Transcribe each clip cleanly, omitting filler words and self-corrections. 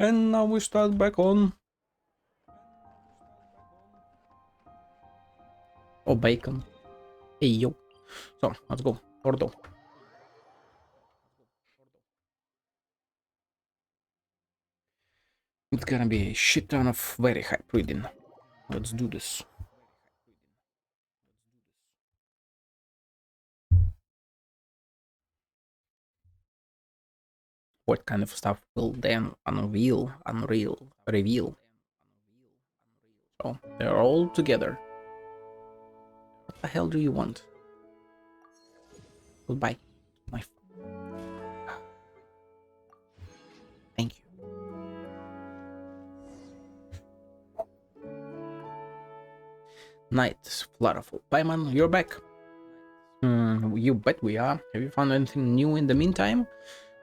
And now we start back on. Oh, bacon. Hey, yo. So, let's go. Ordo. It's gonna be a shit ton of very hype reading. Let's do this. What kind of stuff will then reveal? So, they're all together. What the hell do you want? Goodbye. My Thank you. Night, Flutterful. Payman, you're back. You bet we are. Have you found anything new in the meantime?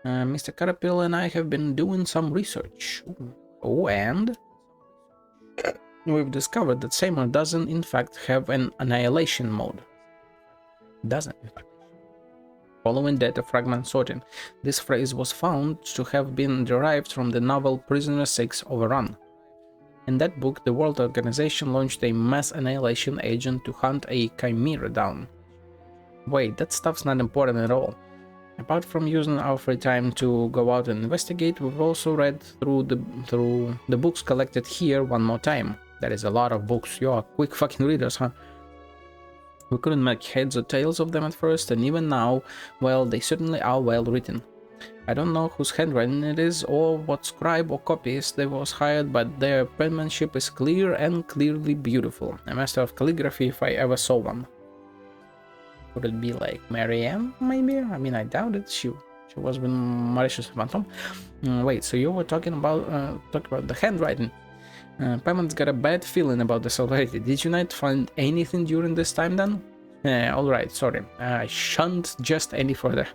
Mr. Caterpillar and I have been doing some research. Ooh. Oh, and we've discovered that Seymour doesn't in fact have an annihilation mode. Doesn't, in fact. Following data fragment sorting, this phrase was found to have been derived from the novel Prisoner 6 Overrun. In that book, the World Organization launched a mass annihilation agent to hunt a chimera down. Wait, that stuff's not important at all. Apart from using our free time to go out and investigate, we've also read through the books collected here one more time. That is a lot of books. You're quick fucking readers, huh? We couldn't make heads or tails of them at first, and even now, well, they certainly are well written. I don't know whose handwriting it is or what scribe or copyist they was hired, but their penmanship is clear and clearly beautiful. A master of calligraphy if I ever saw one. Would it be like Marianne, maybe? I mean, I doubt it. She was with Mauritius Phantom. Wait, so you were talking about the handwriting. Payman's got a bad feeling about this already. Did you not find anything during this time then? Alright, sorry. I shan't just any further.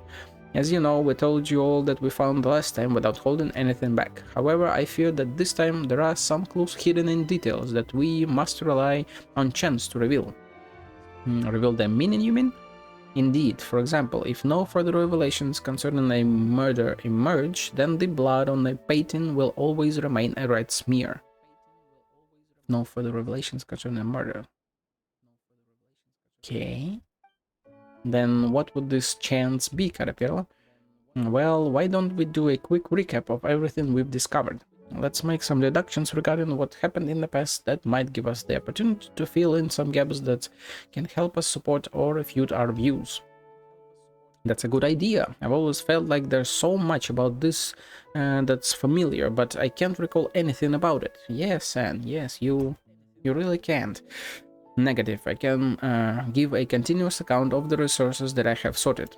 As you know, we told you all that we found the last time without holding anything back. However, I fear that this time there are some clues hidden in details that we must rely on chance to reveal. Reveal their meaning, you mean? Indeed, for example, if no further revelations concerning a murder emerge, then the blood on the painting will always remain a red smear. No further revelations concerning a murder. Okay. Then what would this chance be, Caterpillar? Well, why don't we do a quick recap of everything we've discovered? Let's make some deductions regarding what happened in the past that might give us the opportunity to fill in some gaps that can help us support or refute our views. That's a good idea. I've always felt like there's so much about this that's familiar, but I can't recall anything about it. Yes, Anne, yes, you really can't. Negative. I can give a continuous account of the resources that I have sorted.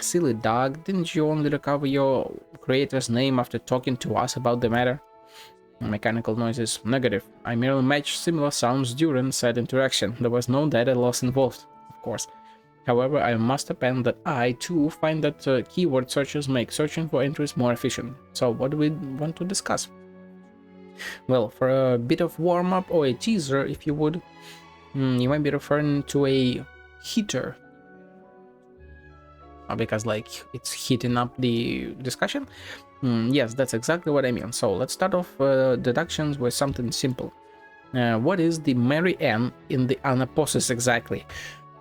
Silly dog, didn't you only recover your creator's name after talking to us about the matter? Mechanical noises. Negative. I merely matched similar sounds during said interaction. There was no data loss involved, of course. However, I must append that I, too, find that keyword searches make searching for entries more efficient. So what do we want to discuss? Well, for a bit of warm-up or a teaser, if you would, you might be referring to a heater. Because, like, it's heating up the discussion? Yes, that's exactly what I mean. So let's start off deductions with something simple. What is the Mary Ann in the Anaposis exactly?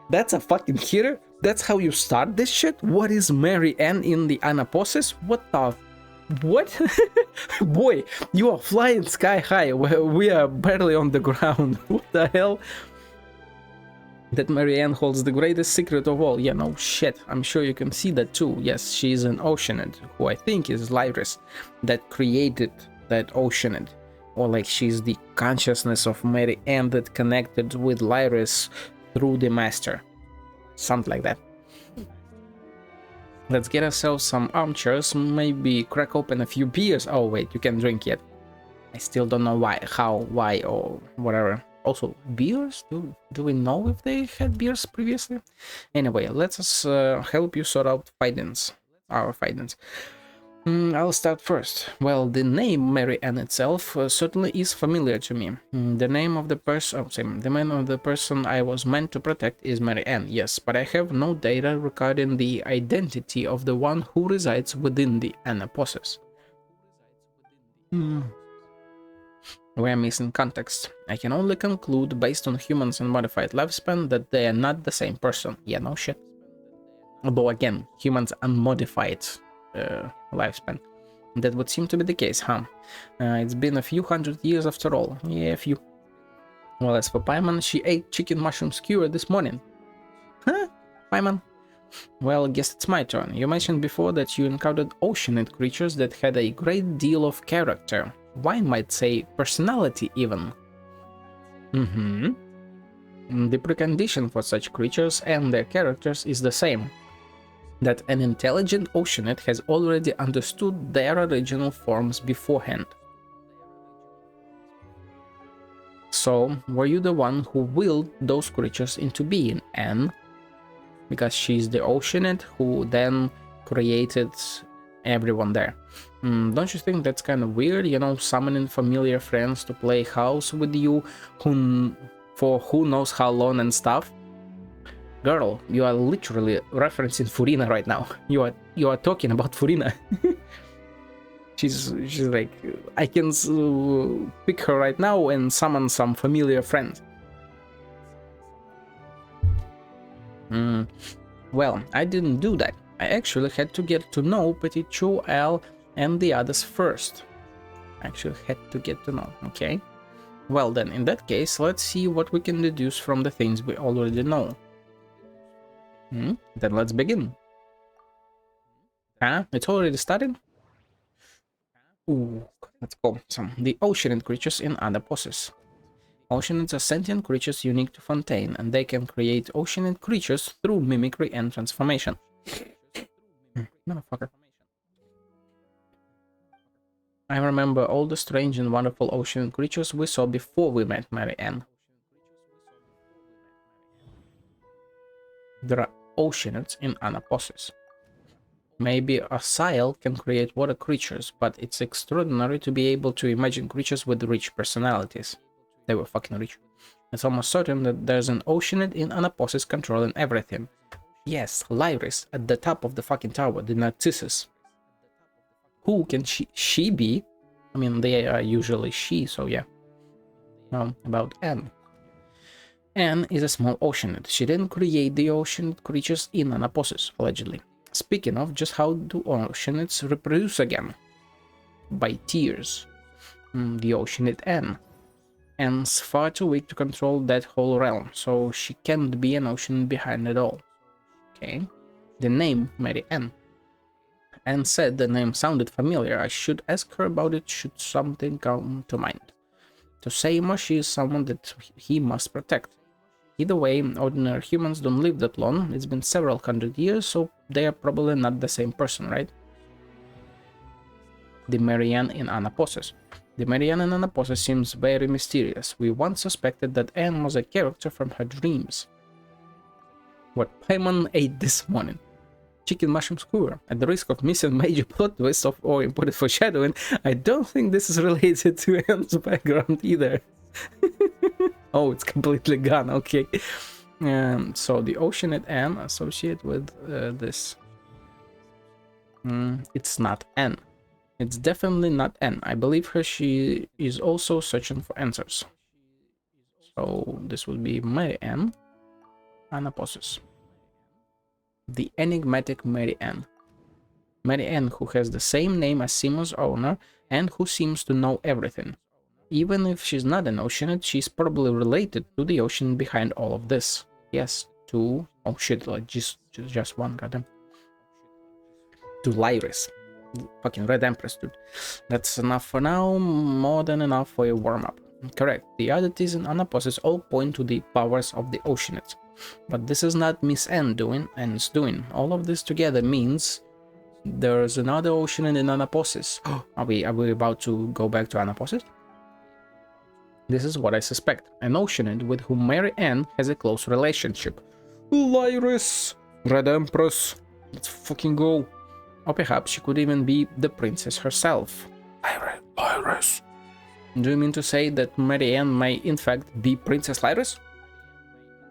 That's a fucking heater? That's how you start this shit? What is Mary Ann in the Anaposis? What the... What? Boy, you are flying sky high. We are barely on the ground. What the hell? That Mary Ann holds the greatest secret of all. Yeah, no shit. I'm sure you can see that too. Yes, she's an Oceanid, who I think is Lyris, that created that Oceanid. Or like she's the consciousness of Mary Ann that connected with Lyris through the Master. Something like that. Let's get ourselves some armchairs, maybe crack open a few beers. Oh wait, you can't drink yet. I still don't know why, or whatever. Also, beers? Do we know if they had beers previously? Anyway, let us help you sort out our findings. I'll start first. Well, the name Mary Ann itself certainly is familiar to me. The name of the person I was meant to protect is Mary Ann, yes, but I have no data regarding the identity of the one who resides within the Anaposis. Hmm. We're missing context. I can only conclude, based on humans and modified lifespan, that they are not the same person. Yeah, no shit. Although, again, humans unmodified lifespan. That would seem to be the case, huh? It's been a few hundred years after all. Yeah, a few. Well, as for Paimon, she ate chicken mushroom skewer this morning. Huh? Paimon? Well, guess it's my turn. You mentioned before that you encountered oceanid creatures that had a great deal of character. One might say personality, even. The precondition for such creatures and their characters is the same. That an intelligent oceanid has already understood their original forms beforehand. So, were you the one who willed those creatures into being, Anne? Because she's the oceanid who then created everyone there. Don't you think that's kind of weird, you know, summoning familiar friends to play house with you for who knows how long and stuff? Girl, you are literally referencing Furina right now. You are talking about Furina. she's like, I can pick her right now and summon some familiar friends. Well, I didn't do that. I actually had to get to know Petit Chu, Al, and the others first. Actually had to get to know, okay? Well then, in that case, let's see what we can deduce from the things we already know. Then let's begin. Huh? It's already started? Ooh, let's go. So, the oceanid creatures in other poses. Oceanids are sentient creatures unique to Fontaine, and they can create oceanid creatures through mimicry and transformation. Motherfucker. I remember all the strange and wonderful oceanid creatures we saw before we met Mary Ann. There are oceanids in Anaposis. Maybe a Sile can create water creatures, but it's extraordinary to be able to imagine creatures with rich personalities. They were fucking rich. It's almost certain that there's an oceanid in Anaposis controlling everything. Yes, Lyris, at the top of the fucking tower, the Narcissus. Who can she be? I mean, they are usually she, so yeah. Now, about Anne. Anne is a small oceanid. She didn't create the oceanid creatures in Anaposis, allegedly. Speaking of, just how do oceanids reproduce again? By tears. The oceanid Anne. Anne's far too weak to control that whole realm, so she can't be an oceanid behind it all. Okay. The name, Mary Ann. Anne said the name sounded familiar. I should ask her about it should something come to mind. To Seymour, she is someone that he must protect. Either way, ordinary humans don't live that long. It's been several hundred years, so they are probably not the same person, right? The Marianne in Anaposis. The Marianne in Anaposis seems very mysterious. We once suspected that Anne was a character from her dreams. What Paimon ate this morning? Chicken mushroom skewer. At the risk of missing major plot twists or important foreshadowing, I don't think this is related to Anne's background either. Oh, it's completely gone. Okay. So the oceanid Anne associated with this. It's not Anne. It's definitely not Anne. I believe her. She is also searching for answers. So this would be Mary Ann Anaposis. The enigmatic Mary Ann. Mary Ann, who has the same name as Simon's owner and who seems to know everything. Even if she's not an oceanid, she's probably related to the ocean behind all of this. Yes, to... oh shit, like just one, goddamn. To Lyris. Fucking Red Empress, dude. That's enough for now, more than enough for a warm-up. Correct, the oddities in Anaposis all point to the powers of the oceanids. But this is not Miss Anne doing, Anne's doing. All of this together means there's another oceanid in Anaposis. Are we about to go back to Anaposis? This is what I suspect. An oceanid with whom Mary Ann has a close relationship. Lyris! Red Empress! Let's fucking go. Or perhaps she could even be the princess herself. Lyris. Do you mean to say that Mary Ann may in fact be Princess Lyris?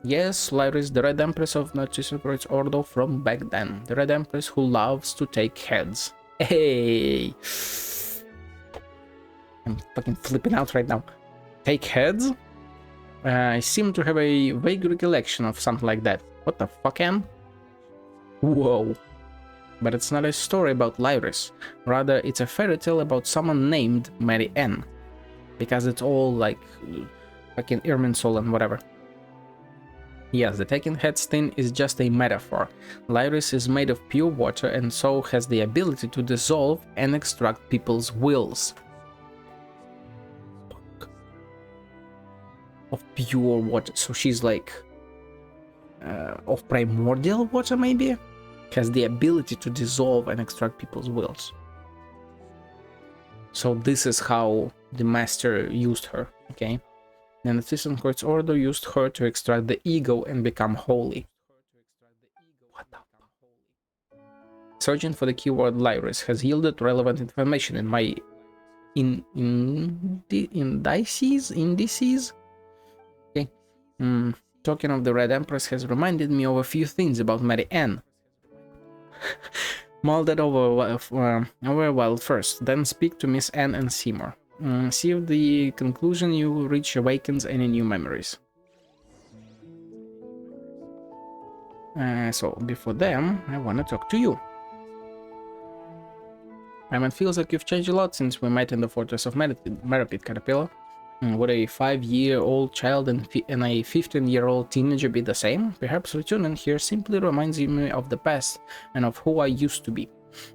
Yes, Lyris, the Red Empress of Narcissus Ordo from back then. The Red Empress who loves to take heads. Hey! I'm fucking flipping out right now. Take heads? I seem to have a vague recollection of something like that. What the fuck, Anne? Whoa. But it's not a story about Lyris. Rather, it's a fairy tale about someone named Mary Ann. Because it's all like fucking Irminsul and whatever. Yes, the taking heads thing is just a metaphor. Lyris is made of pure water and so has the ability to dissolve and extract people's wills. Fuck. Of pure water, so she's like of primordial water maybe? Has the ability to dissolve and extract people's wills. So this is how the master used her, okay? And the Thyssen Court's order used her to extract the ego and become holy. What the fuck? Searching for the keyword Lyris has yielded relevant information in my indices. Okay. Talking of the Red Empress has reminded me of a few things about Mary Ann. Mull that over a while first, then speak to Miss Anne and Seymour. See if the conclusion you reach awakens any new memories. So, before them, I want to talk to you. It feels like you've changed a lot since we met in the Fortress of Meripit, Caterpillar. Would a 5-year-old child and a 15-year-old teenager be the same? Perhaps returning here simply reminds me of the past and of who I used to be.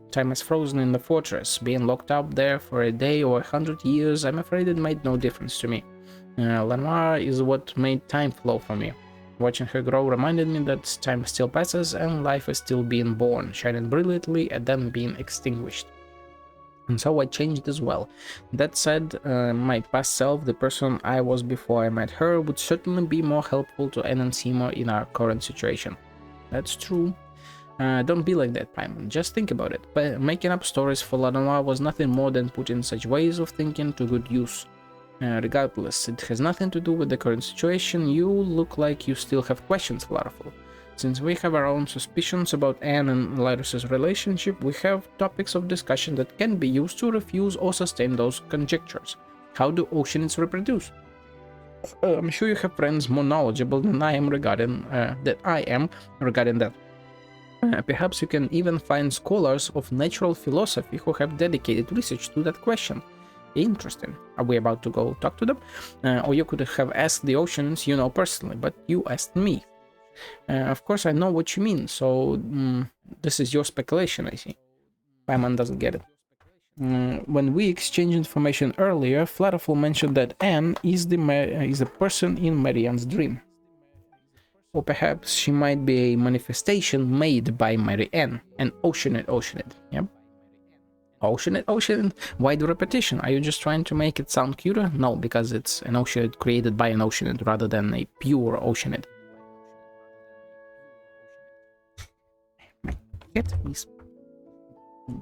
Time is frozen in the fortress. Being locked up there for a day or 100 years, I'm afraid it made no difference to me. Lenoir is what made time flow for me. Watching her grow reminded me that time still passes and life is still being born, shining brilliantly and then being extinguished. And so I changed as well. That said, my past self, the person I was before I met her, would certainly be more helpful to Anne and Seymour in our current situation. That's true. Don't be like that, Paimon. Just think about it. But making up stories for Lanois was nothing more than putting such ways of thinking to good use. Regardless, it has nothing to do with the current situation. You look like you still have questions, Flarafel. Since we have our own suspicions about Anne and Lyris's relationship, we have topics of discussion that can be used to refuse or sustain those conjectures. How do oceanids reproduce? I'm sure you have friends more knowledgeable than I am regarding that. Perhaps you can even find scholars of natural philosophy who have dedicated research to that question. Interesting. Are we about to go talk to them? Or you could have asked the oceans you know personally, but you asked me. Of course, I know what you mean, so this is your speculation, I see. Paimon doesn't get it. When we exchanged information earlier, Flarafel mentioned that Anne is a person in Marianne's dream. Or perhaps she might be a manifestation made by Mary Ann, an Oceanid, yep. Oceanid? Why the repetition? Are you just trying to make it sound cuter? No, because it's an Oceanid created by an Oceanid rather than a pure Oceanid. Get please.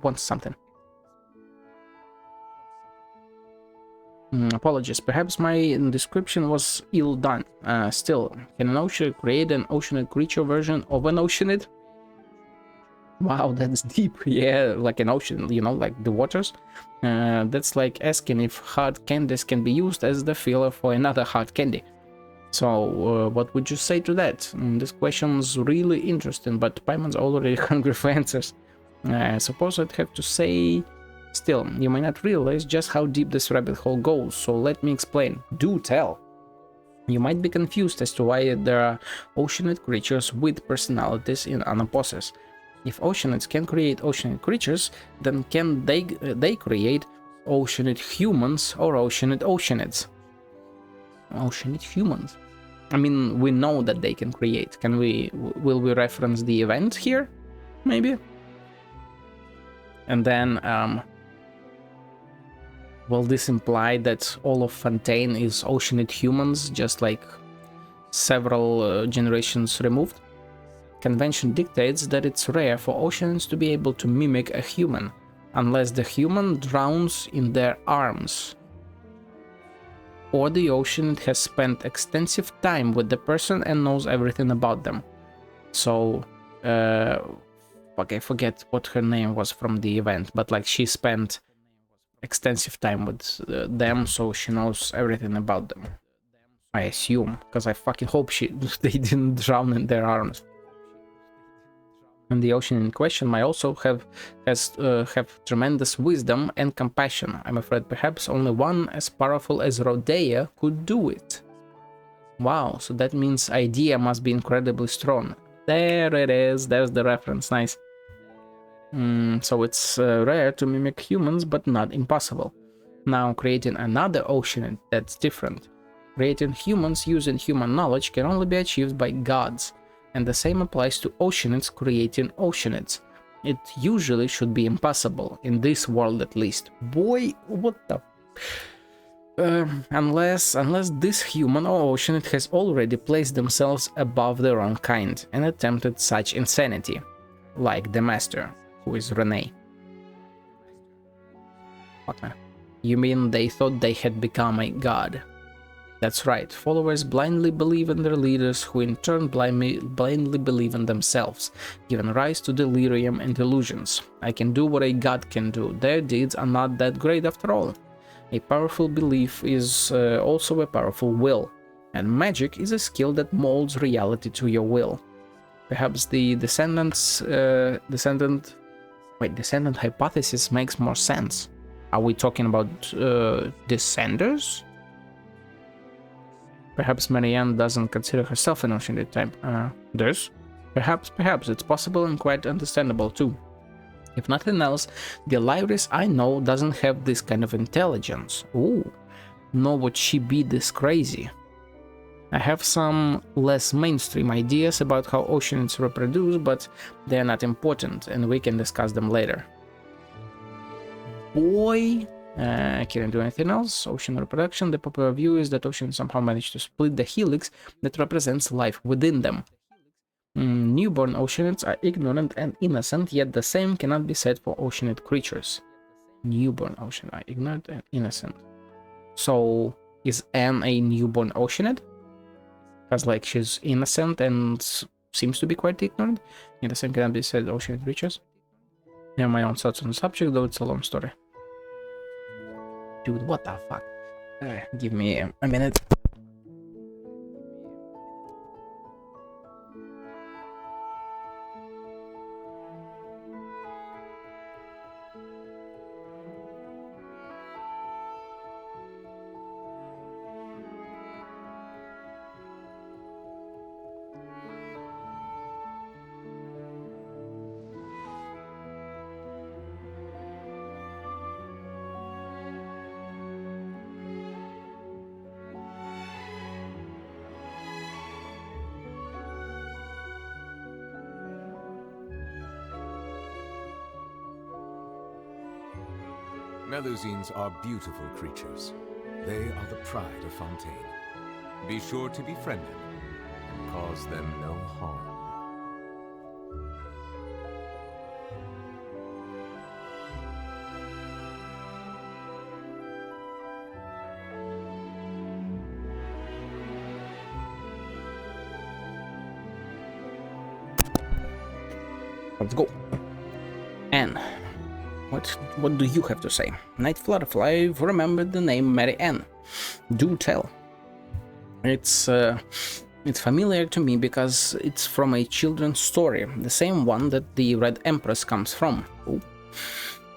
Wants something. Apologies, perhaps my description was ill done. Still, can an Oceanid create an Oceanid creature version of an Oceanid? Wow, that's deep. Yeah, like an ocean, you know, like the waters. That's like asking if hard candies can be used as the filler for another hard candy. So, what would you say to that? This question's really interesting, but Paimon's already hungry for answers. I suppose I'd have to say... Still, you may not realize just how deep this rabbit hole goes, so let me explain. Do tell! You might be confused as to why there are Oceanid creatures with personalities in Anaposes. If Oceanids can create Oceanid creatures, then can they create Oceanid humans or Oceanid Oceanids? Oceanid humans. I mean, we know that they can create. Will we reference the event here? Maybe? And then, will this imply that all of Fontaine is Oceanid humans, just like several generations removed? Convention dictates that it's rare for Oceanids to be able to mimic a human, unless the human drowns in their arms, or the Oceanid has spent extensive time with the person and knows everything about them. So, okay, I forget what her name was from the event, but like she spent extensive time with them, so she knows everything about them. I assume, because I fucking hope they didn't drown in their arms. And the ocean in question might also have tremendous wisdom and compassion. I'm afraid perhaps only one as powerful as Rhodeia could do it. Wow, so that means idea must be incredibly strong. There it is, there's the reference, nice. So it's rare to mimic humans, but not impossible. Now creating another oceanid, that's different. Creating humans using human knowledge can only be achieved by gods, and the same applies to oceanids creating oceanids. It usually should be impossible, in this world at least. Boy, what the... unless this human or oceanid has already placed themselves above their own kind and attempted such insanity, like the master, who is Renee. Fuck man. You mean they thought they had become a god? That's right, followers blindly believe in their leaders, who in turn blindly believe in themselves, giving rise to delirium and illusions. I can do what a god can do, their deeds are not that great after all. A powerful belief is also a powerful will, and magic is a skill that molds reality to your will. Perhaps the descendant hypothesis makes more sense. Are we talking about descenders? Perhaps Marianne doesn't consider herself an oceanid type. Does? Perhaps it's possible and quite understandable too. If nothing else, the Lyris I know doesn't have this kind of intelligence. Ooh, nor would she be this crazy. I have some less mainstream ideas about how oceanids reproduce, but they're not important, and we can discuss them later. Boy, I can't do anything else. Ocean reproduction. The popular view is that oceans somehow managed to split the helix that represents life within them. Newborn oceanids are ignorant and innocent, yet the same cannot be said for oceanid creatures. Newborn ocean are ignorant and innocent. So, is Anne a newborn oceanid? Because, like, she's innocent and seems to be quite ignorant, yet the same cannot be said for oceanid creatures. I have my own thoughts on the subject, though it's a long story. Dude, what the fuck? Give me a minute. Melusines are beautiful creatures. They are the pride of Fontaine. Be sure to befriend them and cause them no harm. Let's go. Anne. What do you have to say? Night Flutterfly remembered the name Mary Ann. Do tell. It's familiar to me because it's from a children's story, the same one that the Red Empress comes from. Ooh.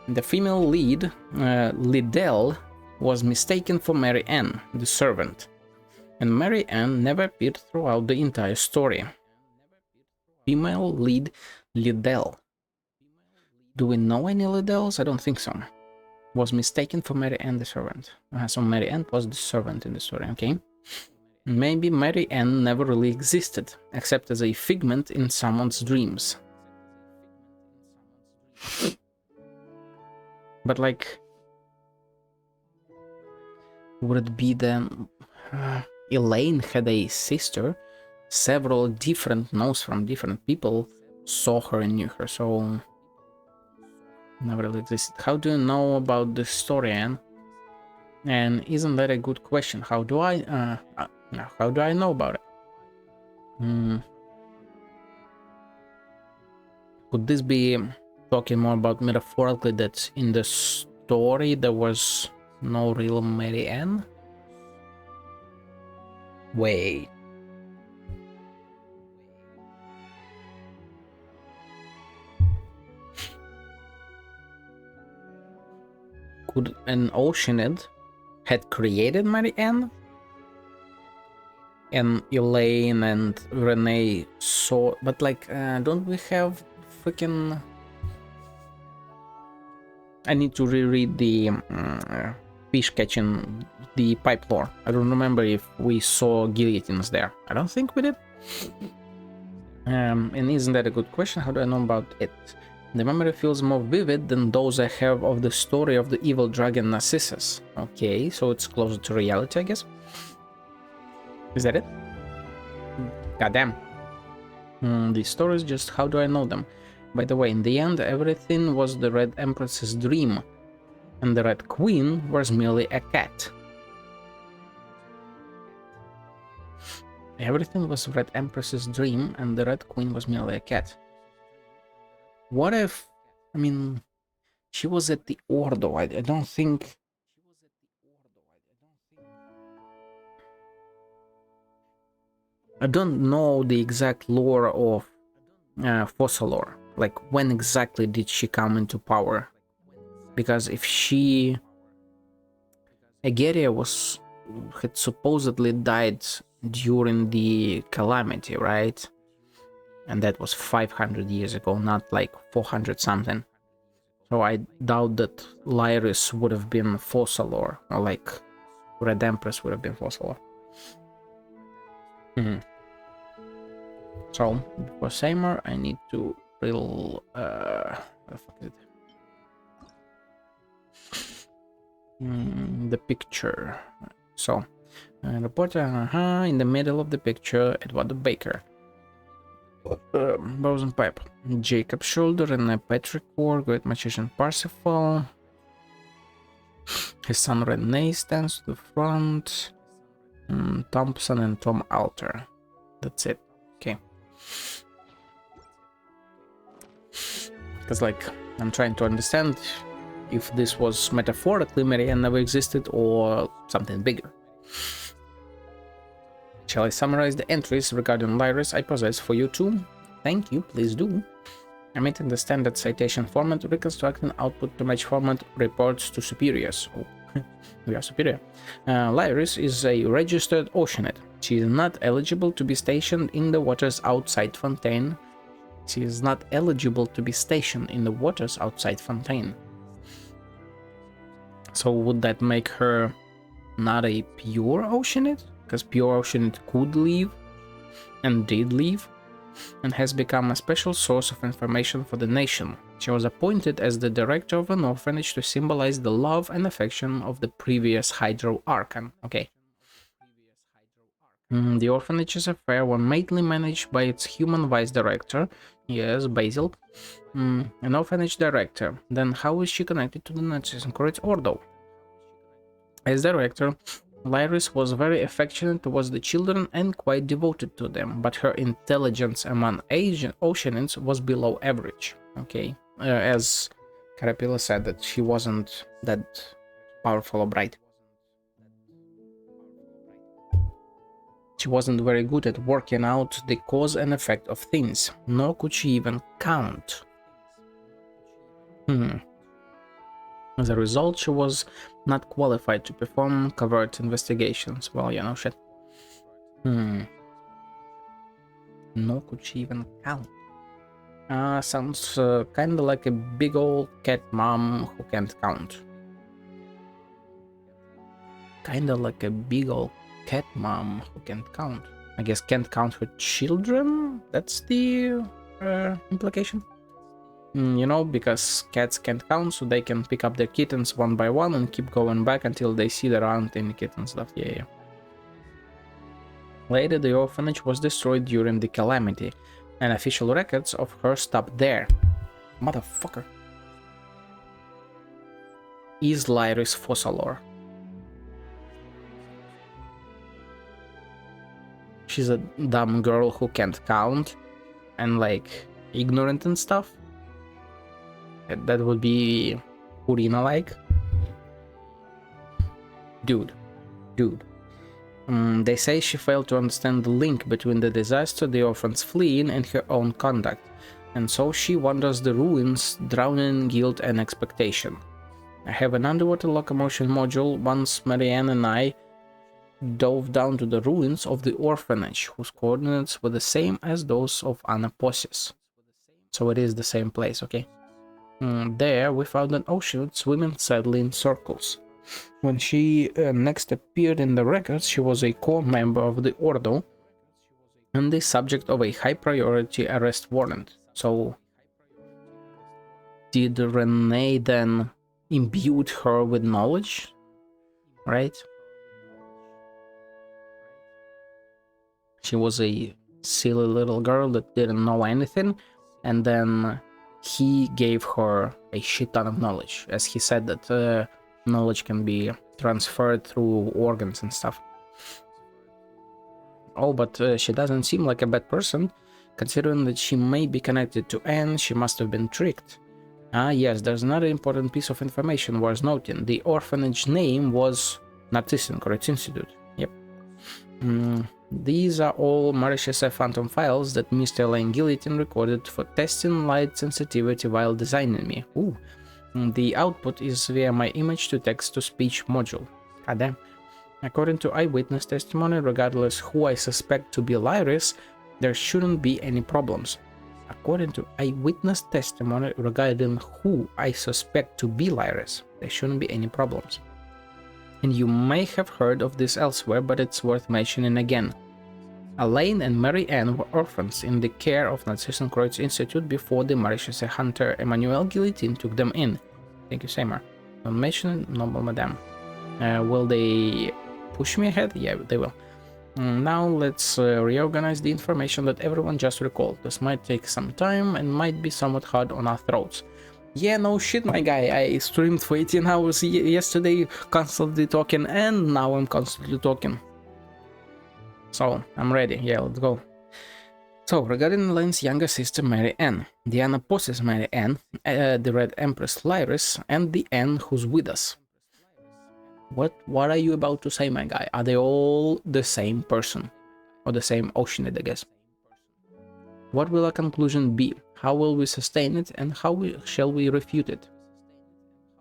The female lead, Liddell, was mistaken for Mary Ann, the servant, and Mary Ann never appeared throughout the entire story. Female lead, Liddell. Do we know any Liddells? I don't think so. Was mistaken for Mary Ann the servant. So Mary Ann was the servant in the story, okay? Maybe Mary Ann never really existed, except as a figment in someone's dreams. But like... would it be then... Elaine had a sister. Several different notes from different people saw her and knew her, so... never really existed. How do you know about this story, Anne? And isn't that a good question? How do I know about it? Could this be talking more about metaphorically that in the story there was no real Mary Ann? Wait. Could an Oceanid had created Mary Ann? And Elaine and Renee saw, but like, don't we have freaking? I need to reread the fish catching the pipe lore. I don't remember if we saw guillotines there. I don't think we did. And isn't that a good question? How do I know about it? The memory feels more vivid than those I have of the story of the evil dragon Narcissus. Okay, so it's closer to reality, I guess. Is that it? Goddamn. The stories, just how do I know them? By the way, in the end, everything was the Red Empress's dream, and the Red Queen was merely a cat. Everything was Red Empress's dream, and the Red Queen was merely a cat. What if, I mean, she was at the Ordo? I don't think... I don't know the exact lore of Fossilor. Like, when exactly did she come into power? Because if she... Egeria had supposedly died during the calamity, right? And that was 500 years ago, not like 400 something. So I doubt that Lyris would have been Fossilor, or like Red Empress would have been Fossilor. So, before Seymour, I need to real where the fuck is it? The picture. So, reporter, in the middle of the picture, Edward the Baker. Bosun Pipe. Jacob Shoulder and Petrichor, Great Magician Parsifal. His son Renee stands to the front. Thompson and Tom Alter. That's it. Okay. Because, like, I'm trying to understand if this was metaphorically Mary Ann never existed or something bigger. Shall I summarize the entries regarding Lyris I possess for you too? Thank you, please do. Omitting the standard citation format, reconstructing output to match format reports to superiors. Oh, we are superior. Lyris is a registered Oceanid. She is not eligible to be stationed in the waters outside Fontaine. She is not eligible to be stationed in the waters outside Fontaine. So would that make her not a pure Oceanid? Because pure Oceanid could leave, and did leave, and has become a special source of information for the nation. She was appointed as the director of an orphanage to symbolize the love and affection of the previous Hydro Archon. Okay. The orphanage's affairs were mainly managed by its human vice director, yes, Basil, an orphanage director. Then how is she connected to the Narcissus Ordo? As director, Lyris was very affectionate towards the children and quite devoted to them, but her intelligence among Oceanids was below average. Okay, as Carapilla said, that she wasn't that powerful or bright. She wasn't very good at working out the cause and effect of things, nor could she even count. As a result, she was not qualified to perform covert investigations. Well, you know, shit. Nor could she even count. Sounds kinda like a big old cat mom who can't count. Kinda like a big old cat mom who can't count. I guess can't count her children? That's the implication? You know, because cats can't count, so they can pick up their kittens one by one and keep going back until they see there aren't any kittens left. Yeah. Later, the orphanage was destroyed during the calamity, and official records of her stopped there. Motherfucker. Is Lyris Fossilor? She's a dumb girl who can't count and like ignorant and stuff. That would be Purina like. Dude. They say she failed to understand the link between the disaster, the orphans fleeing, and her own conduct, and so she wanders the ruins, drowning in guilt and expectation. I have an underwater locomotion module. Once Marianne and I dove down to the ruins of the orphanage, whose coordinates were the same as those of Anaposis. So it is the same place, okay? There we found an ocean swimming sadly in circles. When she next appeared in the records, she was a core member of the Ordo and the subject of a high-priority arrest warrant. So, did Renee then imbue her with knowledge? Right? She was a silly little girl that didn't know anything, and then he gave her a shit ton of knowledge, as he said that knowledge can be transferred through organs and stuff. Oh, but she doesn't seem like a bad person. Considering that she may be connected to Anne, she must have been tricked. Ah, yes, there's another important piece of information worth noting. The orphanage name was Narcissus Institute. Yep. These are all Narcissus Phantom files that Mr. Elaine Guillotine recorded for testing light sensitivity while designing me. Ooh. The output is via my image-to-text-to-speech module. Goddamn. According to eyewitness testimony, regardless who I suspect to be Lyris, there shouldn't be any problems. According to eyewitness testimony regarding who I suspect to be Lyris, there shouldn't be any problems. And you may have heard of this elsewhere, but it's worth mentioning again. Elaine and Mary Ann were orphans in the care of Narcissus Institute before the Mauritius hunter Emmanuel Guillotine took them in. Thank you, Seymour. Don't mention it, noble madame. Will they push me ahead? Yeah, they will. Now let's reorganize the information that everyone just recalled. This might take some time and might be somewhat hard on our throats. Yeah, no shit, my guy. I streamed for 18 hours yesterday, constantly talking, and now I'm constantly talking. So, I'm ready. Yeah, let's go. So, regarding Elaine's younger sister, Mary Ann, the Anaposis Mary Ann, the Red Empress Lyris, and the Ann who's with us. What are you about to say, my guy? Are they all the same person? Or the same Oceanid, I guess? What will our conclusion be? How will we sustain it, and how shall we refute it?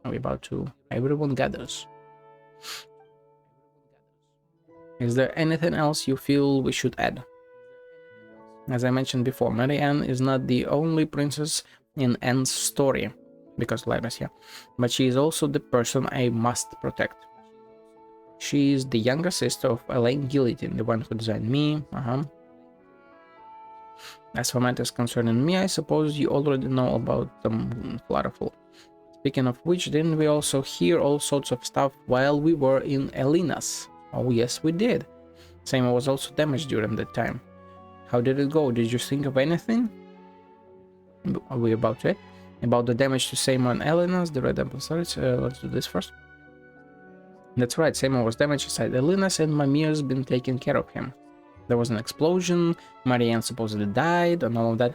Are we about to... Everyone gathers. Is there anything else you feel we should add? As I mentioned before, Mary Ann is not the only princess in Anne's story, because Lyra's here, but she is also the person I must protect. She is the younger sister of Elaine Guillotine, the one who designed me. As for matters concerning me, I suppose you already know about them, Claraful. Speaking of which, didn't we also hear all sorts of stuff while we were in Elena's? Oh yes, we did. Seymour was also damaged during that time. How did it go? Did you think of anything? Are we about to? About the damage to Seymour and Elena's, the Red Apple Let's do this first. That's right, Seymour was damaged inside Elena's and Mimir's been taking care of him. There was an explosion, Marianne supposedly died, and all of that.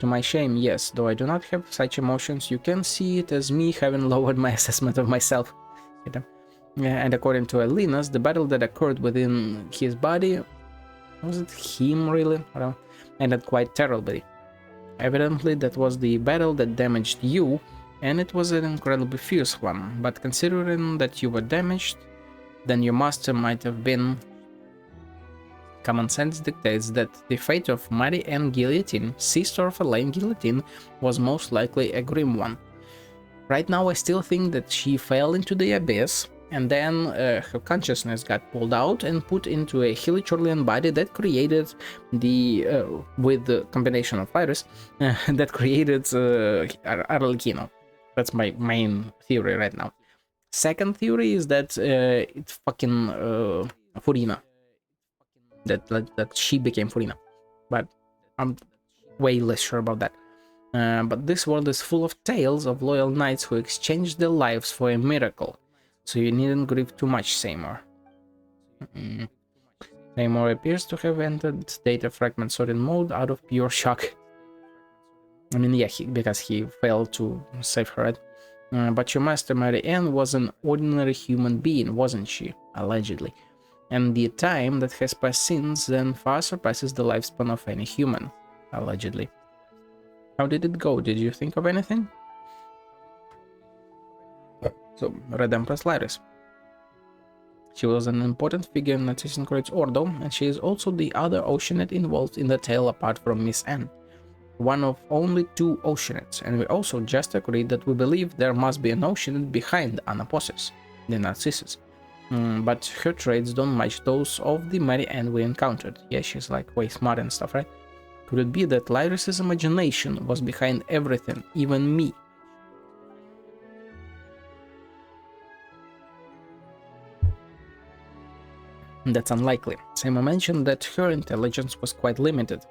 To my shame, yes, though I do not have such emotions, you can see it as me having lowered my assessment of myself. And according to Elena's, the battle that occurred within his body, was it him really? I don't know, ended quite terribly. Evidently that was the battle that damaged you, and it was an incredibly fierce one, but considering that you were damaged, then your master might have been... Common sense dictates that the fate of Mary Ann Guillotine, sister of Elaine Guillotine, was most likely a grim one. Right now I still think that she fell into the abyss, and then her consciousness got pulled out and put into a helichorlian body that created the, with the combination of virus, that created Arlecchino. That's my main theory right now. Second theory is that it's fucking Furina. That she became Furina. But I'm way less sure about that. But this world is full of tales of loyal knights who exchanged their lives for a miracle. So you needn't grieve too much, Seymour. Seymour appears to have entered data fragment sorting mode out of pure shock. I mean, yeah, because he failed to save her, right? But your master, Mary Ann, was an ordinary human being, wasn't she? allegedly. And the time that has passed since then far surpasses the lifespan of any human, allegedly. How did it go? Did you think of anything? So, Red Empress Lyris. She was an important figure in Narcissus Ordo, and she is also the other Oceanid involved in the tale apart from Miss N. One of only 2 Oceanids, and we also just agreed that we believe there must be an Oceanid behind Anaposis, the Narcissus. But her traits don't match those of the Mary Ann we encountered. Yeah, she's like way smart and stuff, right? Could it be that Lyris's imagination was behind everything, even me? That's unlikely. Seema mentioned that her intelligence was quite limited,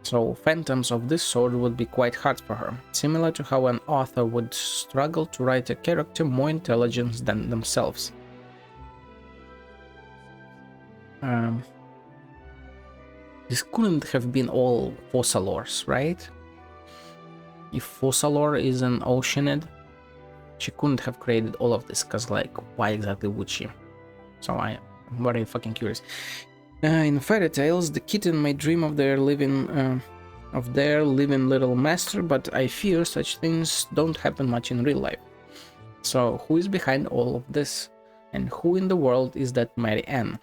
so phantoms of this sort would be quite hard for her, similar to how an author would struggle to write a character more intelligent than themselves. This couldn't have been all Fossalors, right? If Fossalor is an Oceanid, she couldn't have created all of this, because, like, why exactly would she? So I'm very fucking curious. In fairy tales, the kitten may dream of their living little master, but I fear such things don't happen much in real life. So who is behind all of this? And who in the world is that Mary Ann?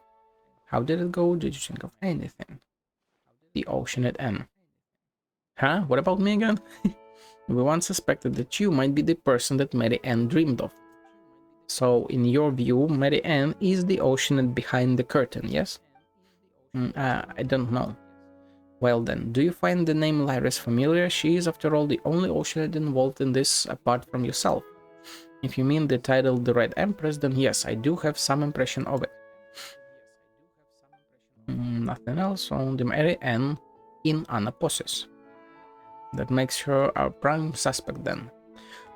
How did it go? Did you think of anything? The Oceanid N. Huh? What about me again? We once suspected that you might be the person that Mary Ann dreamed of. So, in your view, Mary Ann is the Oceanid behind the curtain, yes? I don't know. Well then, do you find the name Lyris familiar? She is, after all, the only Oceanid involved in this apart from yourself. If you mean the title The Red Empress, then yes, I do have some impression of it. Nothing else on the Mary Ann in Anaposis. That makes her our prime suspect then.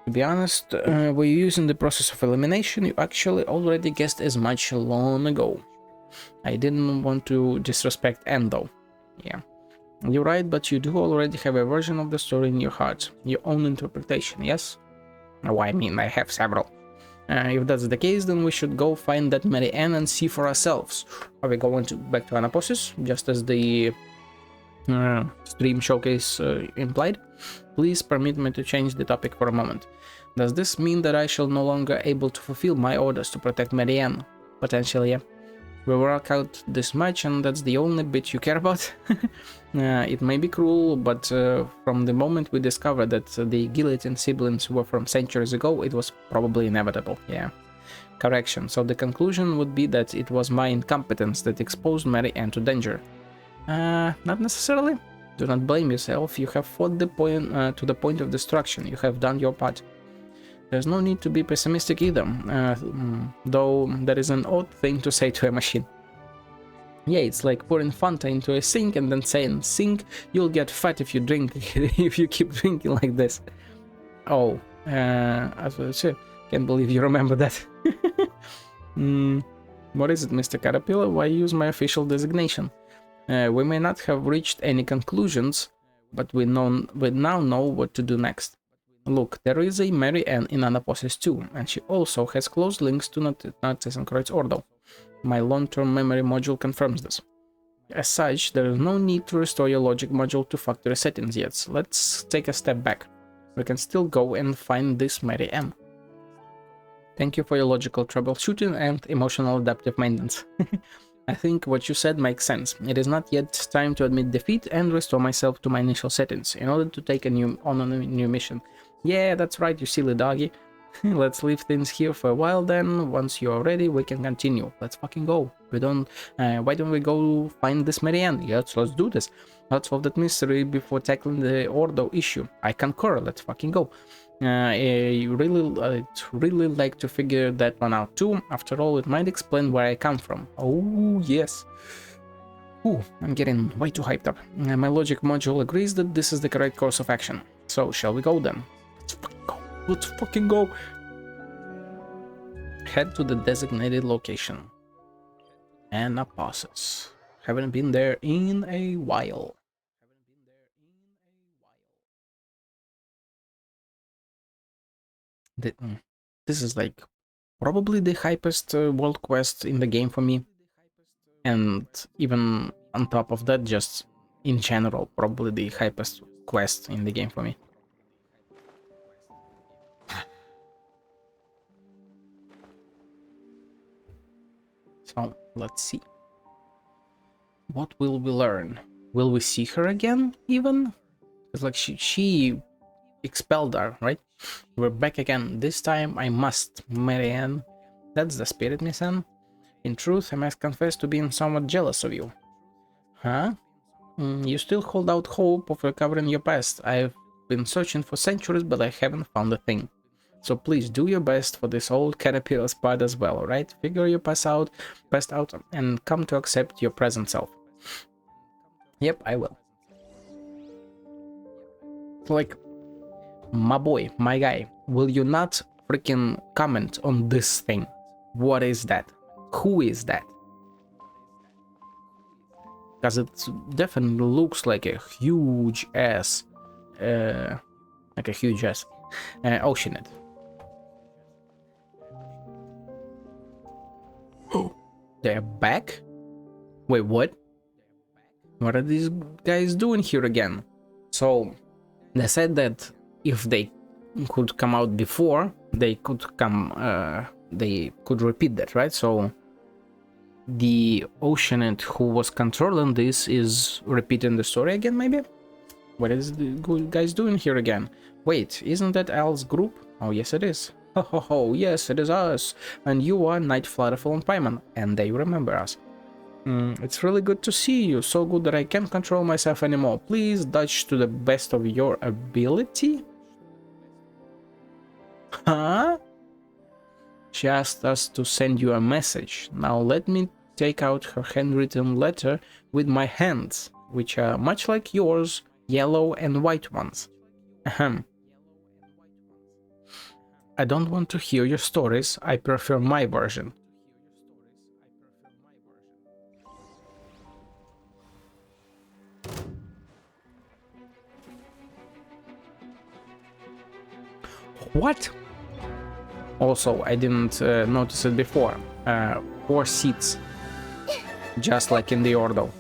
To be honest, were you using the process of elimination? You actually already guessed as much long ago. I didn't want to disrespect Anne though. Yeah. You're right, but you do already have a version of the story in your heart. Your own interpretation, yes? Oh, I mean, I have several. If that's the case, then we should go find that Mary Ann and see for ourselves. Are we going back to Anaposis, just as the stream showcase implied? Please permit me to change the topic for a moment. Does this mean that I shall no longer able to fulfill my orders to protect Mary Ann? Potentially, yeah. We work out this much and that's the only bit you care about? It may be cruel, but from the moment we discovered that the guillotine siblings were from centuries ago, it was probably inevitable, yeah. Correction, so the conclusion would be that it was my incompetence that exposed Mary Ann to danger. Not necessarily. Do not blame yourself, you have fought to the point of destruction, you have done your part. There's no need to be pessimistic either, though that is an odd thing to say to a machine. Yeah, it's like pouring Fanta into a sink and then saying, sink, you'll get fat if you drink, if you keep drinking like this. Oh, can't believe you remember that. What is it, Mr. Caterpillar? Why use my official designation? We may not have reached any conclusions, but we now know what to do next. Look, there is a Mary Ann in Anaposis too, and she also has close links to Narcissus Ordo. My long-term memory module confirms this. As such, there is no need to restore your logic module to factory settings yet. Let's take a step back. We can still go and find this Mary Ann. Thank you for your logical troubleshooting and emotional adaptive maintenance. I think what you said makes sense. It is not yet time to admit defeat and restore myself to my initial settings in order to take on a new mission. Yeah, that's right, you silly doggy. Let's leave things here for a while then. Once you're ready, we can continue. Let's fucking go. Why don't we go find this Mary Ann? Yes, let's do this. Let's solve that mystery before tackling the Ordo issue. I concur, let's fucking go. I'd really like to figure that one out too. After all, it might explain where I come from. Oh, yes. Ooh, I'm getting way too hyped up. My logic module agrees that this is the correct course of action. So, shall we go then? Let's fucking go. Let's fucking go. Head to the designated location. Anaposis. Haven't been there in a while. This is like Probably the hypest world quest in the game for me. And even on top of that, just in general, probably the hypest quest in the game for me. So, let's see. What will we learn? Will we see her again, even? It's like she expelled her, right? We're back again. This time I must, Marianne. That's the spirit, Miss Anne. In truth, I must confess to being somewhat jealous of you. Huh? You still hold out hope of recovering your past. I've been searching for centuries, but I haven't found a thing. So please do your best for this old caterpillar's part as well, alright? Figure your past out, and come to accept your present self. Yep, I will. Like, my boy, my guy, will you not freaking comment on this thing? What is that? Who is that? Because it definitely looks like a huge ass, oceanid. Oh, they're back? Wait, what? What are these guys doing here again? So, they said that if they could come out before, they could repeat that, right? So, the Oceanid who was controlling this is repeating the story again, maybe? What is the good guys doing here again? Wait, isn't that Al's group? Oh, yes it is. Ho ho ho, yes, it is us. And you are Knight Flutterful and Paimon, and they remember us. It's really good to see you, so good that I can't control myself anymore. Please dodge to the best of your ability? Huh? She asked us to send you a message. Now let me take out her handwritten letter with my hands, which are much like yours, yellow and white ones. Ahem. I don't want to hear your stories, I prefer my version. What? Also, I didn't notice it before. 4 seats. Just like in the Ordo.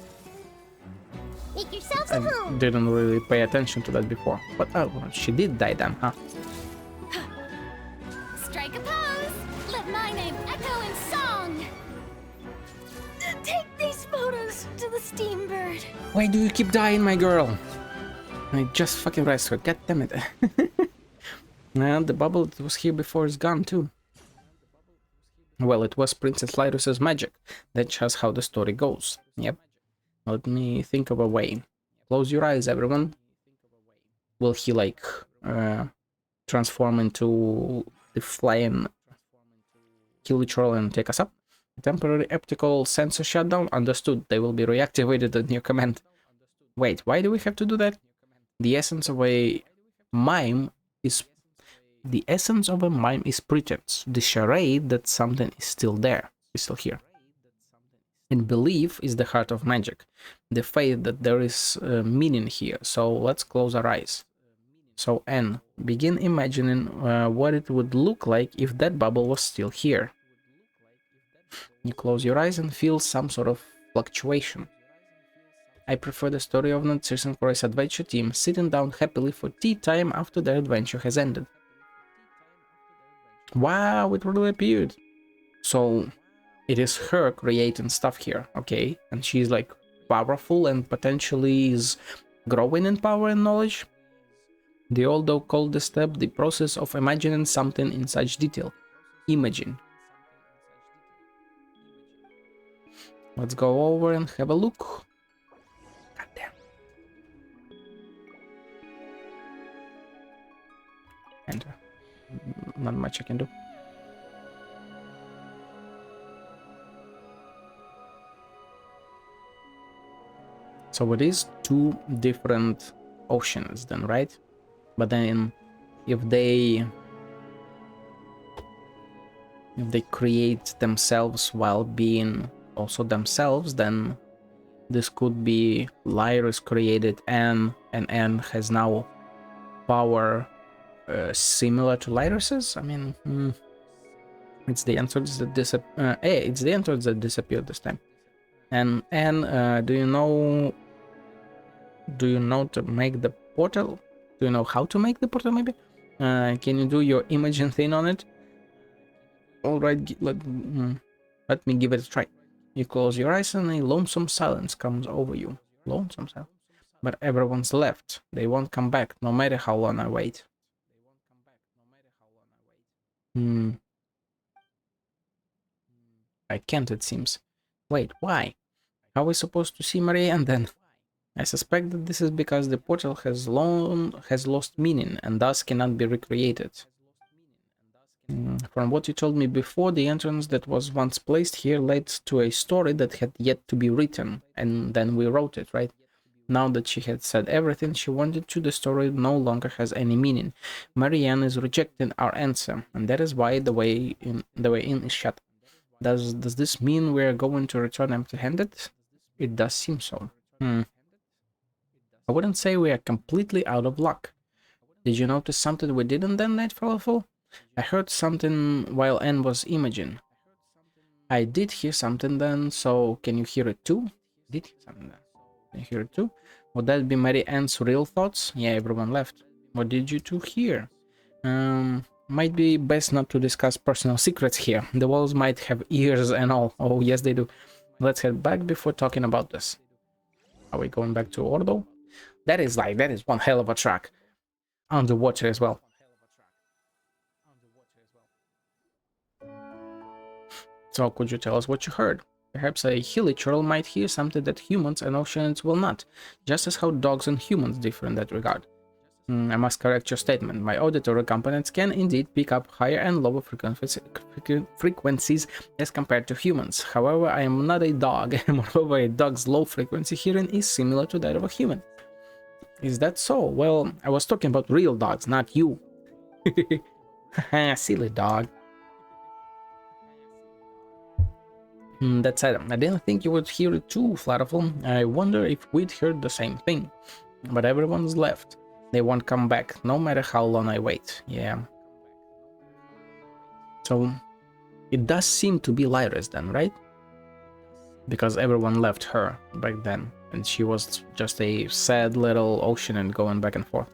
Make yourselves I at home. didn't really pay attention to that before. But oh, she did die then, huh? Strike a pose. Let my name echo in song. Take these photos to the Steambird. Why do you keep dying, my girl? I just fucking rest her. God damn it. And the bubble that was here before is gone too. Well, it was Princess Lyrus's magic. That's just how the story goes. Yep. Let me think of a way. Close your eyes, everyone. Will he, like, transform into the flying kill troll and take us up? Temporary optical sensor shutdown. Understood. They will be reactivated on your command. Wait, why do we have to do that? The essence of a mime is pretense, the charade that something is still there, is still here. And belief is the heart of magic, the faith that there is meaning here. So let's close our eyes. So N, begin imagining what it would look like if that bubble was still here. You close your eyes and feel some sort of fluctuation. I prefer the story of Narcissus and Chorus adventure team sitting down happily for tea time after their adventure has ended. Wow, it really appeared. So it is her creating stuff here, okay? And she's like powerful and potentially is growing in power and knowledge. They although call the step the process of imagining something in such detail. Imagine. Let's go over and have a look. Goddamn. Enter. Not much I can do. So it is 2 different oceans then, right? But then if they create themselves while being also themselves, then this could be Lyrus created N, and N has now power similar to Lyrus's. I mean, It's the answers that it's the answers that disappeared this time. And do you know to make the portal? Do you know how to make the portal? Maybe. Can you do your imaging thing on it? All right, let me give it a try. You close your eyes and a lonesome silence comes over you. Lonesome silence. But everyone's left. They won't come back, no matter how long I wait. I can't, it seems. Wait, why? How are we supposed to see Marianne then? I suspect that this is because the portal has lost meaning and thus cannot be recreated. From what you told me before, the entrance that was once placed here led to a story that had yet to be written, and then we wrote it, right? Now that she had said everything she wanted to, the story no longer has any meaning. Marianne is rejecting our answer, and that is why the way in is shut. Does this mean we're going to return empty-handed? It does seem so. I wouldn't say we are completely out of luck. Did you notice something we didn't then, Night Falafel? I heard something while Anne was imaging. I did hear something then, so can you hear it too? Did hear something then? Can you hear it too? Would that be Mary Ann's real thoughts? Yeah, everyone left. What did you two hear? Might be best not to discuss personal secrets here. The walls might have ears and all. Oh, yes, they do. Let's head back before talking about this. Are we going back to Ordo? That is one hell of a track. Underwater as well. So, could you tell us what you heard? Perhaps a hilly churl might hear something that humans and oceans will not, just as how dogs and humans differ in that regard. I must correct your statement. My auditory components can indeed pick up higher and lower frequencies as compared to humans. However, I am not a dog, and moreover, a dog's low frequency hearing is similar to that of a human. Is that so? Well, I was talking about real dogs, not you. Silly dog. That said, I didn't think you would hear it too, Flatterful. I wonder if we'd heard the same thing. But everyone's left. They won't come back, no matter how long I wait. Yeah. So, it does seem to be Lyra's then, right? Because everyone left her back then, and she was just a sad little ocean and going back and forth.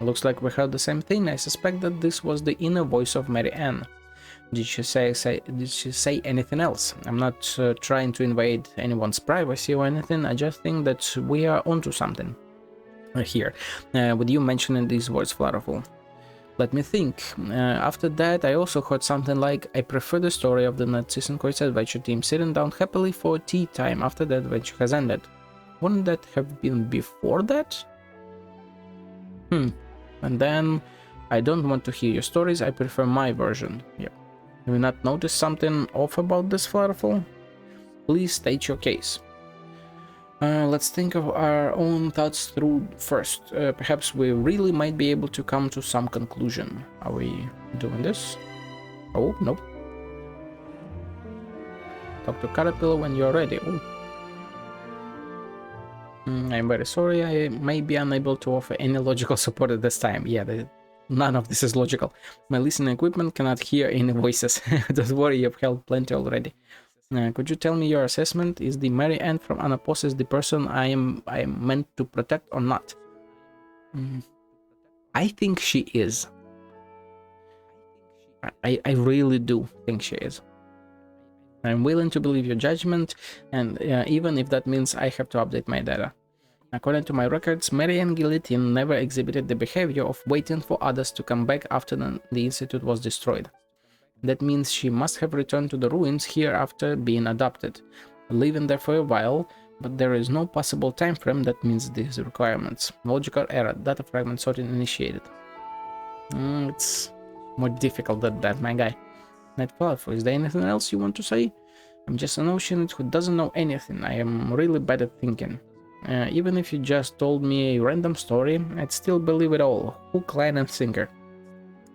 Looks like we heard the same thing. I suspect that this was the inner voice of Mary Ann. Did she say anything else? I'm not trying to invade anyone's privacy or anything. I just think that we are onto something here. With you mentioning these words, Flutterful. Let me think. After that, I also heard something like, I prefer the story of the Narcissus adventure team sitting down happily for tea time after the adventure has ended. Wouldn't that have been before that? And then, I don't want to hear your stories, I prefer my version. Yep. Have you not noticed something off about this, Flutterful? Please state your case. Let's think of our own thoughts through first. Perhaps we really might be able to come to some conclusion. Are we doing this? Oh, nope. Talk to Caterpillar when you're ready. I'm very sorry, I may be unable to offer any logical support at this time. Yeah, none of this is logical. My listening equipment cannot hear any voices. Don't worry, you've held plenty already. Could you tell me your assessment? Is the Mary Ann from Anaposis the person I am meant to protect or not? I think she is. I really do think she is. I'm willing to believe your judgment, and even if that means I have to update my data. According to my records, Mary Ann Guillotine never exhibited the behavior of waiting for others to come back after the Institute was destroyed. That means she must have returned to the ruins here after being adopted, living there for a while, but there is no possible time frame that meets these requirements. Logical error, data fragment sorting initiated. It's more difficult than that, my guy. Night Falafel, is there anything else you want to say? I'm just an ocean who doesn't know anything. I am really bad at thinking. Even if you just told me a random story, I'd still believe it all, hook, line and sinker.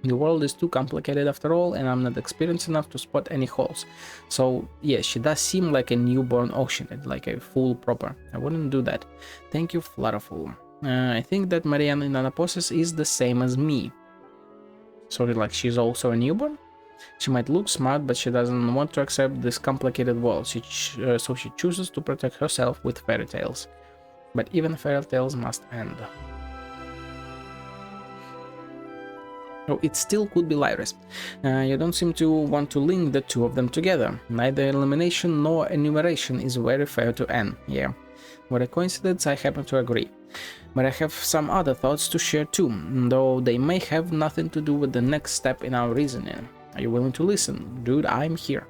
The world is too complicated after all, and I'm not experienced enough to spot any holes. So, yeah, she does seem like a newborn ocean, like a full proper. I wouldn't do that. Thank you, Flutterful. I think that Marianne in Anaposis is the same as me. Sorry, like she's also a newborn? She might look smart, but she doesn't want to accept this complicated world, so she chooses to protect herself with fairy tales. But even fairy tales must end. So it still could be Lyris. You don't seem to want to link the two of them together. Neither elimination nor enumeration is very fair to Anne. Yeah. What a coincidence, I happen to agree. But I have some other thoughts to share too, though they may have nothing to do with the next step in our reasoning. Are you willing to listen? Dude, I'm here.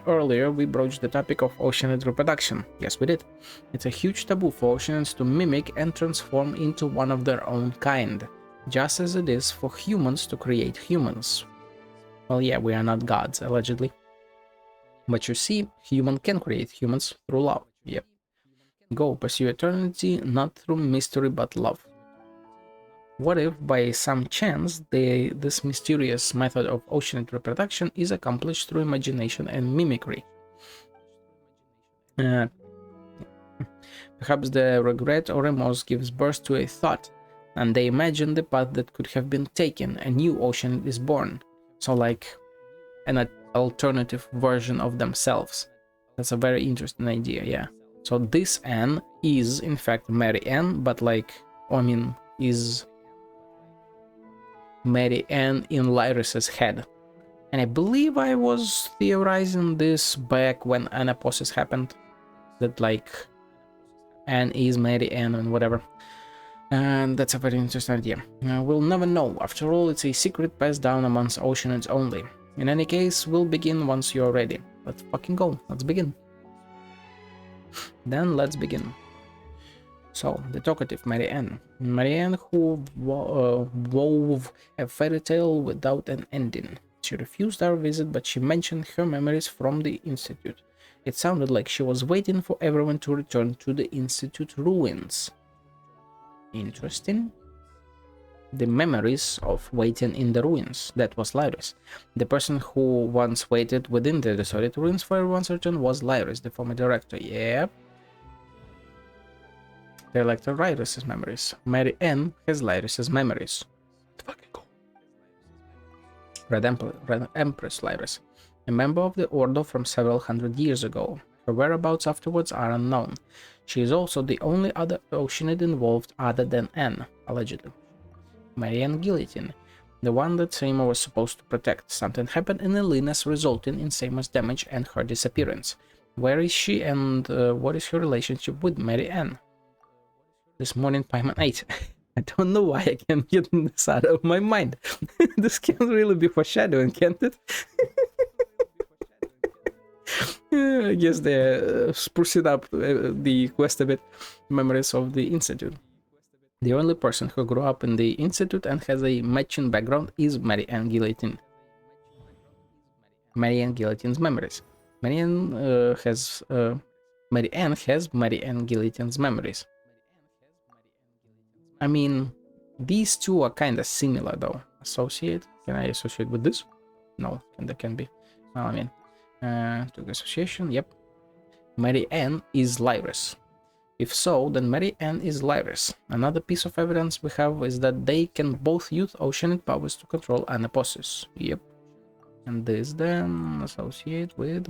Earlier, we broached the topic of oceanid reproduction. Yes, we did. It's a huge taboo for oceanids to mimic and transform into one of their own kind, just as it is for humans to create humans. Well, yeah, we are not gods, allegedly. But you see, human can create humans through love. Yep. Go, pursue eternity, not through mystery but love. What if, by some chance, this mysterious method of oceanid reproduction is accomplished through imagination and mimicry? Perhaps the regret or remorse gives birth to a thought, and they imagine the path that could have been taken, a new ocean is born. So like an alternative version of themselves. That's a very interesting idea, yeah. So this Anne is in fact Mary Ann, but like, I mean, is Mary Ann in Lyris's head. And I believe I was theorizing this back when Anaposis happened, that like Anne is Mary Ann and whatever. And that's a very interesting idea. We'll never know. After all, it's a secret passed down amongst oceanids only. In any case, we'll begin once you're ready. Let's fucking go. Let's begin. Then let's begin. So, the talkative Marianne. Marianne who wove a fairy tale without an ending. She refused our visit, but she mentioned her memories from the Institute. It sounded like she was waiting for everyone to return to the Institute ruins. Interesting. The memories of waiting in the ruins. That was Lyris. The person who once waited within the deserted ruins for everyone's return was Lyris, the former director. Yep. They elected Lyris's memories. Mary Ann has Lyris's memories. Fucking cool. Red Empress Lyris, a member of the Order from several hundred years ago. Her whereabouts afterwards are unknown. She is also the only other oceanid involved other than Anne, allegedly. Marianne Guillotine, the one that Seymour was supposed to protect. Something happened in Elena's, resulting in Seymour's damage and her disappearance. Where is she, and what is her relationship with Mary Ann? This morning Paimon ate. I don't know why I can't get this out of my mind. This can't really be foreshadowing, can't it? I guess they're sprucing up the quest a bit. Memories of the Institute. The only person who grew up in the Institute and has a matching background is Marianne Guillotine. Marianne Guillotine's memories. Marianne has Marianne Guillotine's memories. I mean, these two are kind of similar though. Associate? Can I associate with this? No, that can be. Well, I mean, to the association, yep. Mary Ann is Lyris. If so, then Mary Ann is Lyris. Another piece of evidence we have is that they can both use oceanic powers to control Anaposis. Yep. And this then associate with...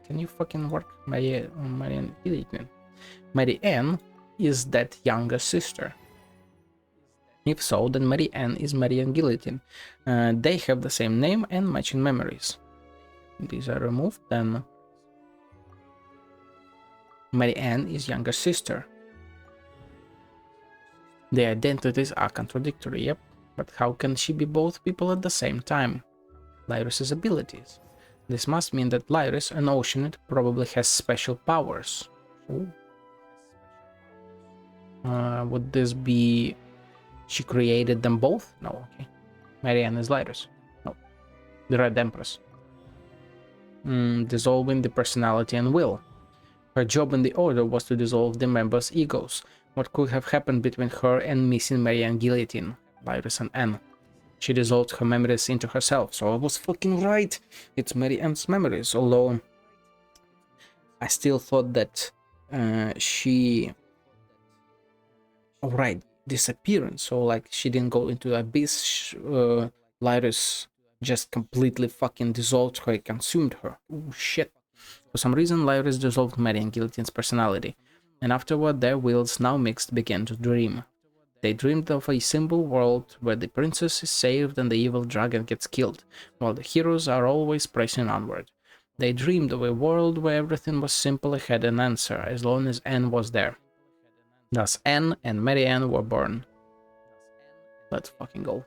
Can you fucking work? Marianne Guillotine. Mary Ann is that younger sister. If so, then Mary Ann is Marianne Guillotine. They have the same name and matching memories. These are removed, then Mary Ann is younger sister. Their identities are contradictory, yep, but how can she be both people at the same time? Lyris's abilities. This must mean that Lyris, an oceanid, probably has special powers. Would this be... she created them both? No, okay. Mary Ann is Lyris. No. The Red Empress. Dissolving the personality and will. Her job in the Order was to dissolve the members' egos. What could have happened between her and missing Marianne Guillotine, Lyris and Anne? She dissolved her memories into herself, so I was fucking right. It's Mary Ann's memories, although I still thought that she... Alright, disappearance, so like she didn't go into the abyss. Lyris just completely fucking dissolved her, consumed her. Oh shit. For some reason, Lyris dissolved Mary and Guillotine's personality, and afterward their wills, now mixed, began to dream. They dreamed of a simple world where the princess is saved and the evil dragon gets killed, while the heroes are always pressing onward. They dreamed of a world where everything was simple and had an answer, as long as Anne was there. Thus Anne and Mary Ann were born. Let's fucking go.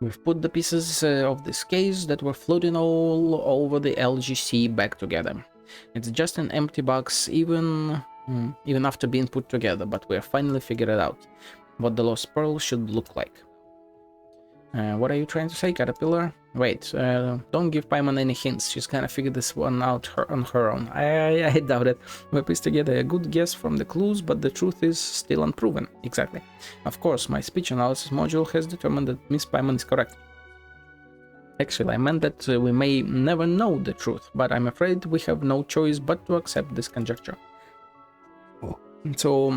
We've put the pieces of this case that were floating all over the LGC back together. It's just an empty box even after being put together, but we have finally figured it out. What the lost pearl should look like. What are you trying to say, Caterpillar? Wait, don't give Paimon any hints. She's gonna figure this one out on her own. I doubt it. We pieced together a good guess from the clues, but the truth is still unproven. Exactly. Of course, my speech analysis module has determined that Miss Paimon is correct. Actually, I meant that we may never know the truth, but I'm afraid we have no choice but to accept this conjecture. Oh. So,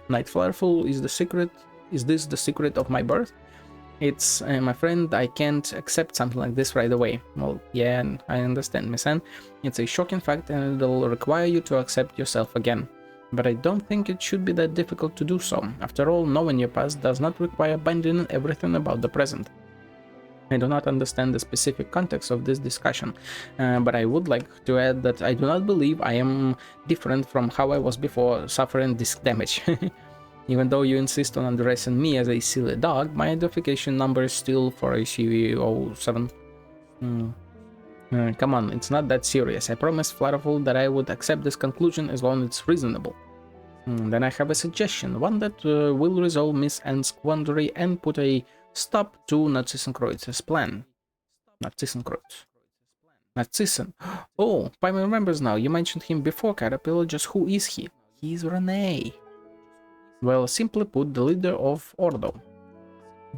Night Flareful is the secret. Is this the secret of my birth? It's, my friend, I can't accept something like this right away. Well, yeah, I understand, Miss Anne. It's a shocking fact and it'll require you to accept yourself again. But I don't think it should be that difficult to do so. After all, knowing your past does not require abandoning everything about the present. I do not understand the specific context of this discussion, but I would like to add that I do not believe I am different from how I was before suffering disc damage. Even though you insist on addressing me as a silly dog, my identification number is still 4AC07. Come on, it's not that serious. I promised Flareful that I would accept this conclusion as long as it's reasonable. Then I have a suggestion, one that will resolve Miss Anne's quandary and put a stop to Narcissus plan. Narcissus. Oh, Paimon remembers now. You mentioned him before, Caterpillar. Just who is he? He's Renee. Well, simply put, the leader of Ordo.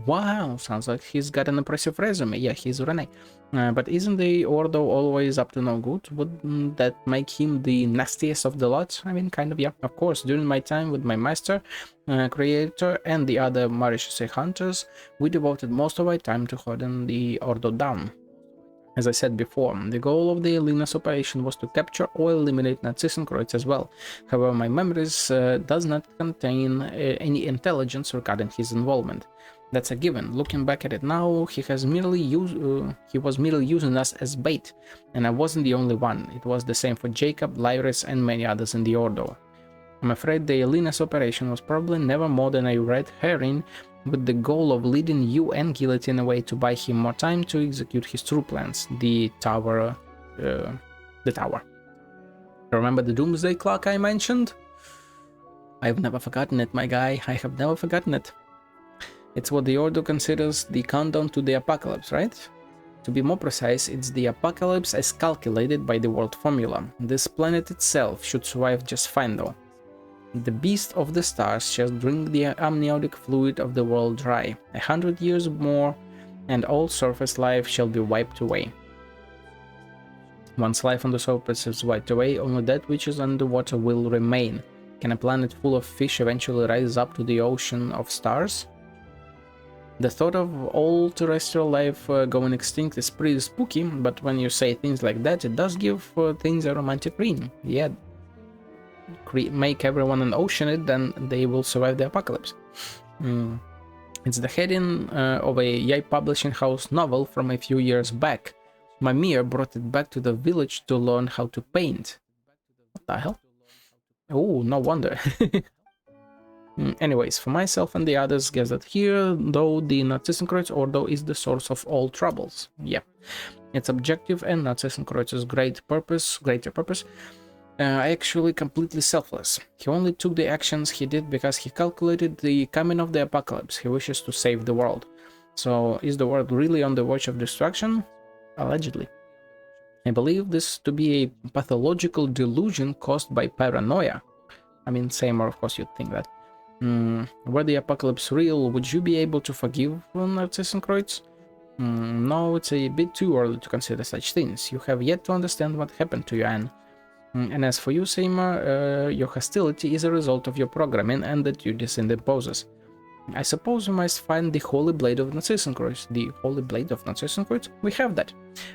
Wow, sounds like he's got an impressive resume. Yeah, he's Renee. But isn't the Ordo always up to no good? Wouldn't that make him the nastiest of the lot? I mean, kind of, yeah. Of course, during my time with my master, creator, and the other Mauritius hunters, we devoted most of our time to holding the Ordo down. As I said before, the goal of the Linus operation was to capture or eliminate Narcissus as well. However, my memories does not contain any intelligence regarding his involvement. That's a given. Looking back at it now, he was merely using us as bait, and I wasn't the only one. It was the same for Jacob, Lyris, and many others in the Ordo. I'm afraid the Linus operation was probably never more than a red herring, with the goal of leading you and Guillotine away to buy him more time to execute his true plans, the tower. Remember the doomsday clock I mentioned? I've never forgotten it, my guy. I have never forgotten it. It's what the Ordo considers the countdown to the apocalypse, right? To be more precise, it's the apocalypse as calculated by the world formula. This planet itself should survive just fine though. The beast of the stars shall drink the amniotic fluid of the world dry. 100 years more, and all surface life shall be wiped away. Once life on the surface is wiped away, only that which is underwater will remain. Can a planet full of fish eventually rise up to the ocean of stars? The thought of all terrestrial life going extinct is pretty spooky, but when you say things like that, it does give things a romantic ring. Yeah. Make everyone an oceanid, then they will survive the apocalypse. It's the heading of a Yai publishing house novel from a few years back. Mimir brought it back to the village to learn how to paint. What the hell? Oh, no wonder. Anyways, for myself and the others, guess that here, though the Narcissus Ordo is the source of all troubles. Yeah, its objective and Narcissus' greater purpose, actually completely selfless. He only took the actions he did because he calculated the coming of the apocalypse. He wishes to save the world. So, is the world really on the verge of destruction? Allegedly. I believe this to be a pathological delusion caused by paranoia. I mean, same, or of course you'd think that. Were the apocalypse real, would you be able to forgive Narcissus? No, it's a bit too early to consider such things. You have yet to understand what happened to you, Anne. And as for you, Seymour, your hostility is a result of your programming and the duties it imposes. I suppose we must find the Holy Blade of Narcissus. The Holy Blade of Narcissus? We have that.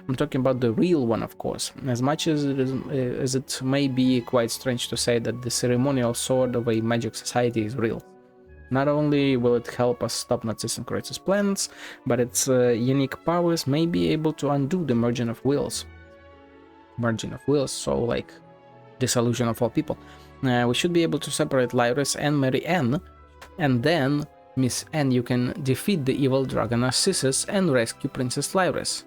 I'm talking about the real one, of course. As much as it may be quite strange to say that the ceremonial sword of a magic society is real. Not only will it help us stop Narcissus' plans, but its unique powers may be able to undo the merging of wills. Merging of wills, so like dissolution of all people. We should be able to separate Lyris and Mary Ann, and then Miss Anne, you can defeat the evil dragon Narcissus and rescue Princess Lyris.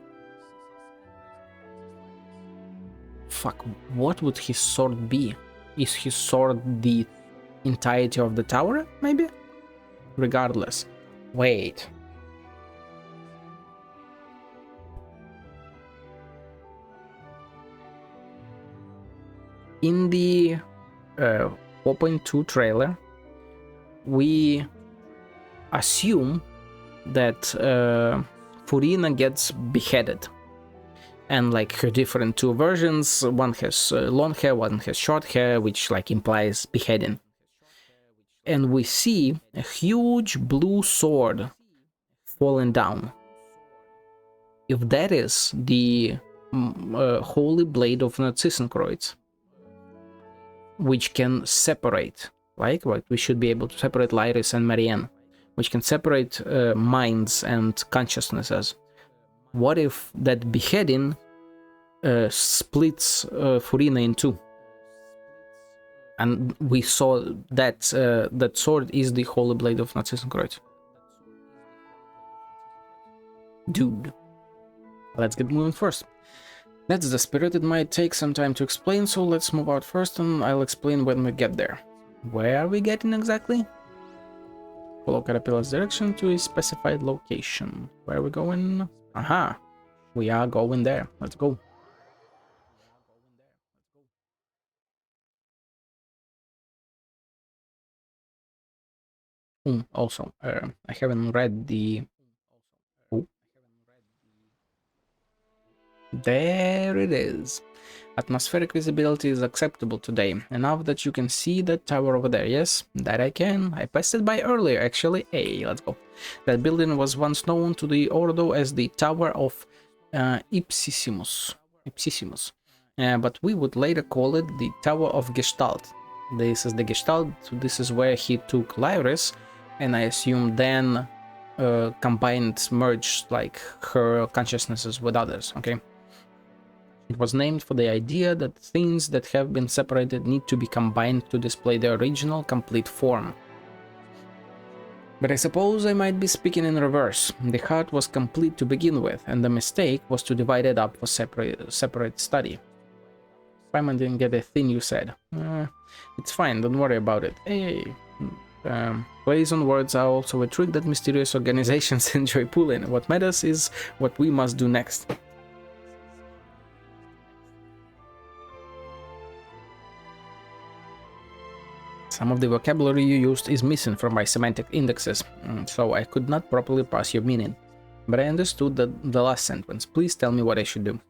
Fuck, what would his sword be? Is his sword the entirety of the tower, maybe? Regardless. Wait. In the 4.2 trailer, we assume that Furina gets beheaded, and like her different two versions, one has long hair, one has short hair, which like implies beheading. And we see a huge blue sword falling down. If that is the Holy Blade of Narcissus, which can separate, like what we should be able to separate Lyris and Marianne, which can separate minds and consciousnesses. What if that beheading splits Furina in two? And we saw that that sword is the Holy Blade of Narcissus. Dude, let's get moving first. That's the spirit. It might take some time to explain, so let's move out first and I'll explain when we get there. Where are we getting exactly? Follow Caterpillar's direction to a specified location. Where are we going? Aha! We are going there. Let's go. Also, I haven't read the... Oh. There it is. Atmospheric visibility is acceptable today, enough that you can see that tower over there. Yes, that I can. I passed it by earlier, actually. Hey, let's go. That building was once known to the Ordo as the Tower of Ipsissimus. But we would later call it the Tower of Gestalt. This is the Gestalt, this is where he took Lyris, and I assume then combined, merged like her consciousnesses with others, okay? It was named for the idea that things that have been separated need to be combined to display their original complete form. But I suppose I might be speaking in reverse. The heart was complete to begin with, and the mistake was to divide it up for separate study. Paimon didn't get a thing you said. It's fine, don't worry about it. Hey, plays on words are also a trick that mysterious organizations enjoy pulling. What matters is what we must do next. Some of the vocabulary you used is missing from my semantic indexes, so I could not properly pass your meaning. But I understood the last sentence. Please tell me what I should do.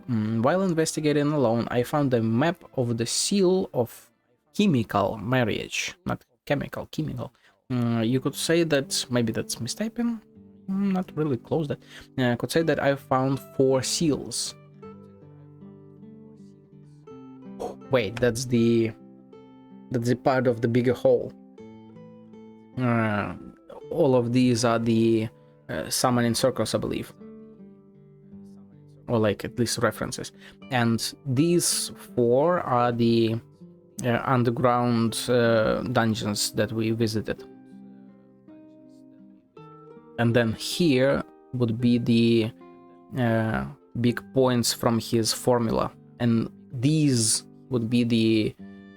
While investigating alone, I found a map of the seal of chemical marriage. Not chemical, chemical. You could say that, maybe that's mistyping? Not really close that. I could say that I found 4 seals. Wait, that's the part of the bigger whole. All of these are the summoning circles, I believe. Or like at least references. And these 4 are the underground dungeons that we visited. And then here would be the big points from his formula. And these would be the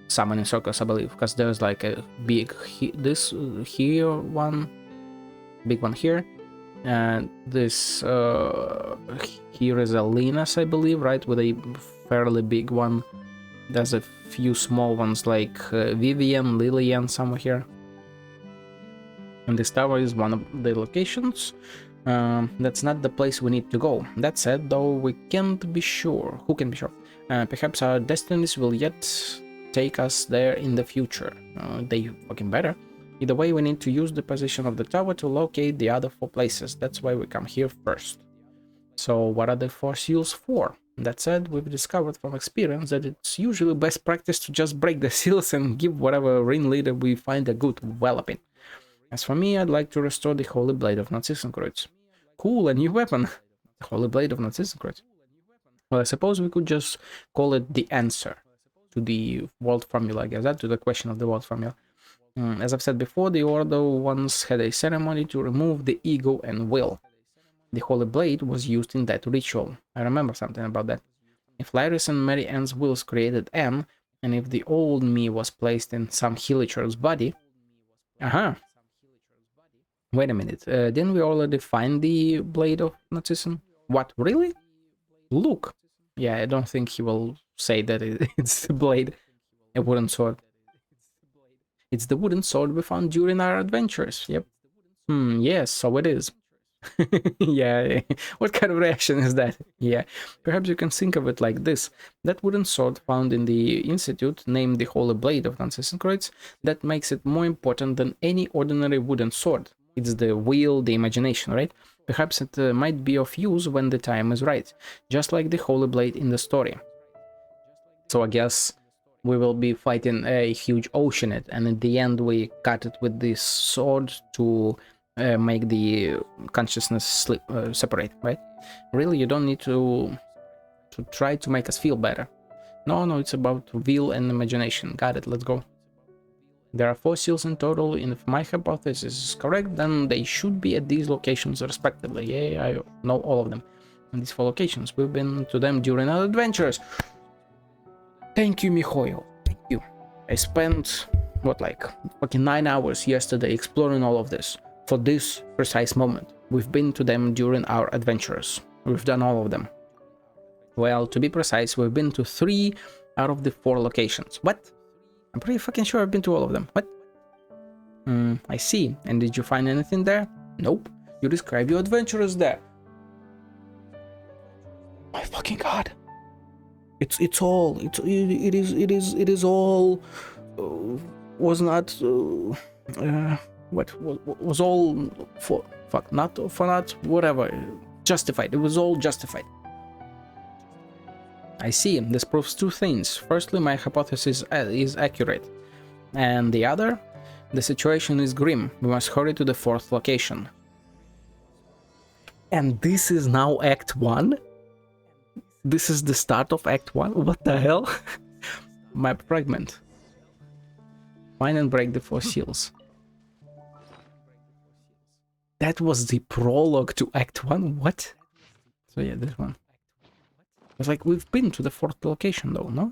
summoning circles, I believe, because there's like a big this here one, big one here, and this here is a Linus, I believe, right, with a fairly big one. There's a few small ones like Vivian, Lillian, somewhere here, and this tower is one of the locations. That's not the place we need to go. That said, though, we can't be sure. Who can be sure? Perhaps our destinies will yet take us there in the future. They fucking better. Either way, we need to use the position of the tower to locate the other 4 places. That's why we come here first. So what are the 4 seals for? That said, we've discovered from experience that it's usually best practice to just break the seals and give whatever ringleader we find a good walloping. As for me, I'd like to restore the Holy Blade of Narcissus. Cool, a new weapon! The Holy Blade of Narcissus. Well, I suppose we could just call it the answer to the world formula, I guess, that to the question of the world formula. As I've said before, the Order once had a ceremony to remove the ego and will. The Holy Blade was used in that ritual. I remember something about that. If Lyris and Mary Ann's wills created Anne, and if the old me was placed in some Hilichur's body... Wait a minute, didn't we already find the Blade of Narcissus? What, really? Look. Yeah, I don't think he will say that it's the blade, a wooden sword. It's the wooden sword we found during our adventures. Yep. Yes, so it is. Yeah, what kind of reaction is that? Yeah, perhaps you can think of it like this. That wooden sword found in the Institute, named the Holy Blade of Narcissus, that makes it more important than any ordinary wooden sword. It's the will, the imagination, right? Perhaps it might be of use when the time is right, just like the Holy Blade in the story. So I guess we will be fighting a huge oceanid, and in the end we cut it with this sword to make the consciousness separate, right? Really, you don't need to try to make us feel better. No, it's about will and imagination. Got it, let's go. There are 4 seals in total, and if my hypothesis is correct, then they should be at these locations respectively. Yeah, I know all of them. And these 4 locations, we've been to them during our adventures. Thank you, Mikhail. Thank you. I spent, what, like, fucking 9 hours yesterday exploring all of this. For this precise moment. We've been to them during our adventures. We've done all of them. Well, to be precise, we've been to 3 out of the 4 locations. What? I'm pretty fucking sure I've been to all of them. What? I see. And did you find anything there? Nope. You described your adventures there. My fucking god. It is all was not what was all for not whatever justified. It was all justified. I see. This proves 2 things. Firstly, my hypothesis is accurate, and the other, the situation is grim. We must hurry to the 4th location. And this is now Act 1? This is the start of Act 1? What the hell? Map fragment. Find and break the 4 seals. That was the prologue to Act 1? What? So yeah, this one. It's like we've been to the 4th location though, no?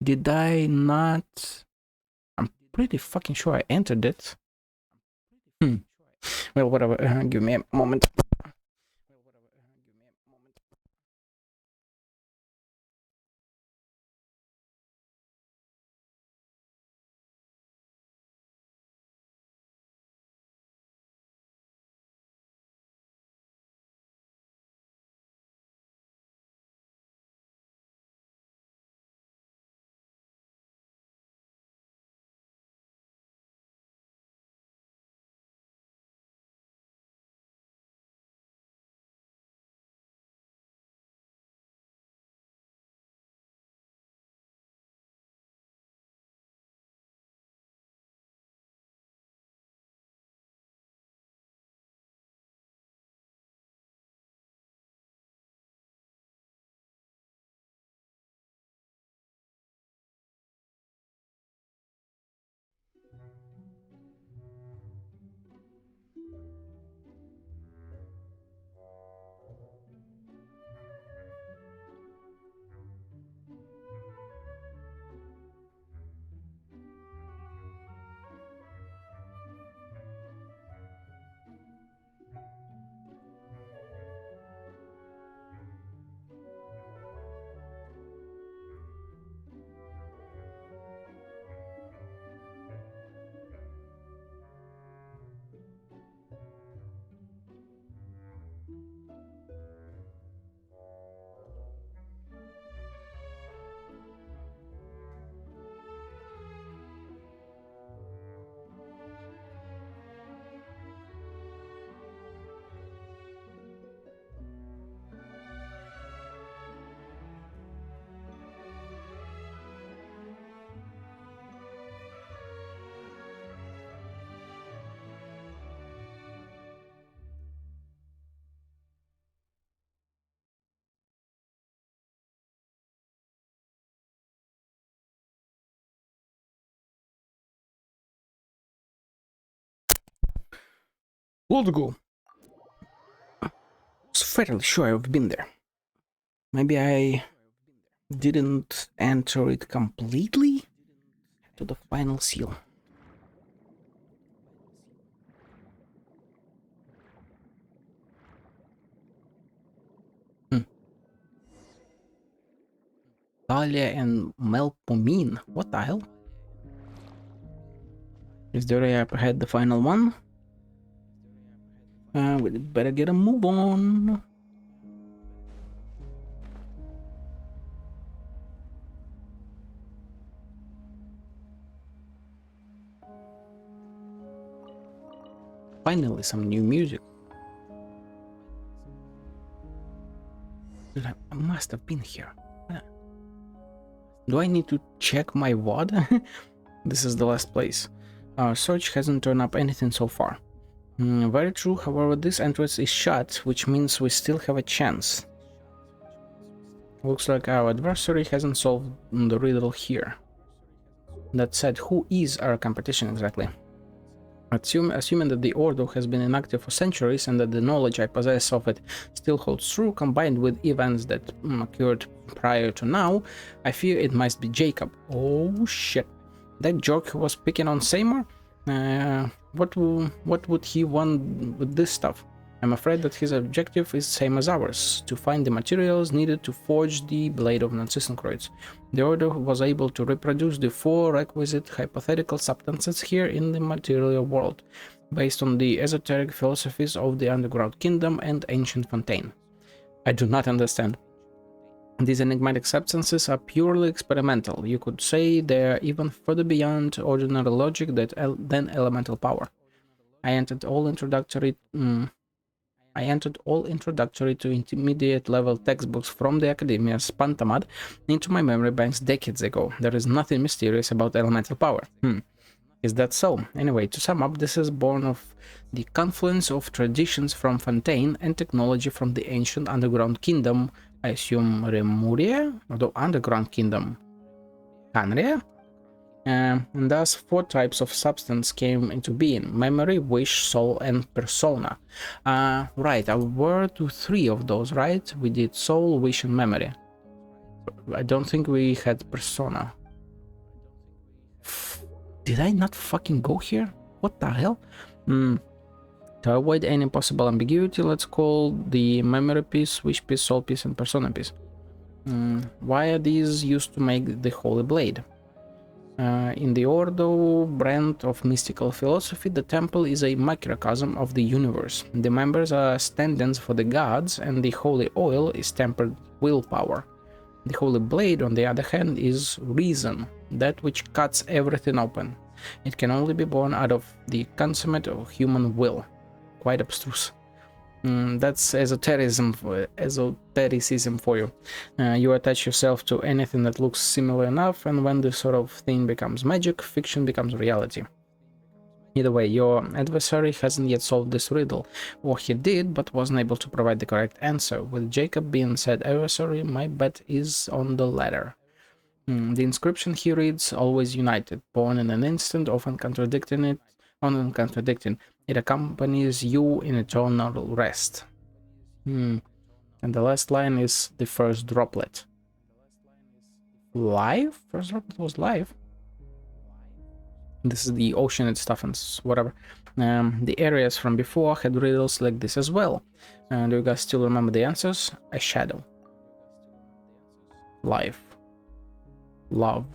Did I not? I'm pretty fucking sure I entered it. Well, whatever. Give me a moment. Old go. I was fairly sure I've been there. Maybe I didn't enter it completely to the final seal. Talia and Melpomene. What the hell? Is there up ahead the final one? We better get a move on. Finally, some new music. I must have been here. Do I need to check my VOD? This is the last place. Our search hasn't turned up anything so far. Very true, however, this entrance is shut, which means we still have a chance. Looks like our adversary hasn't solved the riddle here. That said, who is our competition exactly? Assuming that the Ordo has been inactive for centuries and that the knowledge I possess of it still holds true, combined with events that occurred prior to now, I fear it must be Jacob. Oh shit. That jerk who was picking on Seymour? What would he want with this stuff? I'm afraid that his objective is same as ours, to find the materials needed to forge the Blade of Narcissus. The Order was able to reproduce the 4 requisite hypothetical substances here in the material world, based on the esoteric philosophies of the Underground Kingdom and Ancient Fontaine. I do not understand. These enigmatic substances are purely experimental. You could say they're even further beyond ordinary logic than elemental power. I entered all introductory to intermediate level textbooks from the Academia's Pantamad into my memory banks decades ago. There is nothing mysterious about elemental power. Is that so? Anyway, to sum up, this is born of the confluence of traditions from Fontaine and technology from the ancient Underground Kingdom, I assume Remuria, or the Underground Kingdom, Canria? And thus 4 types of substance came into being: memory, wish, soul, and persona. Right, I were to 3 of those, right? We did soul, wish, and memory. I don't think we had persona. Did I not fucking go here? What the hell? To avoid any possible ambiguity, let's call the memory piece, wish piece, soul piece, and persona piece. Why are these used to make the Holy Blade? In the Ordo brand of mystical philosophy, the temple is a microcosm of the universe. The members are stand-ins for the gods, and the holy oil is tempered willpower. The Holy Blade, on the other hand, is reason, that which cuts everything open. It can only be born out of the consummate of human will. Quite abstruse. That's esotericism for you. You attach yourself to anything that looks similar enough, and when this sort of thing becomes magic, fiction becomes reality. Either way, your adversary hasn't yet solved this riddle, or he did, but wasn't able to provide the correct answer. With Jacob being said adversary, my bet is on the latter. The inscription here reads, always united, born in an instant, often contradicting. It accompanies you in eternal rest. And the last line is the first droplet. Live? First droplet was live. This is the ocean and stuff and whatever. The areas from before had riddles like this as well. Do you guys still remember the answers? A shadow. Life. Love.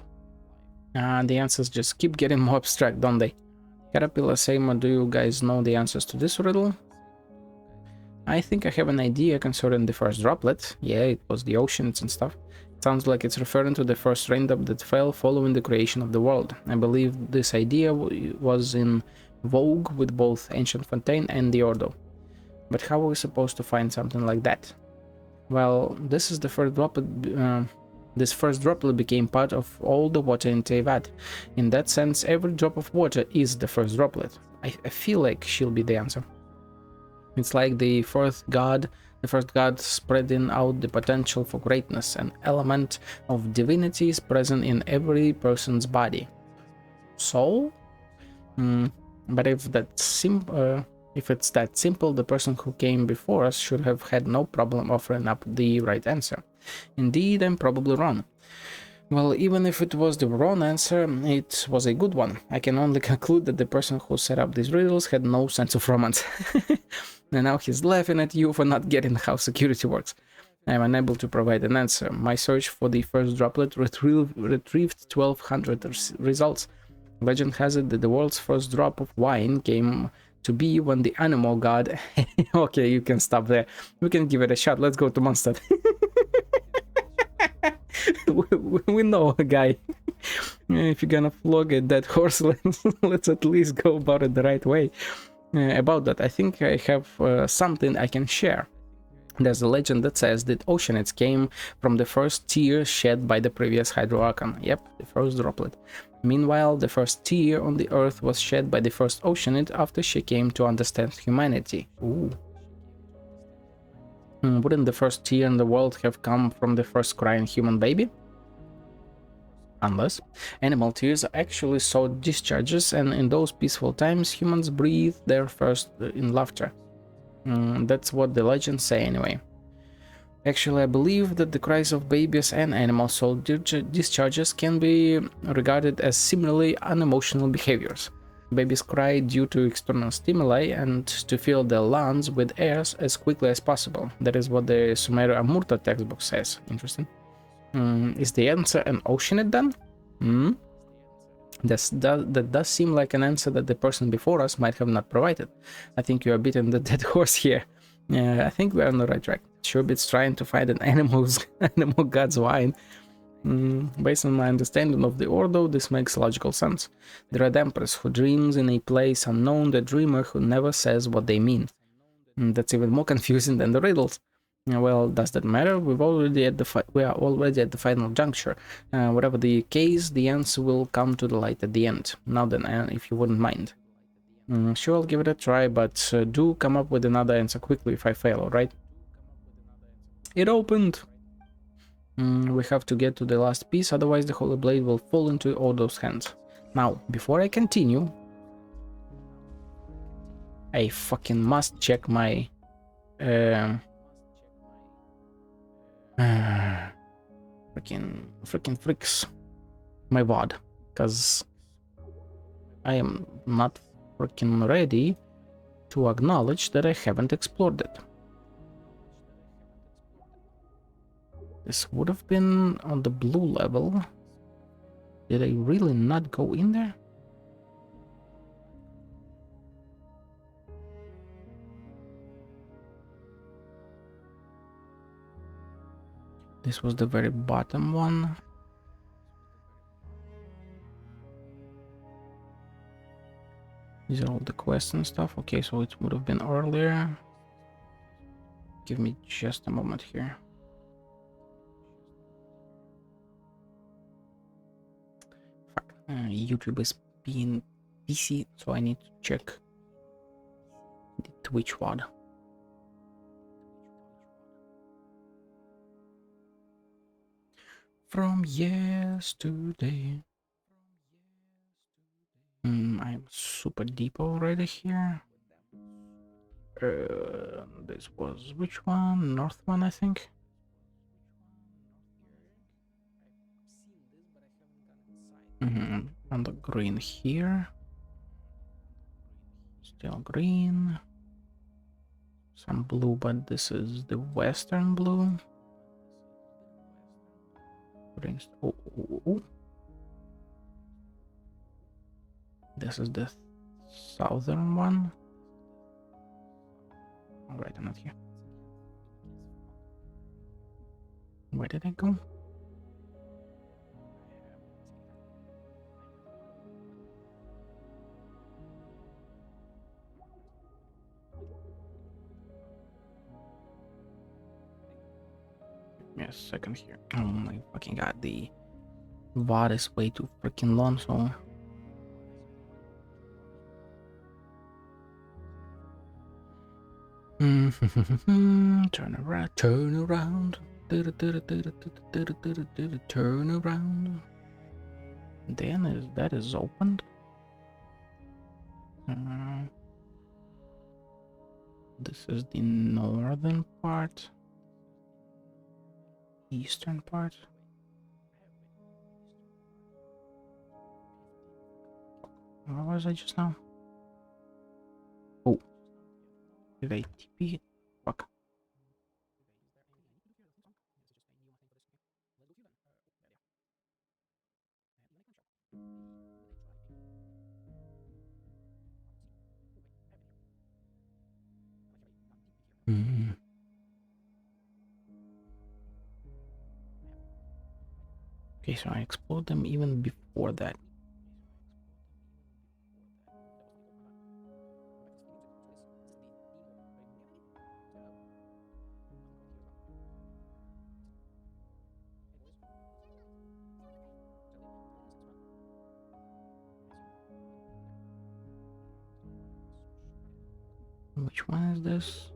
The answers just keep getting more abstract, don't they? Caterpillar, Seymour, do you guys know the answers to this riddle? I think I have an idea concerning the first droplet. Yeah, it was the oceans and stuff. It sounds like it's referring to the first raindrop that fell following the creation of the world. I believe this idea was in vogue with both Ancient Fontaine and the Ordo. But how are we supposed to find something like that? Well, this is the first droplet. This first droplet became part of all the water in Teyvat. In that sense, every drop of water is the first droplet. I feel like she'll be the answer. It's like the first god spreading out the potential for greatness. An element of divinity is present in every person's body. Soul? But if that If it's that simple, the person who came before us should have had no problem offering up the right answer. Indeed, I'm probably wrong. Well, even if it was the wrong answer, it was a good one. I can only conclude that the person who set up these riddles had no sense of romance. And now he's laughing at you for not getting how security works. I am unable to provide an answer. My search for the first droplet retrieved 1200 results. Legend has it that the world's first drop of wine came to be when the animal god... Okay, you can stop there. We can give it a shot. Let's go to Mondstadt. We know a guy. If you're gonna flog a dead horse, let's at least go about it the right way. About that, I think I have something I can share. There's a legend that says that oceanids came from the first tear shed by the previous Hydroarchon. Yep, the first droplet. Meanwhile, the first tear on the earth was shed by the first oceanid after she came to understand humanity. Ooh. Wouldn't the first tear in the world have come from the first crying human baby? Unless animal tears are actually sword discharges, and in those peaceful times humans breathe their first in laughter. That's what the legends say anyway. Actually, I believe that the cries of babies and animal soul discharges can be regarded as similarly unemotional behaviors. Babies cry due to external stimuli and to fill their lungs with air as quickly as possible. That is what the Sumeru Amurta textbook says. Interesting. Is the answer an oceanid then? That does seem like an answer that the person before us might have not provided. I think you are beating the dead horse here. I think we are on the right track. Sure, it's trying to find an animal god's wine. Based on my understanding of the Ordo, this makes logical sense. The Red Empress who dreams in a place unknown, the dreamer who never says what they mean. That's even more confusing than the riddles. Well, does that matter? We are already at the final juncture. Whatever the case, the answer will come to the light at the end. Now then, if you wouldn't mind. Sure, I'll give it a try, but do come up with another answer quickly if I fail, alright? It opened! We have to get to the last piece, otherwise the Holy Blade will fall into Ordo's hands. Now, before I continue, I fucking must check my... freaking freaks. My VOD. Because I am not freaking ready to acknowledge that I haven't explored it. This would have been on the blue level. Did I really not go in there? This was the very bottom one. These are all the quests and stuff. Okay, so it would have been earlier. Give me just a moment here. Fuck. YouTube is being PC, so I need to check the Twitch VOD. From yesterday. I'm super deep already here. This was which one? North one, I think. On the green here. Still green. Some blue, but this is the western blue. Oh. This is the southern one. Alright, I'm not here. Where did I go? Give me a second here. Oh my fucking god, the VOD is way too freaking long, so... Turn around, turn around, turn around. Then that is opened. This is the northern part. Eastern part. Where was I just now? Oh. Did I TP it? Fuck. Hmm. Okay, so I explored them even before that. Which one is this?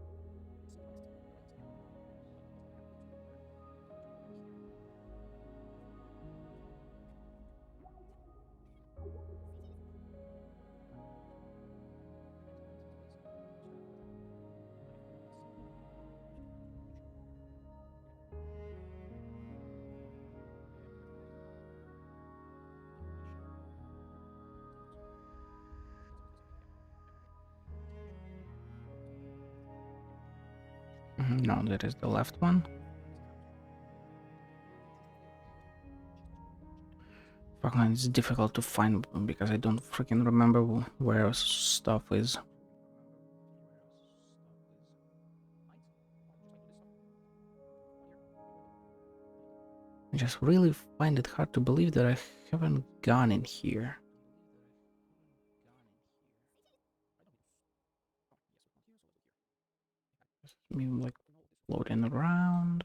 No, that is the left one. Fuck man, it's difficult to find because I don't freaking remember where stuff is. I just really find it hard to believe that I haven't gone in here. Me like floating around.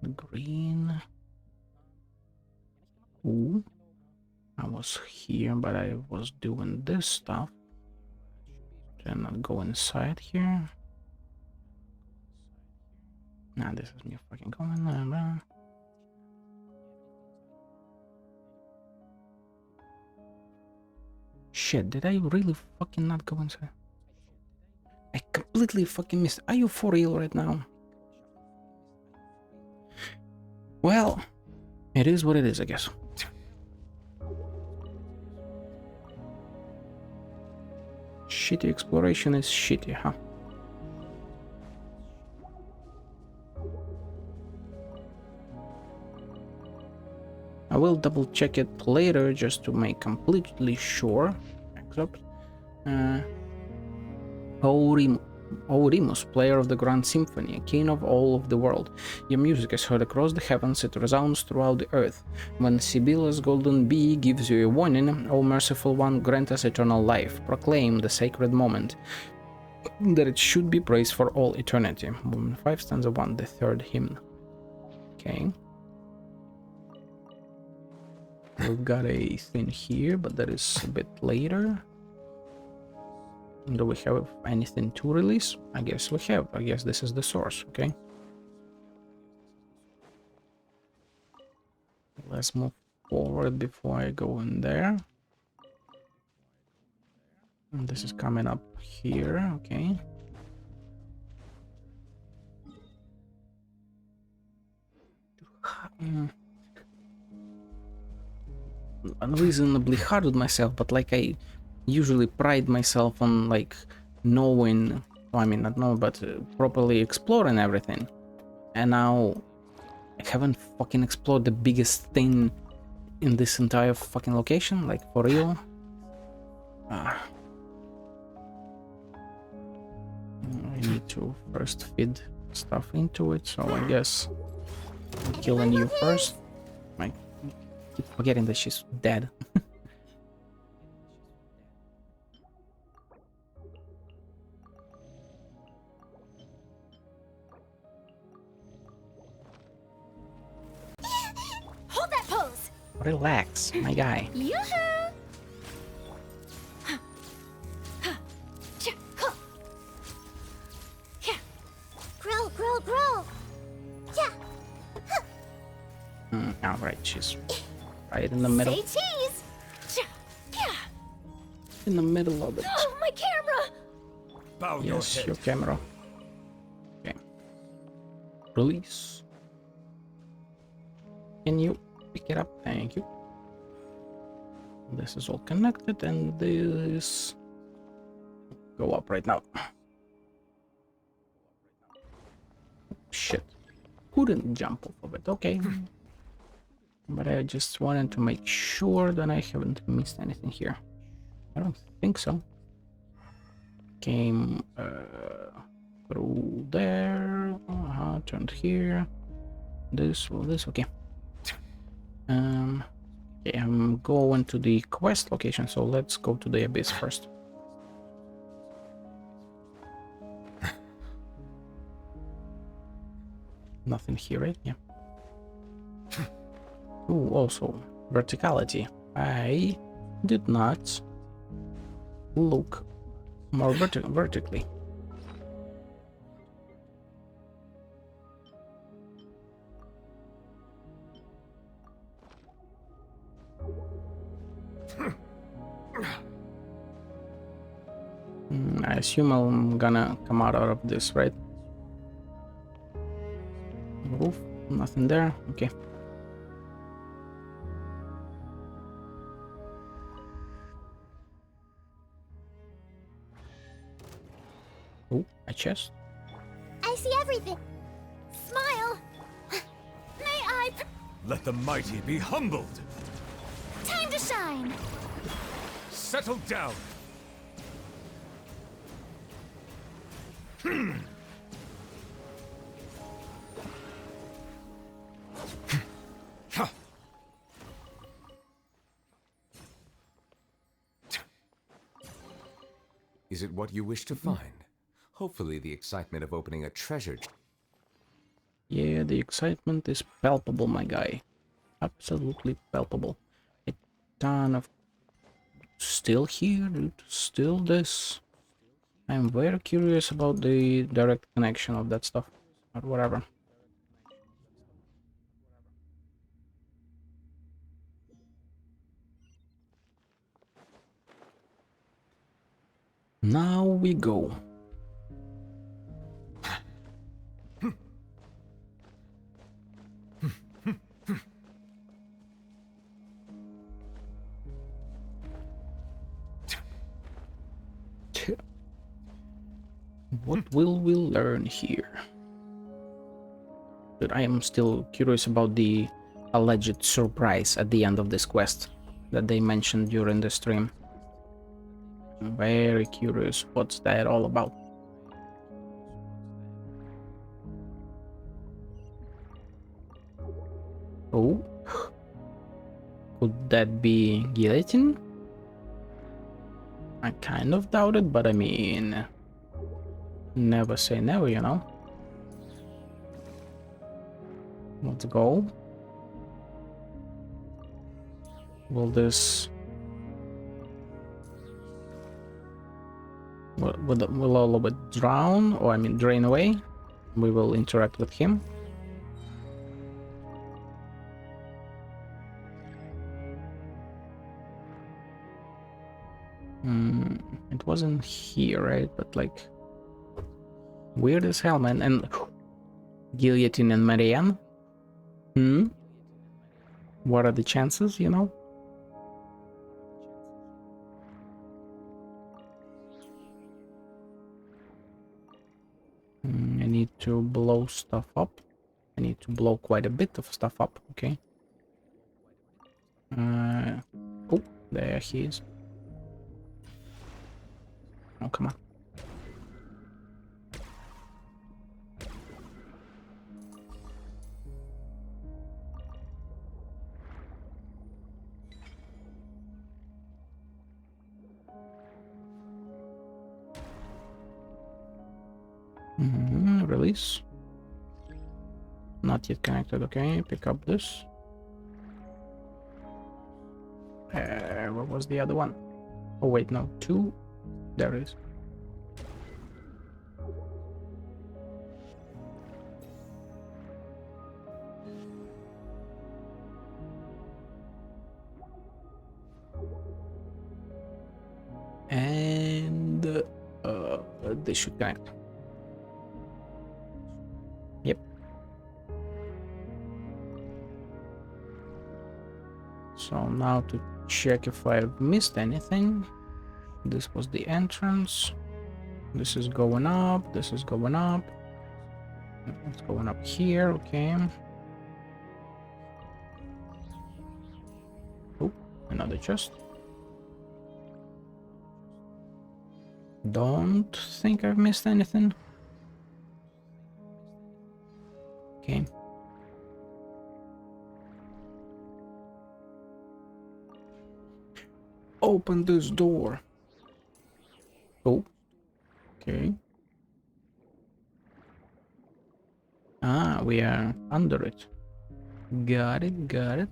The green. Ooh. I was here, but I was doing this stuff. Then I'll go inside here. Nah, this is me fucking going there. Shit, did I really fucking not go inside? I completely fucking missed. Are you for real right now? Well, it is what it is, I guess. Shitty exploration is shitty, huh? I will double check it later just to make completely sure. Except, Ourimus, player of the Grand Symphony, king of all of the world. Your music is heard across the heavens, it resounds throughout the earth. When Sibylla's golden bee gives you a warning, O merciful one, grant us eternal life. Proclaim the sacred moment, that it should be praised for all eternity. 5 stanza 1, the third hymn. Okay. We've got a thing here, but that is a bit later. Do we have anything to release? I guess we have. I guess this is the source, okay? Let's move forward before I go in there. And this is coming up here, okay? Unreasonably hard with myself, but like I usually pride myself on like knowing, well, I mean not know, but properly exploring everything. And now I haven't fucking explored the biggest thing in this entire fucking location, like for real. I need to first feed stuff into it, so I guess I'm killing you first. I keep forgetting that she's dead. Hold that pose. Relax, my guy. Yoo-hoo! Grow, grow, grow. Yeah. Alright, she's right in the middle. Say cheese. Yeah. In the middle of it. Oh, my camera. Bow Yes, your your head. camera. Okay. Release. Can you pick it up? Thank you. This is all connected, and this go up right now. Shit. Couldn't jump off of it. Okay. But I just wanted to make sure that I haven't missed anything here. I don't think so. Came through there. Turned here. This, well, this, okay. Okay, I'm going to the quest location, so let's go to the abyss first. Nothing here, right? Yeah. Ooh, also, verticality. I did not look more vertically. I assume I'm gonna come out of this, right? Roof, nothing there. Okay. Oh, a chest. I see everything. Smile. May I? Let the mighty be humbled. Time to shine. Settle down. Is it what you wish to find? Hopefully the excitement of opening a treasure. Yeah, the excitement is palpable, my guy. Absolutely palpable. A ton of still here, still this. I'm very curious about the direct connection of that stuff, or whatever. Now we go. What will we learn here? But I am still curious about the alleged surprise at the end of this quest that they mentioned during the stream. I'm very curious what's that all about. Oh, could that be guillotine? I kind of doubt it, but I mean, never say never, you know? Let's go. Will this... will all of it drown, or I mean drain away? We will interact with him. It wasn't here, right? But like... weird as hell, man. And... Guillotine and Marianne? What are the chances, you know? I need to blow stuff up. I need to blow quite a bit of stuff up, okay. Oh, there he is. Oh, come on. Release. Not yet connected, okay. Pick up this. Where was the other one? Oh, wait, no. 2. There it is. And this should connect. Yep. So now to check if I've missed anything. This was the entrance. This is going up. This is going up. It's going up here. Okay. Oh, another chest. Don't think I've missed anything. Okay. Open this door. Oh. Okay. Ah, we are under it. Got it, got it.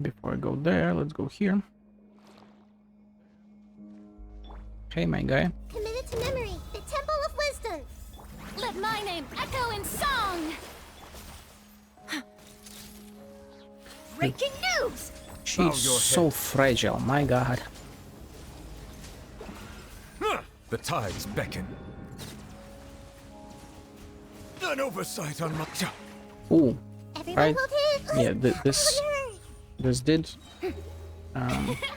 Before I go there, let's go here. Hey, my guy. Committed to memory, the Temple of Wisdom. Let my name echo in song. Breaking news! She's so fragile, my god. The tides beckon. An oversight on my... Ooh, Everyone right? hold hands. Yeah, this did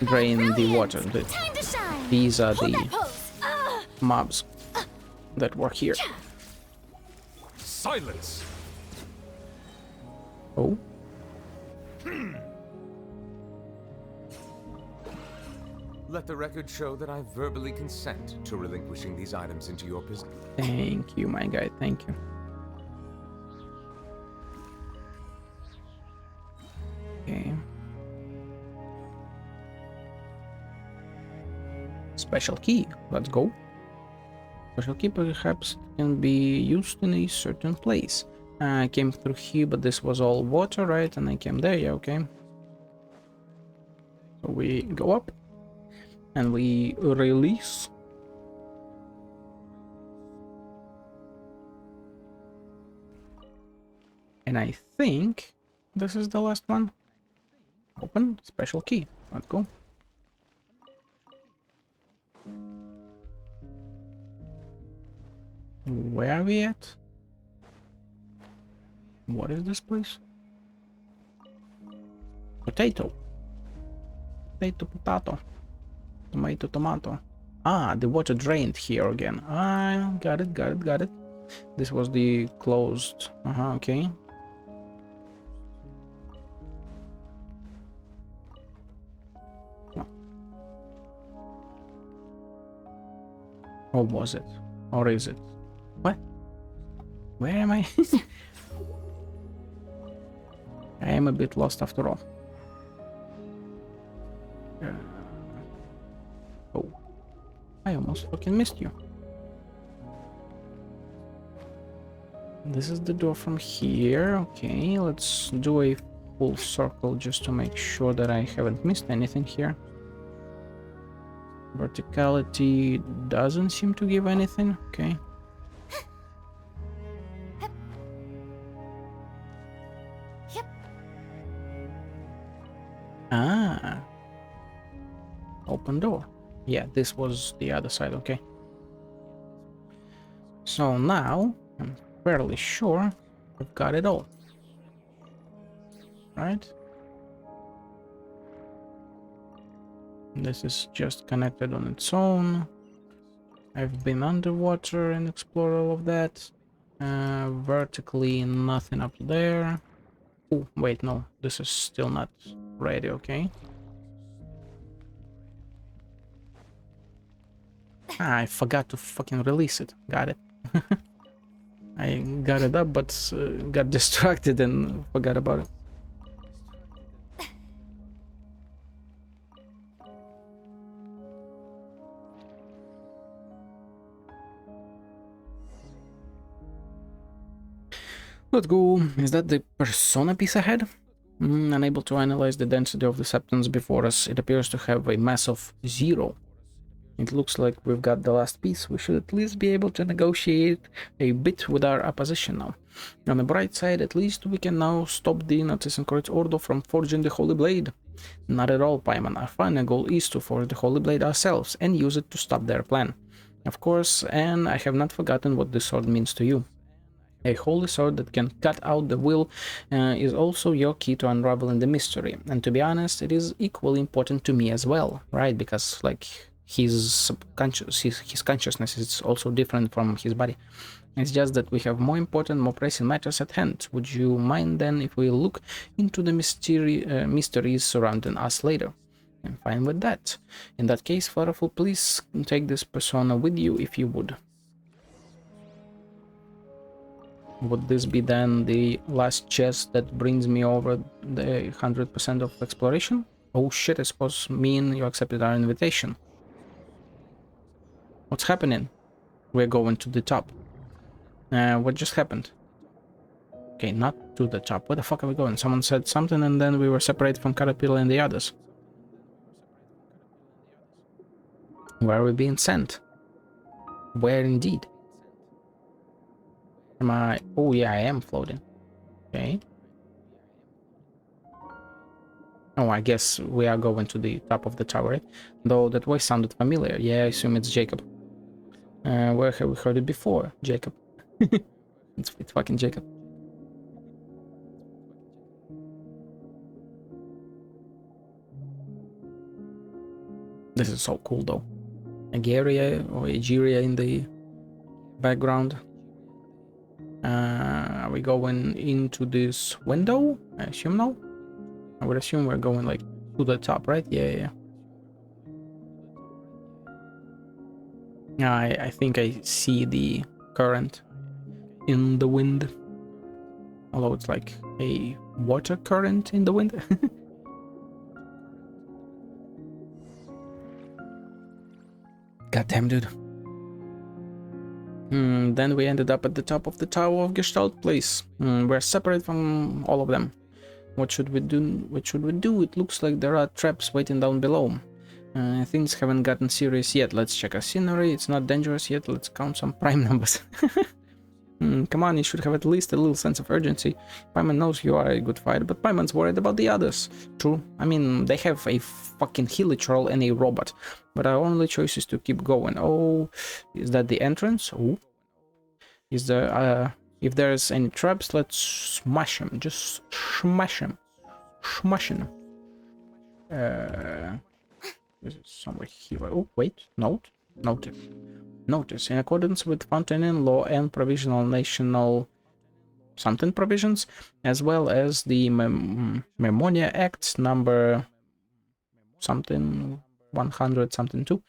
drain the water. Time to shine. These are Hold the that pose. mobs that were here. Silence! Oh, Let the record show that I verbally consent to relinquishing these items into your possession. thank you, my guy. Thank you. Okay. Special key. Let's go. Special key perhaps can be used in a certain place. I came through here, but this was all water, right? And I came there. Yeah, okay. So we go up and we release. And I think this is the last one. Open special key. Let's go. Where are we at? What is this place? Potato. Potato, potato. Tomato, tomato. Ah, the water drained here again. Ah, got it, got it, got it. This was the closed. Okay. Or was it? Or is it? What? Where am I? I am a bit lost after all. Oh. I almost fucking missed you. This is the door from here. Okay, let's do a full circle just to make sure that I haven't missed anything here. Verticality doesn't seem to give anything. Okay. Yep. Ah. Open door. Yeah, this was the other side. Okay. So now I'm fairly sure we've got it all. Right? This is just connected on its own. I've been underwater and explored all of that. Vertically, nothing up there. Oh, wait, no. This is still not ready, okay? Ah, I forgot to fucking release it. Got it. I got it up, but got distracted and forgot about it. Let's go. Is that the persona piece ahead? Unable to analyze the density of the substance before us, it appears to have a mass of 0. It looks like we've got the last piece. We should at least be able to negotiate a bit with our opposition now. On the bright side, at least we can now stop the Narcissus Order from forging the Holy Blade. Not at all, Paimon. Our final goal is to forge the Holy Blade ourselves and use it to stop their plan. Of course, and I have not forgotten what this sword means to you. A holy sword that can cut out the will is also your key to unraveling the mystery. And to be honest, it is equally important to me as well, right? Because like his subconscious, his consciousness is also different from his body. It's just that we have more important, more pressing matters at hand. Would you mind then if we look into the mysteries surrounding us later? I'm fine with that. In that case, Flutterful, please take this persona with you if you would. Would this be then the last chest that brings me over the 100% of exploration? Oh shit, I suppose me and you accepted our invitation. What's happening? We're going to the top. What just happened? Okay, not to the top. Where the fuck are we going? Someone said something and then we were separated from Caterpillar and the others. Where are we being sent? Where indeed? Am I... Oh yeah, I am floating. Okay. Oh, I guess we are going to the top of the tower, right? Though that voice sounded familiar. Yeah, I assume it's Jacob. Where have we heard it before? Jacob. It's fucking Jacob. This is so cool though. Agaria or Egeria in the background. Are we going into this window? I assume no. I would assume we're going like to the top, right? Yeah. I think I see the current in the wind. Although it's like a water current in the wind. Goddamn, dude. Then we ended up at the top of the Tower of Gestalt Place. We're separate from all of them. What should we do? It looks like there are traps waiting down below. Things haven't gotten serious yet. Let's check our scenery. It's not dangerous yet. Let's count some prime numbers. Come on, you should have at least a little sense of urgency. Paimon knows you are a good fighter, but Paimon's worried about the others. True. I mean, they have a fucking hilichurl and a robot. But our only choice is to keep going. Oh, is that the entrance? Oh. Is there, if there's any traps, let's smash them. Just smash them. Smashing them. This is somewhere here. Oh, wait. Notice, in accordance with Fontainean law and provisional national something provisions, as well as the Memonia Act number something 100 something 2,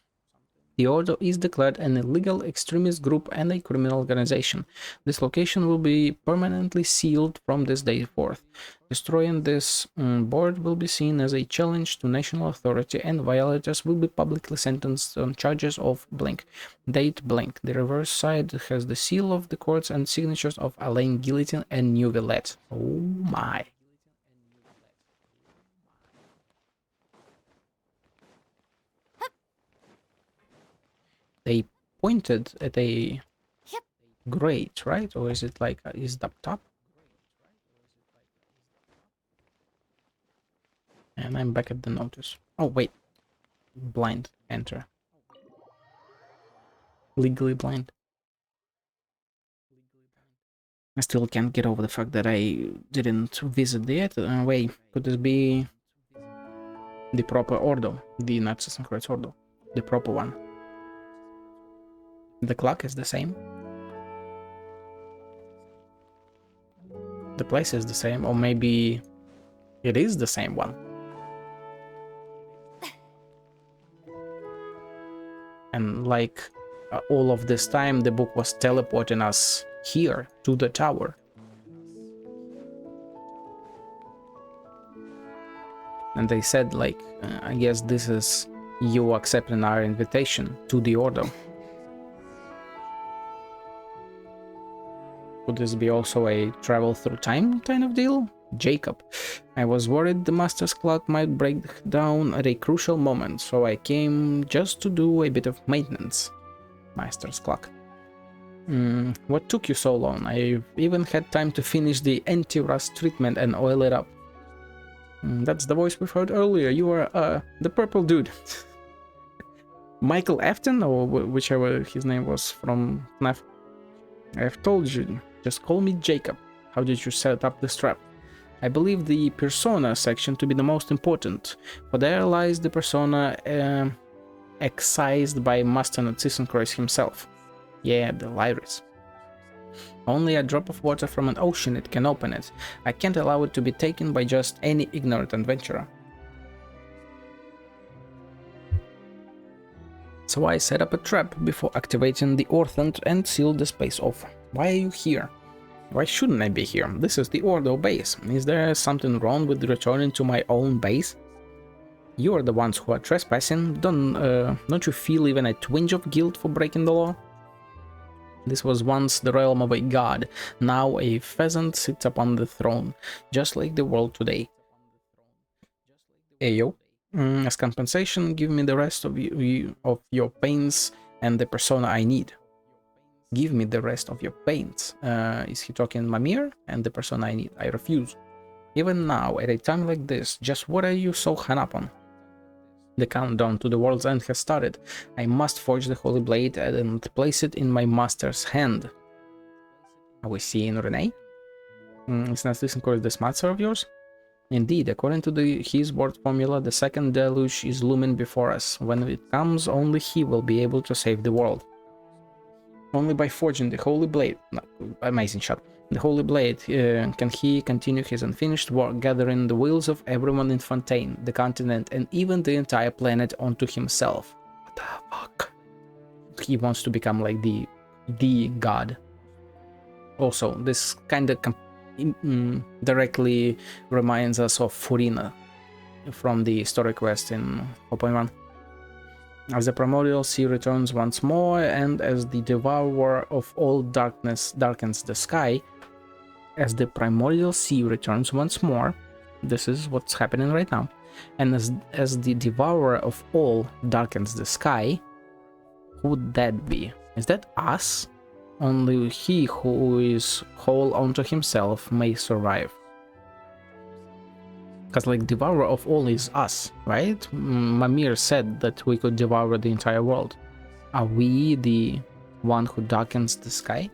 the Order is declared an illegal extremist group and a criminal organization. This location will be permanently sealed from this day forth. Destroying this board will be seen as a challenge to national authority, and violators will be publicly sentenced on charges of blank. Date blank. The reverse side has the seal of the courts and signatures of Alain Guillotine and New Villette. Oh my. They pointed at a grate, right? Or is it like, is it up top? And I'm back at the notice. Oh, wait. Blind. Enter. Legally blind. I still can't get over the fact that I didn't visit the way. Could this be the proper order? The Narcissus order. The proper one. The clock is the same. The place is the same, or maybe it is the same one. And like all of this time, the book was teleporting us here to the tower. And they said, like, I guess this is you accepting our invitation to the order. Could this be also a travel through time kind of deal? Jacob. I was worried the master's clock might break down at a crucial moment, so I came just to do a bit of maintenance. Master's clock. What took you so long? I've even had time to finish the anti-rust treatment and oil it up. That's the voice we've heard earlier. You are the purple dude. Michael Afton, or whichever his name was from FNAF. I've told you, just call me Jacob. How did you set up this trap? I believe the persona section to be the most important, for there lies the persona excised by Master Narcissus himself. Yeah, the Lyris. Only a drop of water from an ocean it can open it. I can't allow it to be taken by just any ignorant adventurer. So I set up a trap before activating the Orthant and sealed the space off. Why are you here? Why shouldn't I be here? This is the Ordo base. Is there something wrong with returning to my own base? You are the ones who are trespassing. Don't you feel even a twinge of guilt for breaking the law? This was once the realm of a god. Now a pheasant sits upon the throne, just like the world today. Ayo. As compensation, give me the rest of your pains and the persona I need. Give me the rest of your pains. Is he talking Mimir and the persona I need? I refuse. Even now, at a time like this, just what are you so hung up on? The countdown to the world's end has started. I must forge the holy blade and place it in my master's hand. Are we seeing Renee? Is Narcissus the smarter of yours? Indeed, according to his word formula, the second deluge is looming before us. When it comes, only he will be able to save the world. Only by forging the holy blade, amazing shot, the holy blade, can he continue his unfinished work, gathering the wills of everyone in Fontaine, the continent, and even the entire planet onto himself. What the fuck? He wants to become like the god. Also, this kind of directly reminds us of Furina from the story quest in 4.1. As the primordial sea returns once more, and as the devourer of all darkness darkens the sky, as the primordial sea returns once more, this is what's happening right now, and as the devourer of all darkens the sky, who would that be? Is that us? Only he who is whole unto himself may survive. Because, like, devourer of all is us, right? Mimir said that we could devour the entire world. Are we the one who darkens the sky?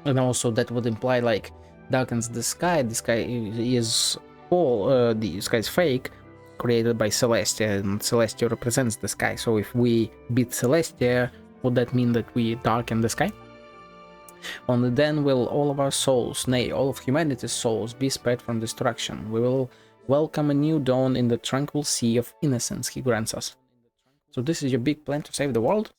And also that would imply, like, darkens the sky is all, the sky is fake, created by Celestia, and Celestia represents the sky. So if we beat Celestia, would that mean that we darken the sky? Only then will all of our souls, nay, all of humanity's souls, be spared from destruction. We will welcome a new dawn in the tranquil sea of innocence he grants us. So this is your big plan to save the world?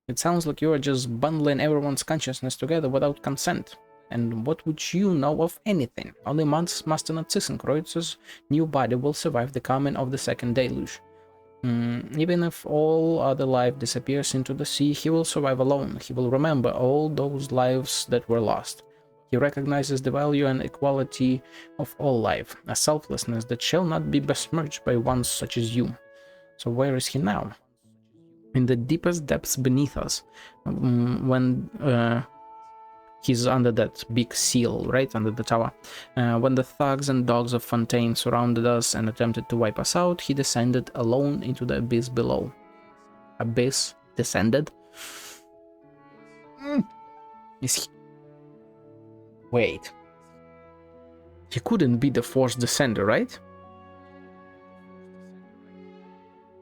It sounds like you are just bundling everyone's consciousness together without consent. And what would you know of anything? Only Master Narcissus' new body will survive the coming of the second deluge. Even if all other life disappears into the sea, he will survive alone. He will remember all those lives that were lost. He recognizes the value and equality of all life, a selflessness that shall not be besmirched by one such as you. So where is he now? In the deepest depths beneath us, when he's under that big seal, right, under the tower. When the thugs and dogs of Fontaine surrounded us and attempted to wipe us out, he descended alone into the abyss below. Abyss descended? Is he... Wait. He couldn't be the Force Descender, right?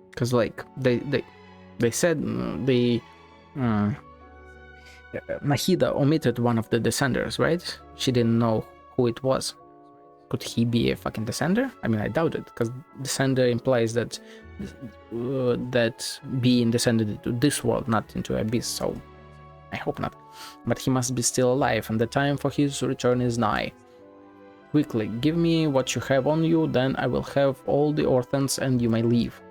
Because, like, they said Nahida omitted one of the descenders, right? She didn't know who it was. Could he be a fucking descender? I mean, I doubt it, because descender implies that that being descended into this world, not into abyss, so I hope not. But he must be still alive, and the time for his return is nigh. Quickly, give me what you have on you, then I will have all the orphans and you may leave.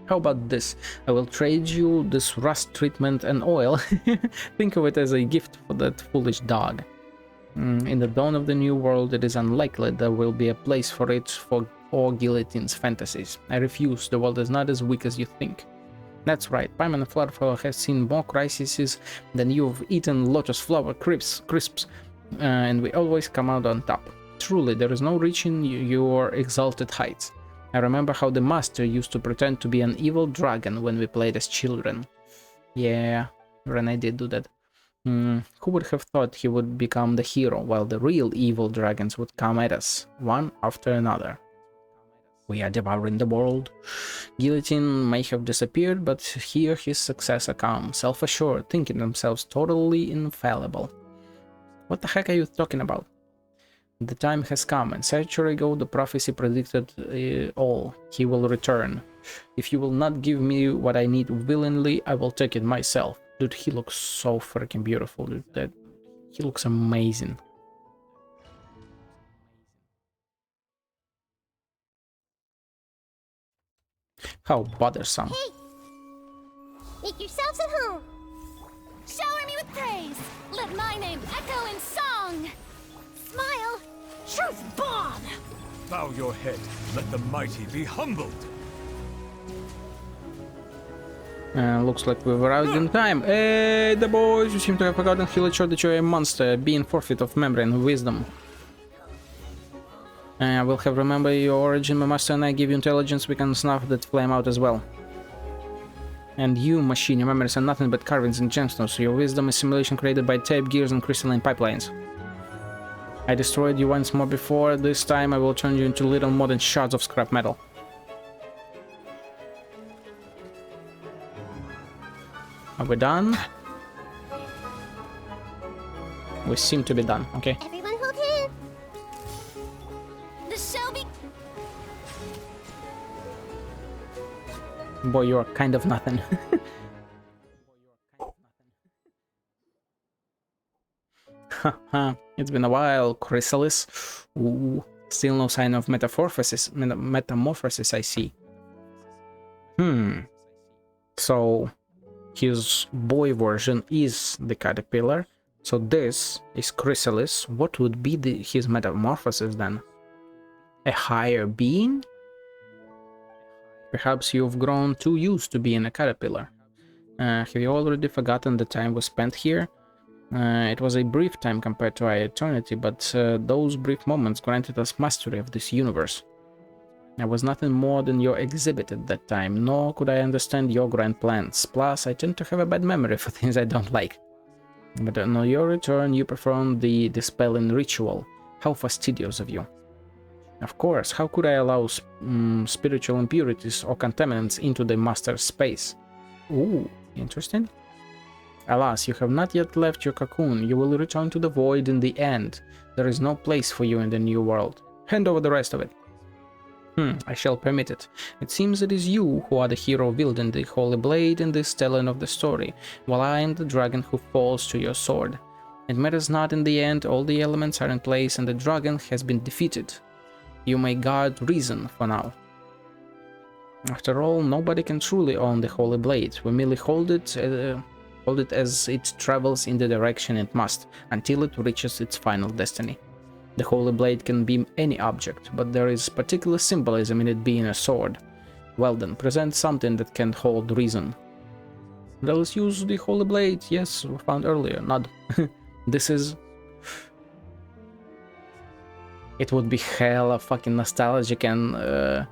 How about this? I will trade you this rust treatment and oil. Think of it as a gift for that foolish dog. In the dawn of the new world, it is unlikely there will be a place for it for all Guillotine's fantasies. I refuse. The world is not as weak as you think. That's right. Paimon Flowerflower has seen more crises than you've eaten lotus flower crisps, and we always come out on top. Truly, there is no reaching your exalted heights. I remember how the master used to pretend to be an evil dragon when we played as children. Yeah, Renee did do that. Who would have thought he would become the hero while the real evil dragons would come at us, one after another? We are devouring the world. Guillotine may have disappeared, but here his successor come, self-assured, thinking themselves totally infallible. What the heck are you talking about? The time has come, and century ago the prophecy predicted all. He will return. If you will not give me what I need willingly, I will take it myself. Dude, he looks so freaking beautiful, dude. He looks amazing. How bothersome. Hey! Make yourselves at home! Shower me with praise! Let my name echo in song! Smile! Truth bomb! Bow your head, let the mighty be humbled! Looks like we've arrived in time. Hey, the boys, you seem to have forgotten Healer showed that you're a monster, being forfeit of memory and wisdom. I will have remember your origin, my master, and I give you intelligence, we can snuff that flame out as well. And you, machine, your memories are nothing but carvings and gemstones, so your wisdom is simulation created by tape, gears, and crystalline pipelines. I destroyed you once more before, this time I will turn you into little modern shards of scrap metal. Are we done? We seem to be done, okay. Everyone hold hands! The show be... Boy, you're kind of nothing. Haha, it's been a while, Chrysalis. Ooh, still no sign of metamorphosis, I see. So, his boy version is the caterpillar. So this is Chrysalis. What would be his metamorphosis then? A higher being? Perhaps you've grown too used to being a caterpillar. Have you already forgotten the time we spent here? It was a brief time compared to our eternity, but those brief moments granted us mastery of this universe. I was nothing more than your exhibit at that time, nor could I understand your grand plans. Plus, I tend to have a bad memory for things I don't like. But on your return, you performed the dispelling ritual. How fastidious of you. Of course, how could I allow spiritual impurities or contaminants into the master's space? Ooh, interesting. Alas, you have not yet left your cocoon. You will return to the void in the end. There is no place for you in the new world. Hand over the rest of it. I shall permit it. It seems it is you who are the hero wielding the holy blade in this telling of the story, while I am the dragon who falls to your sword. It matters not in the end, all the elements are in place and the dragon has been defeated. You may guard reason for now. After all, nobody can truly own the holy blade. We merely hold it as it travels in the direction it must, until it reaches its final destiny. The holy blade can be any object, but there is particular symbolism in it being a sword. Well then, present something that can hold reason. Let us use the holy blade, yes, we found earlier, nod. This is... It would be hella fucking nostalgic and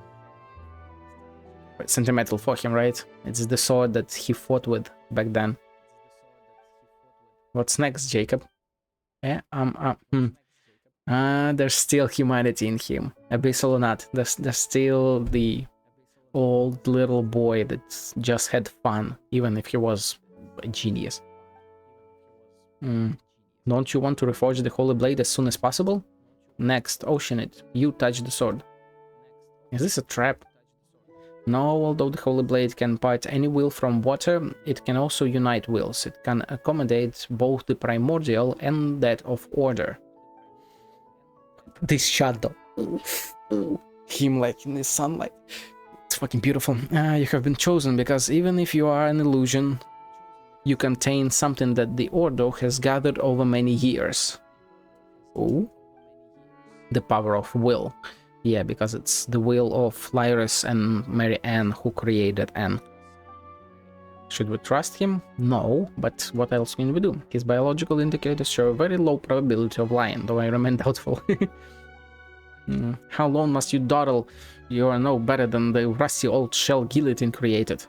sentimental for him, right? It's the sword that he fought with back then. What's next, Jacob? There's still humanity in him. Abyssal or not, there's still the old little boy that just had fun, even if he was a genius. Don't you want to reforge the holy blade as soon as possible? Next, ocean it. You touch the sword. Is this a trap? No, although the holy blade can part any will from water, it can also unite wills. It can accommodate both the primordial and that of order. This shadow. Him like in the sunlight. It's fucking beautiful. You have been chosen because even if you are an illusion, you contain something that the Ordo has gathered over many years. Oh? The power of will. Yeah, because it's the will of Lyris and Mary Ann who created Anne. Should we trust him? No, but what else can we do? His biological indicators show a very low probability of lying, though I remain doubtful. How long must you dawdle? You are no better than the rusty old shell guillotine created.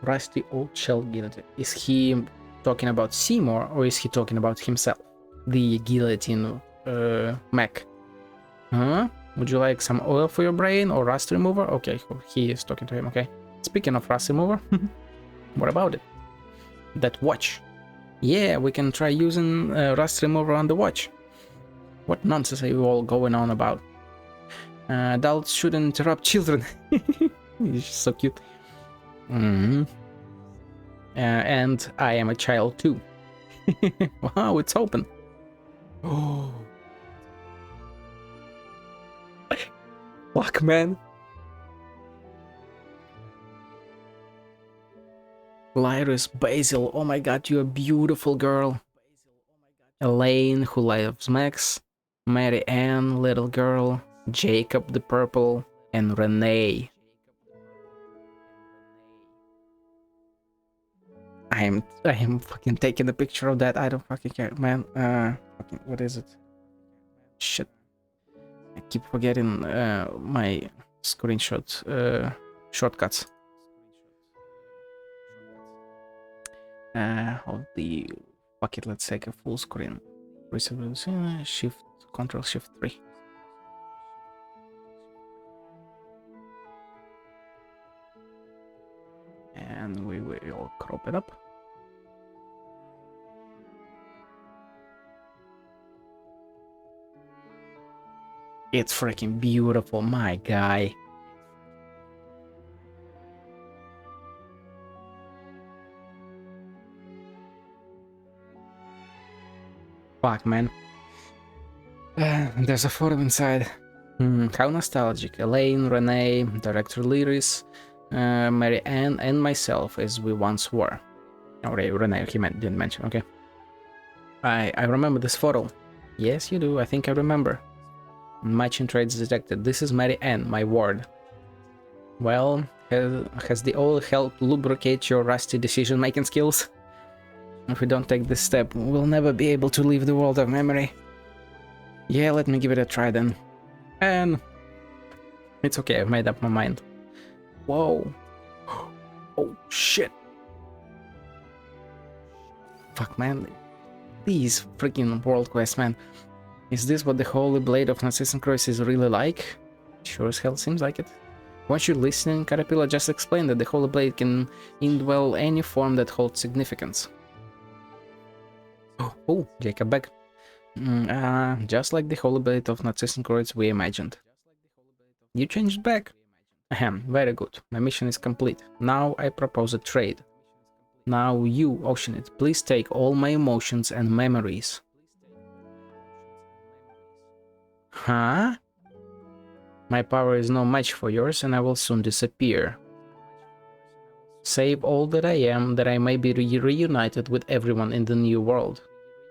Rusty old shell guillotine. Is he talking about Seymour or is he talking about himself? The guillotine mech. Huh? Would you like some oil for your brain or rust remover? Okay, he is talking to him, okay. Speaking of rust remover, what about it? That watch. Yeah, we can try using rust remover on the watch. What nonsense are you all going on about? Adults shouldn't interrupt children. He's so cute. And I am a child too. Wow, it's open. Oh. Fuck, man. Lyris, Basil, oh my god, you're a beautiful girl. Elaine, who loves Max. Mary Ann, little girl. Jacob the purple. And Renee. I am fucking taking a picture of that. I don't fucking care, man. Fucking, what is it? Shit. I keep forgetting my screenshot shortcuts. Of the fuck it, let's take a full screen. Shift Control Shift 3. And we will crop it up. It's freaking beautiful, my guy. Fuck, man. There's a photo inside. How nostalgic. Elaine, Renee, Director Lyris, Mary Ann, and myself as we once were. Oh, Renee, he didn't mention, okay. I remember this photo. Yes, you do, I think I remember. Matching traits detected. This is Mary Ann, my ward. Well, has the oil helped lubricate your rusty decision-making skills? If we don't take this step, we'll never be able to leave the world of memory. Yeah, let me give it a try then. And it's okay, I've made up my mind. Whoa. Oh, shit. Fuck, man. These freaking world quests, man. Is this what the Holy Blade of Narcissus is really like? Sure as hell seems like it. Once you're listening, Caterpillar just explained that the Holy Blade can indwell any form that holds significance. Oh, Jacob back. Just like the Holy Blade of Narcissus we imagined. You changed back? Ahem, very good. My mission is complete. Now I propose a trade. Now you, Oceanid, please take all my emotions and memories. Huh? My power is no match for yours and I will soon disappear. Save all that I am, that I may be reunited with everyone in the new world.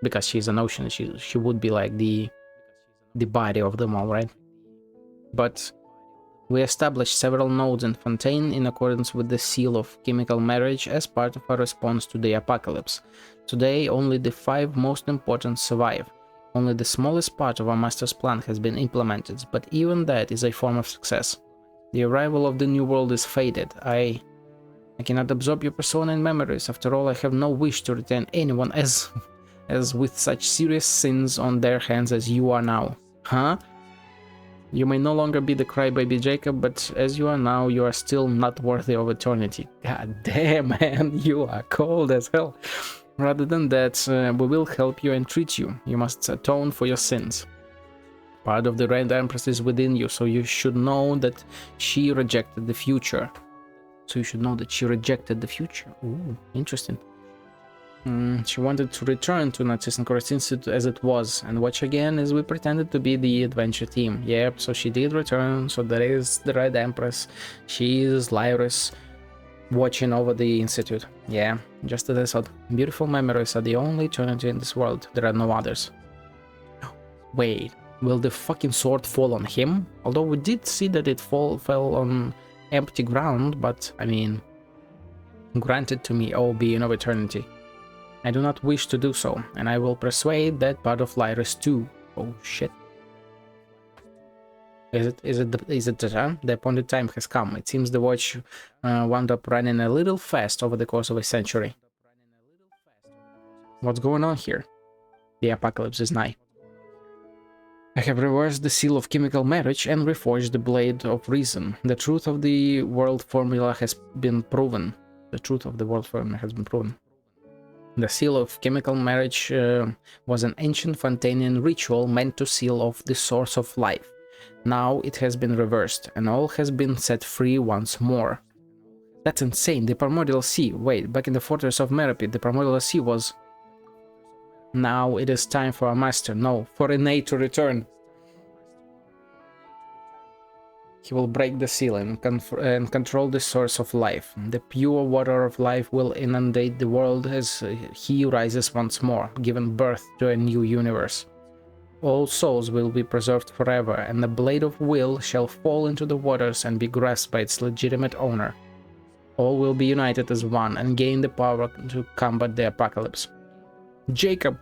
Because she's an ocean, she would be like the body of them all, right? But we established several nodes in Fontaine in accordance with the seal of chemical marriage as part of our response to the apocalypse. Today, only the 5 most important survive. Only the smallest part of our master's plan has been implemented, but even that is a form of success. The arrival of the new world is fated. I cannot absorb your persona and memories. After all, I have no wish to retain anyone as with such serious sins on their hands as you are now. Huh? You may no longer be the crybaby Jacob, but as you are now, you are still not worthy of eternity. God damn, man, you are cold as hell. Rather than that, we will help you and treat you. You must atone for your sins. Part of the Red Empress is within you, so you should know that she rejected the future. Ooh, interesting. She wanted to return to Narcissus Institute as it was, and watch again as we pretended to be the adventure team. Yep, so she did return, so there is the Red Empress. She is Lyris, watching over the Institute. Yeah, just as I thought. Beautiful memories are the only eternity in this world. There are no others. Wait, will the fucking sword fall on him? Although we did see that it fell on empty ground, but I mean, granted to me, oh, being of eternity. I do not wish to do so, and I will persuade that part of Lyris too. Oh shit. Is it the time? The appointed time has come. It seems the watch wound up running a little fast over the course of a century. What's going on here? The apocalypse is nigh. I have reversed the seal of chemical marriage and reforged the blade of reason. The truth of the world formula has been proven. The truth of the world formula has been proven. The seal of chemical marriage was an ancient Fontanian ritual meant to seal off the source of life. Now it has been reversed, and all has been set free once more. That's insane. The Primordial Sea. Wait, back in the fortress of Merope, the Primordial Sea was... Now it is time for our master, no, for Rene to return. He will break the seal and control the source of life. The pure water of life will inundate the world as he rises once more, giving birth to a new universe. All souls will be preserved forever, and the blade of will shall fall into the waters and be grasped by its legitimate owner. All will be united as one and gain the power to combat the apocalypse. Jacob!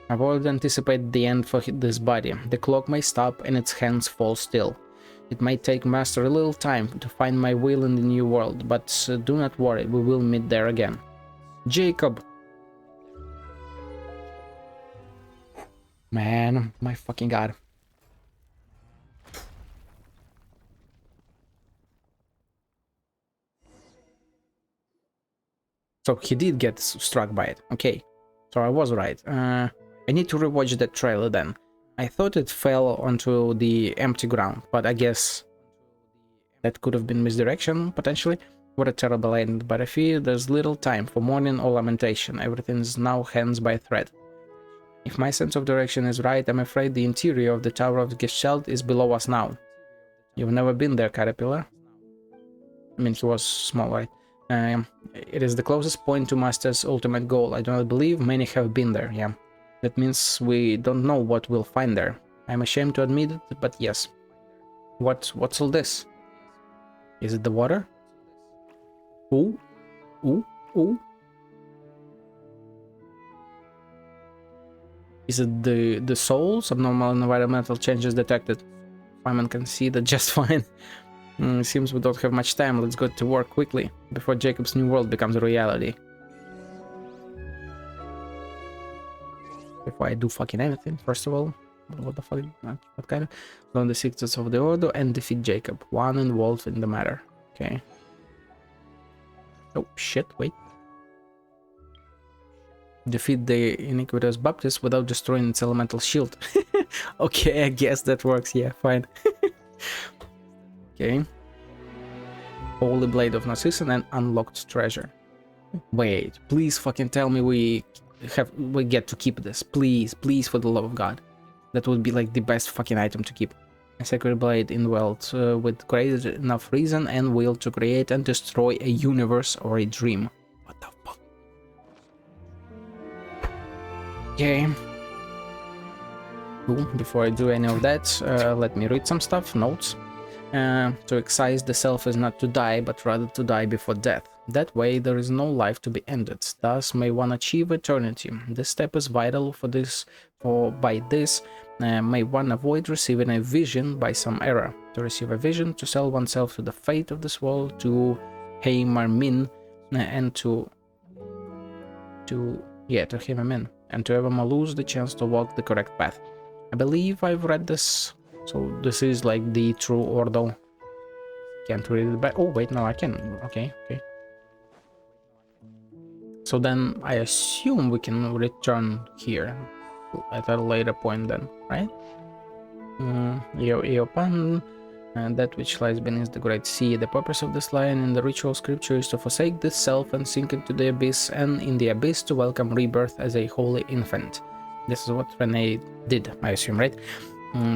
I've already anticipated the end for this body. The clock may stop and its hands fall still. It might take Master a little time to find my will in the new world, but do not worry, we will meet there again. Jacob! Man, my fucking god. So he did get struck by it. Okay, so I was right. I need to rewatch that trailer then. I thought it fell onto the empty ground, but I guess that could have been misdirection, potentially. What a terrible end, but I fear there's little time for mourning or lamentation. Everything's now hands by thread. If my sense of direction is right, I'm afraid the interior of the Tower of Gestalt is below us now. You've never been there, Caterpillar. I mean, he was small, right? It is the closest point to Master's ultimate goal. I do not believe many have been there, yeah. That means we don't know what we'll find there. I'm ashamed to admit it, but yes. What's all this? Is it the water? Ooh, ooh, ooh. Is it the souls? Abnormal environmental changes detected. Fireman can see that just fine. Seems we don't have much time. Let's go to work quickly before Jacob's new world becomes a reality. Before I do fucking anything, first of all, what the fuck? What kind of? Learn the secrets of the Order and defeat Jacob. One involved in the matter. Okay. Oh shit! Wait. Defeat the iniquitous Baptist without destroying its elemental shield. Okay, I guess that works. Yeah, fine. Okay. Holy Blade of Narcissus and unlocked treasure. Wait, please fucking tell me we get to keep this. Please, please, for the love of God. That would be like the best fucking item to keep. A sacred blade indwelt with great enough reason and will to create and destroy a universe or a dream. What the fuck? Okay. Cool. Before I do any of that, let me read some stuff, notes. To excise the self is not to die, but rather to die before death. That way there is no life to be ended. Thus may one achieve eternity. This step is vital for this, for by this may one avoid receiving a vision by some error. To receive a vision, to sell oneself to the fate of this world, to Heimarmin, and to Heimarmin, and to ever more lose the chance to walk the correct path. I believe I've read this. So this is like the true Ordo. Can't read it back. Oh wait, no, I can. Okay, okay. So then I assume we can return here at a later point then, right? Eopan, and that which lies beneath the great sea. The purpose of this line in the ritual scripture is to forsake this self and sink into the abyss, and in the abyss to welcome rebirth as a holy infant. This is what Rene did, I assume, right?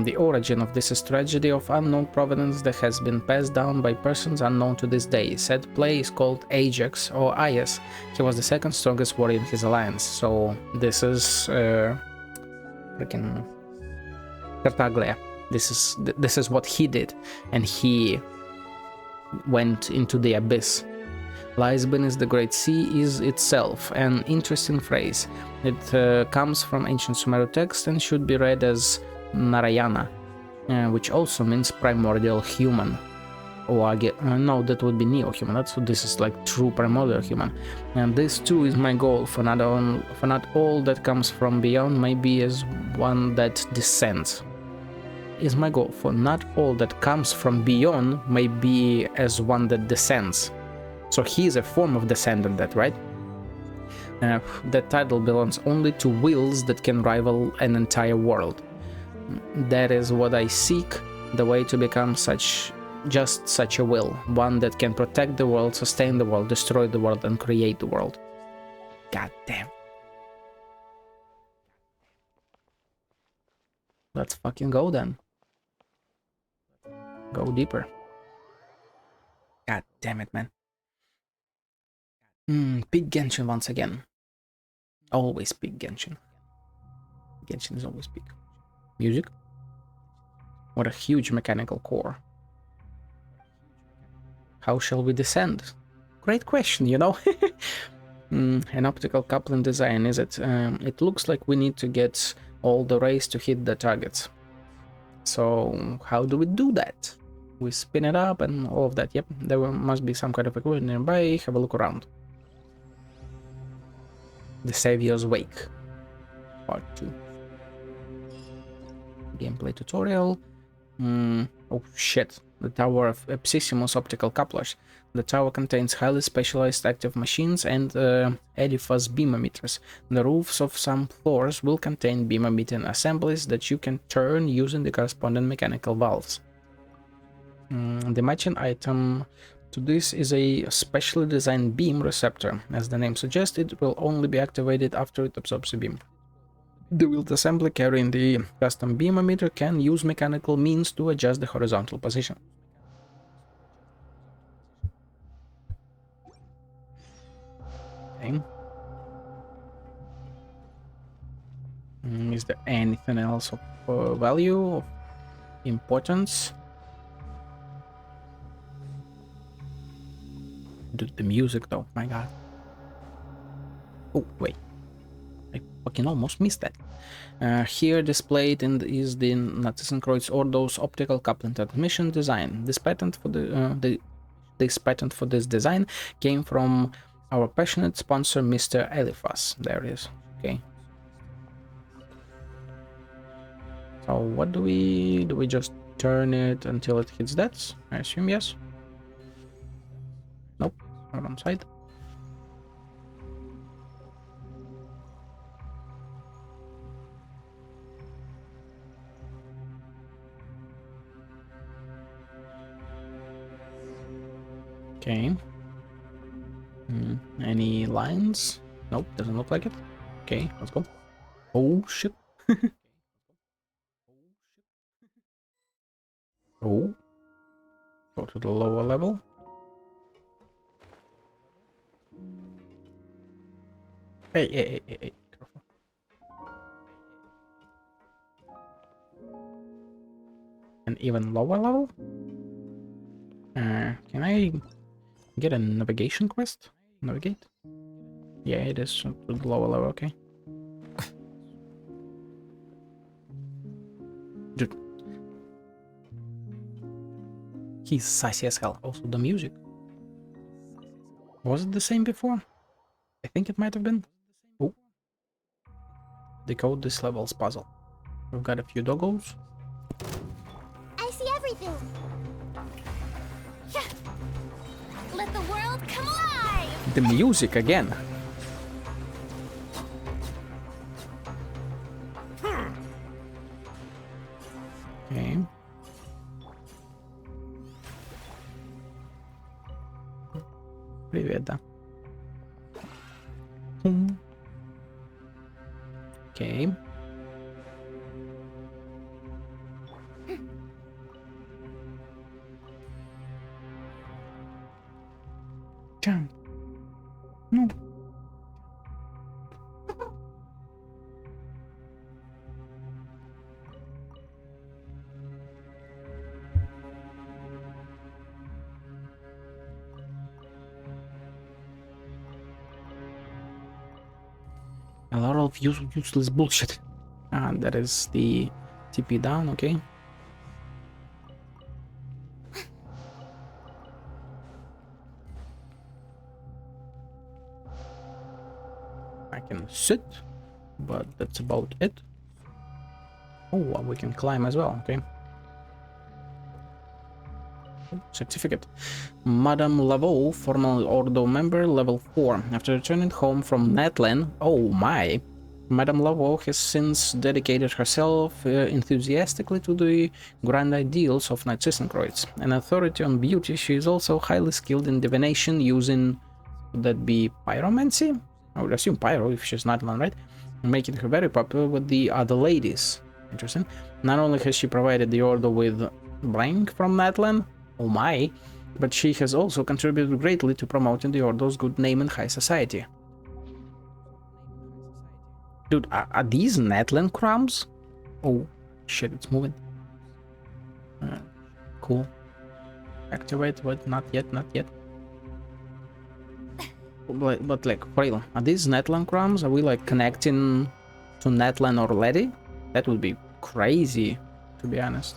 The origin of this is tragedy of unknown provenance that has been passed down by persons unknown to this day. Said play is called Ajax or Aias. He was the second strongest warrior in his alliance. So this is freaking Tartaglia. This is what he did, and he went into the abyss. lies beneath the Great Sea is itself an interesting phrase. It comes from ancient Sumerian text and should be read as Narayana, which also means primordial human. Or no, that would be neo-human. This is like true primordial human, and this too is my goal. For not all that comes from beyond may be as one that descends. Is my goal for not all that comes from beyond may be as one that descends. So he is a form of descendant, that right? That title belongs only to wills that can rival an entire world. That is what I seek, the way to become just such a will, one that can protect the world, sustain the world, destroy the world, and create the world. God damn. Let's fucking go then. Go deeper. God damn it, man. Big Genshin once again. Always big Genshin. Genshin is always big. Music? What a huge mechanical core. How shall we descend? Great question, you know? An optical coupling design, is it? It looks like we need to get all the rays to hit the targets. So how do we do that? We spin it up and all of that. Yep, there must be some kind of equipment nearby. Have a look around. The Savior's Wake, Part 2. Gameplay tutorial. Oh shit. The Tower of Epsissimus optical couplers. The tower contains highly specialized active machines and Eliphas beam emitters. The roofs of some floors will contain beam emitting assemblies that you can turn using the corresponding mechanical valves. The matching item to this is a specially designed beam receptor. As the name suggests, it will only be activated after it absorbs a beam. The wheeled assembly carrying the custom beam emitter can use mechanical means to adjust the horizontal position. Okay. Is there anything else of value, of importance? The music though, my god. Oh, wait. I fucking almost missed that. Here displayed is the Narcissus Ordo's optical coupling transmission design. This patent for this patent for this design came from our passionate sponsor, Mr. Eliphas. There it is. Okay. So what do we just turn it until it hits that? I assume yes. Nope. Wrong side. Okay. Any lines? Nope, doesn't look like it. Okay, let's go. Oh shit. Oh. Go to the lower level. Hey. Careful. An even lower level? Can I get a navigation quest? Navigate? Yeah, it is to the lower level, okay. Dude. He's sassy as hell. Also, the music. Was it the same before? I think it might have been. Oh. Decode this level's puzzle. We've got a few doggos. I see everything. Yeah. Let the world come alive. The music again. Okay. Привет, да. Okay. Jump. No. A lot of useless bullshit. Ah, that is the TP down, okay. I can sit, but that's about it. Oh, we can climb as well, okay. Certificate. Madame Laveau, formal Ordo member, level 4. After returning home from Natlan, oh my, Madame Laveau has since dedicated herself enthusiastically to the grand ideals of Narcissus. An authority on beauty, she is also highly skilled in divination using, would that be pyromancy? I would assume pyro if she's Natlan, right? Making her very popular with the other ladies. Interesting. Not only has she provided the Ordo with blank from Natlan, oh my, but she has also contributed greatly to promoting the Ordo's good name in high society. Dude, are these Natlan crumbs? Oh, shit, it's moving. Cool. Activate, but not yet, not yet. But like, for real, are these Natlan crumbs? Are we like connecting to Natlan already? That would be crazy, to be honest.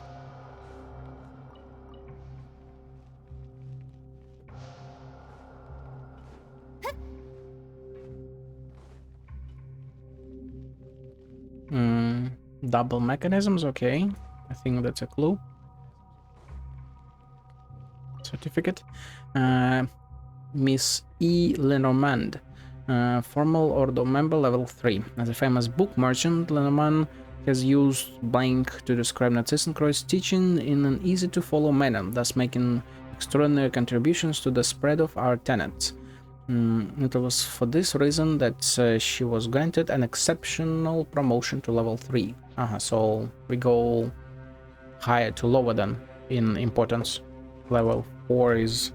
Double mechanisms, okay. I think that's a clue. Certificate. Miss E. Lenormand. Formal Ordo member level 3. As a famous book merchant, Lenormand has used blank to describe Narcissus teaching in an easy-to-follow manner, thus making extraordinary contributions to the spread of our tenets. It was for this reason that she was granted an exceptional promotion to level 3. So we go higher to lower than in importance. Level 4 is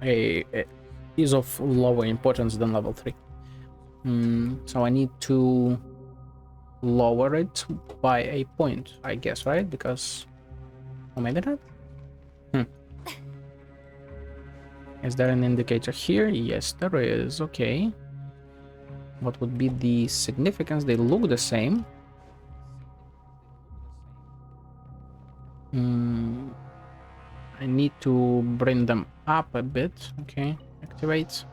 is of lower importance than level 3. So I need to lower it by a point, I guess, right? Because, or maybe not. Is there an indicator here? Yes, there is. Okay. What would be the significance? They look the same. I need to bring them up a bit. Okay. Activate.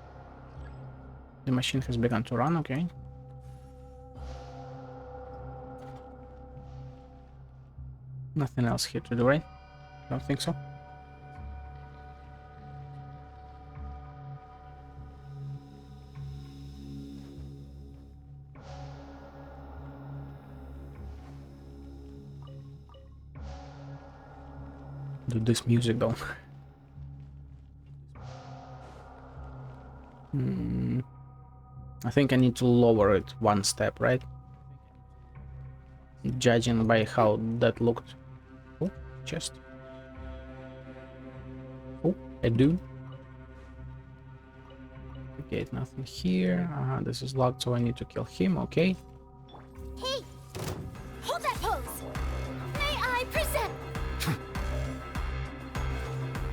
The machine has begun to run. Okay. Nothing else here to do, right? Don't think so. Dude, this music though. I think I need to lower it one step, right? Judging by how that looked. Oh, chest. Oh, a dude. Okay, nothing here. This is locked, so I need to kill him. Okay. Hey! Hold that pose! May I present?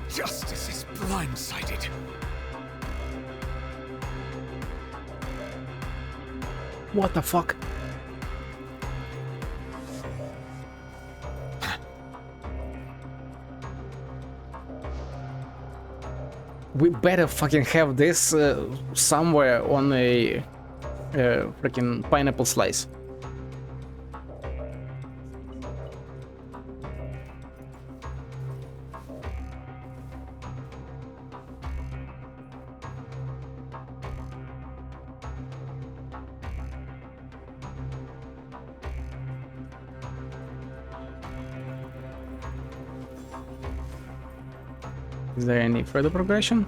Justice is blindsided. What the fuck? We better fucking have this somewhere on a freaking pineapple slice. Is there any further progression?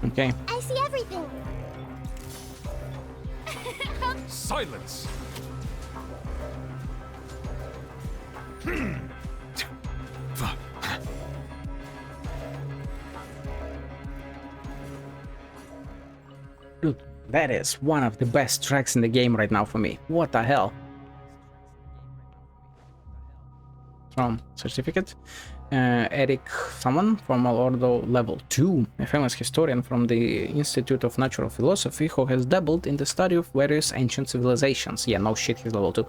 Okay. I see everything. Silence! Dude, that is one of the best tracks in the game right now for me. What the hell? From certificate. Eric Saman, formal ordo level 2, a famous historian from the Institute of Natural Philosophy who has dabbled in the study of various ancient civilizations. Yeah, no shit, he's level 2.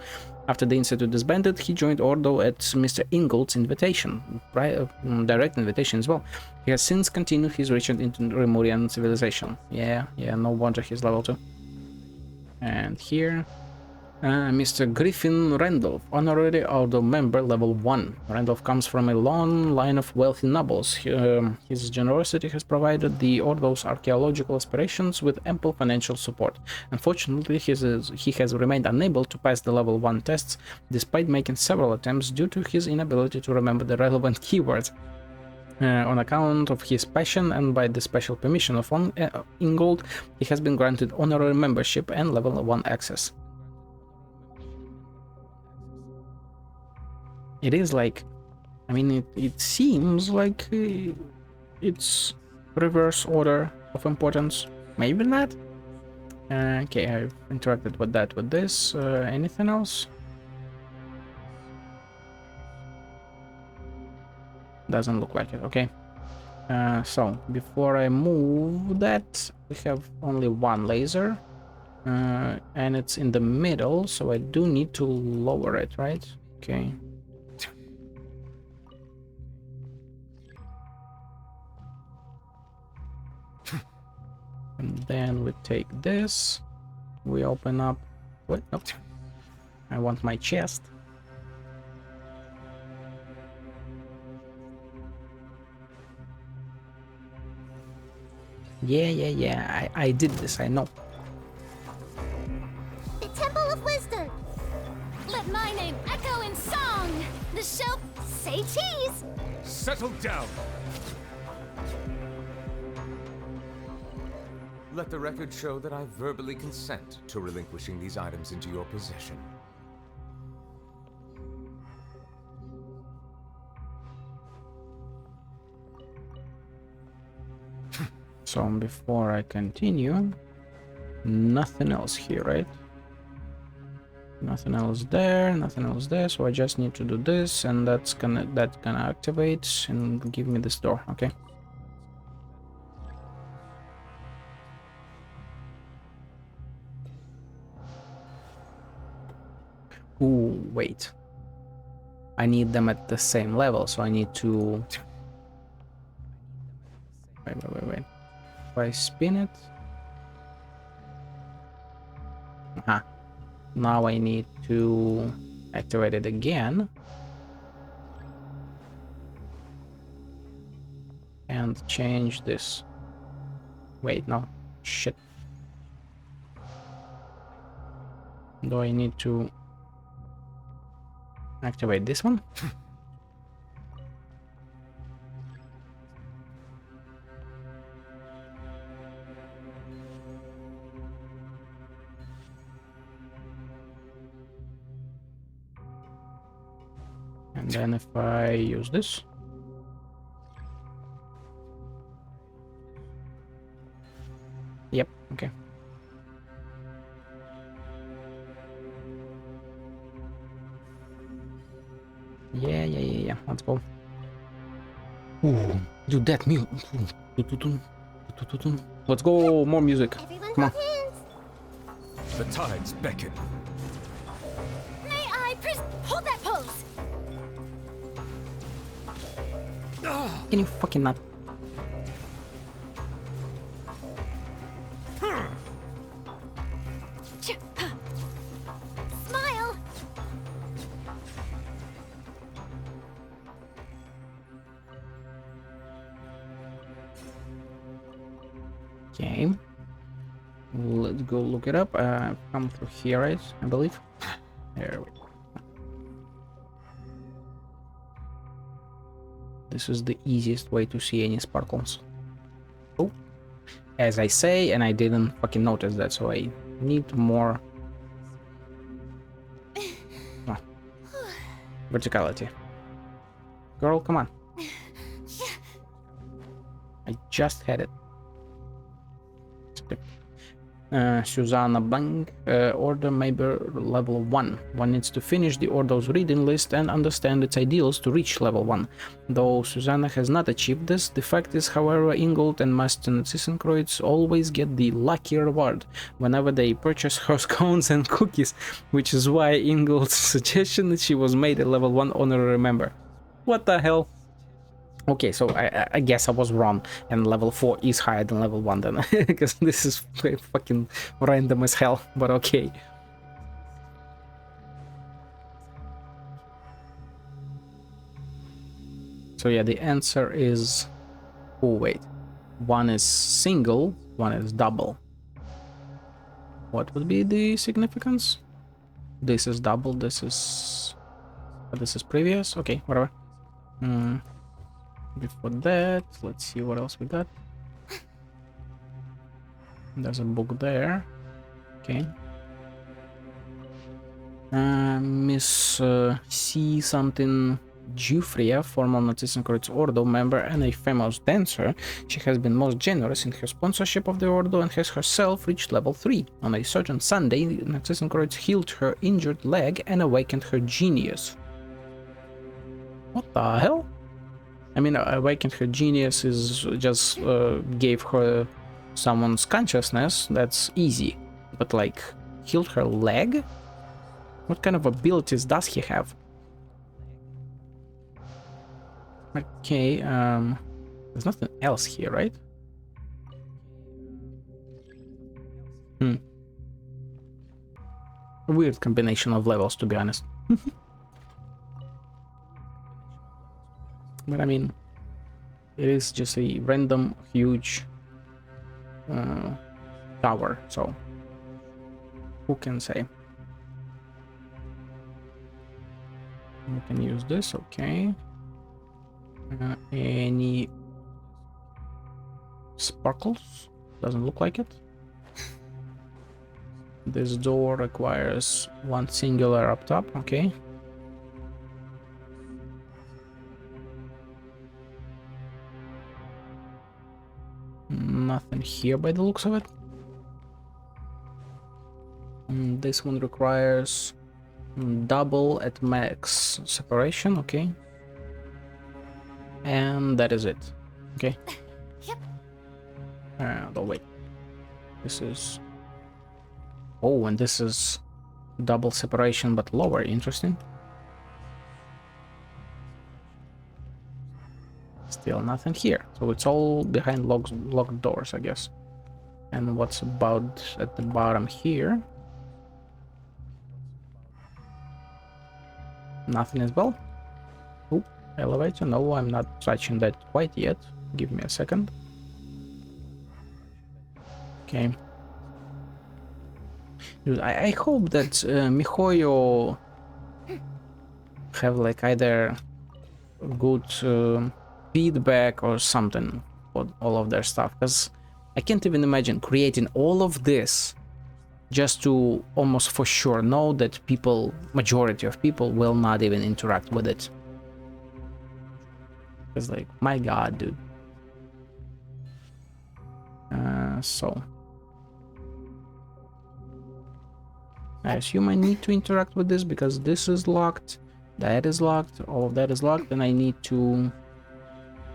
After the institute disbanded, he joined Ordo at Mr. Ingold's invitation, direct invitation as well. He has since continued his research into Remurian civilization. Yeah, no wonder he's level 2. And here, Mr. Griffin Randolph, honorary Ordo member level 1. Randolph comes from a long line of wealthy nobles. His generosity has provided the Ordo's archaeological aspirations with ample financial support. Unfortunately, he has remained unable to pass the level 1 tests, despite making several attempts due to his inability to remember the relevant keywords. On account of his passion and by the special permission of Ingold, he has been granted honorary membership and level 1 access. It is like, I mean, it seems like it's reverse order of importance. Maybe not. Okay, I've interacted with that with this. Anything else? Doesn't look like it. Okay. So before I move that, we have only one laser, and it's in the middle, so I do need to lower it, right? Okay. And then we take this, we open up, what? Nope. I want my chest. Yeah, I did this, I know. The Temple of Wisdom. Let my name echo in song. The show, say cheese. Settle down. Let the record show that I verbally consent to relinquishing these items into your possession. So before I continue, nothing else here, right? Nothing else there, nothing else there, so I just need to do this, and that's gonna activate and give me this door. Okay. Ooh, wait. I need them at the same level, so I need to... Wait. If I spin it... Aha. Now I need to activate it again. And change this. Wait, no. Shit. Do I need to... activate this one? And then if I use this, yep, okay. Yeah. Let's go. Ooh, dude, that music. Let's go. More music. Everyone Come on. hold hands. The tides beckon. May I hold that pose? Can you fucking not? Smile. Okay. Let's go look it up. Come through here, right? I believe. There we go. This is the easiest way to see any sparkles. Oh, as I say, and I didn't fucking notice that, so I need more verticality. Girl, come on. I just had it. Susanna Blank, order member level 1. One needs to finish the order's reading list and understand its ideals to reach level 1. Though Susanna has not achieved this, the fact is, however, Ingold and Master Narcissus always get the lucky reward whenever they purchase her scones and cookies, which is why Ingold's suggestion that she was made a level 1 honorary member. What the hell? Okay, so I guess I was wrong, and level 4 is higher than level 1 then, because this is fucking random as hell, but okay. So yeah, the answer is... Oh wait, one is single, one is double. What would be the significance? This is double, this is previous, okay, whatever. Before that, let's see what else we got. There's a book there. Okay. Miss C something Jufria, former Narcissus Ordo member and a famous dancer. She has been most generous in her sponsorship of the Ordo and has herself reached level 3. On a certain Sunday, Narcissus healed her injured leg and awakened her genius. What the hell? I mean, awakened her genius is just gave her someone's consciousness. That's easy. But like, healed her leg? What kind of abilities does he have? Okay, there's nothing else here, right? Weird combination of levels, to be honest. But I mean, it is just a random huge tower, so who can say? We can use this, okay. Any sparkles? Doesn't look like it. This door requires one singular up top, okay. Nothing here by the looks of it. This one requires double at max separation, okay. And that is it, okay. Yep. Oh wait, this is... Oh, and this is double separation but lower, interesting. Still nothing here, so it's all behind locked doors, I guess. And what's about at the bottom here? Nothing as well. Oh, elevator. No, I'm not touching that quite yet. Give me a second. Okay. Dude, I hope that MiHoYo have like either good feedback or something for all of their stuff, because I can't even imagine creating all of this just to almost for sure know that people, majority of people, will not even interact with it. It's like, my god, dude. So I assume I need to interact with this because this is locked, that is locked, all of that is locked, and I need to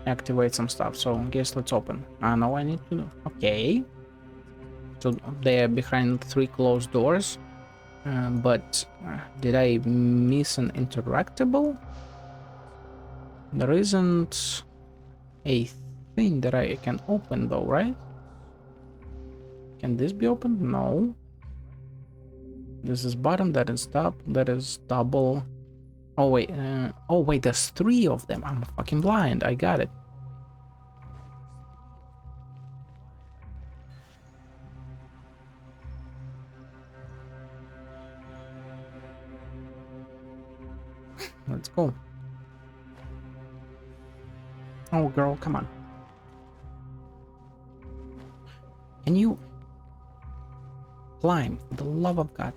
activate some stuff. So I guess let's open. No, I need to... Okay. So they are behind 3 closed doors. But did I miss an interactable? There isn't a thing that I can open though, right? Can this be opened? No. This is bottom, that is top, that is double. Oh wait, there's 3 of them. I'm fucking blind. I got it. Let's go. Oh girl, come on. Can you climb, for the love of God?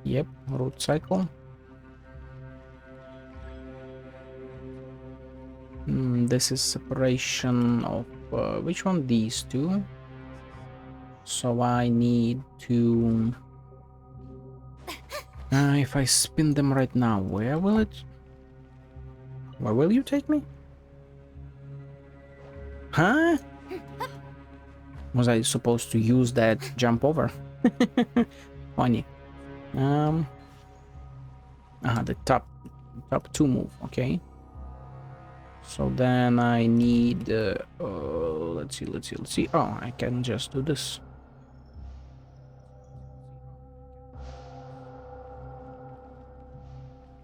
Yep, root cycle. This is separation of which one? These 2. So I need to... if I spin them right now, where will it... Where will you take me? Huh? Was I supposed to use that jump over? Funny. The top two move, okay. So then I need let's see. Oh, I can just do this.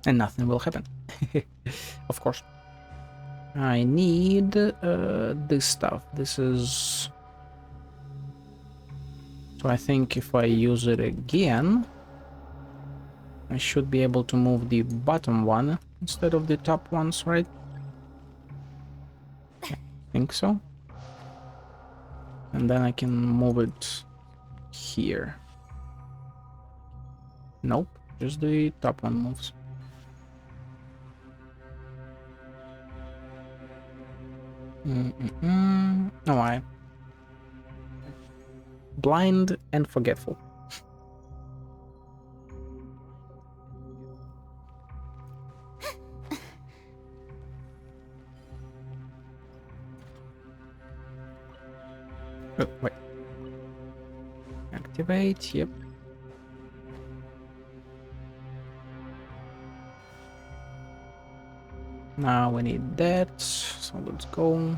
And nothing will happen. Of course. I need this stuff. This is... So I think if I use it again, I should be able to move the bottom one instead of the top ones, right? I think so. And then I can move it here. Nope, just the top one moves. No, I... Blind and forgetful. Oh, wait. Activate, yep. Now we need that, so let's go.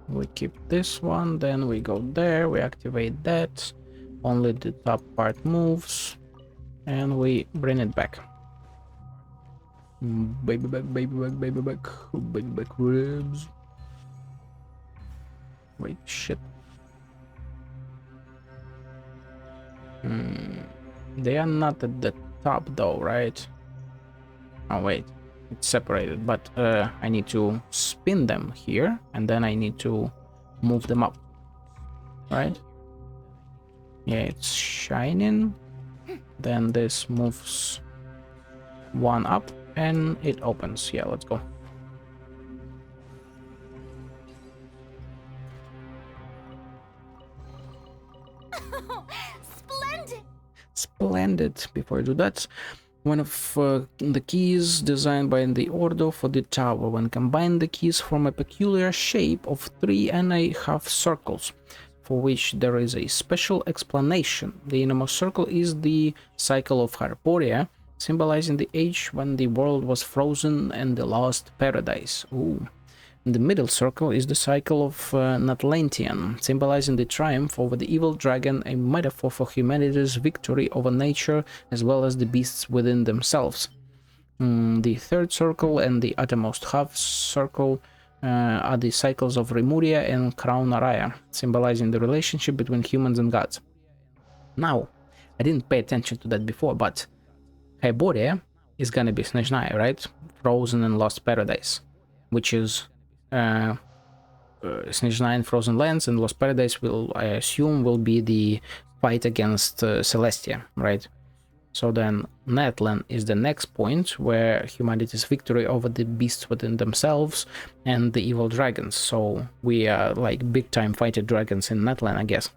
We keep this one, then we go there, we activate that. Only the top part moves, and we bring it back. Baby back, baby back, baby back, baby back ribs. Wait, shit. They are not at the top though, right? Oh wait, it's separated, but I need to spin them here, and then I need to move them up, right? Yeah, it's shining. Then this moves one up, and it opens. Yeah, let's go. Splendid! Splendid. Before I do that, one of the keys designed by the Ordo for the tower. When combined, the keys form a peculiar shape of 3.5 circles, for which there is a special explanation. The innermost circle is the cycle of Hyperborea, symbolizing the age when the world was frozen and the lost paradise. Ooh. The middle circle is the cycle of Natlantian, symbolizing the triumph over the evil dragon, a metaphor for humanity's victory over nature as well as the beasts within themselves. The third circle and the uttermost half circle are the cycles of Remuria and Crown Araya, symbolizing the relationship between humans and gods. Now, I didn't pay attention to that before, but Hyperborea is gonna be Snezhnaya, right? Frozen and Lost Paradise, which is Snezhnaya and Frozen Lands, and Lost Paradise will, I assume, will be the fight against Celestia, right? So then Natlan is the next point where humanity's victory over the beasts within themselves and the evil dragons. So we are like big time fighting dragons in Natlan, I guess.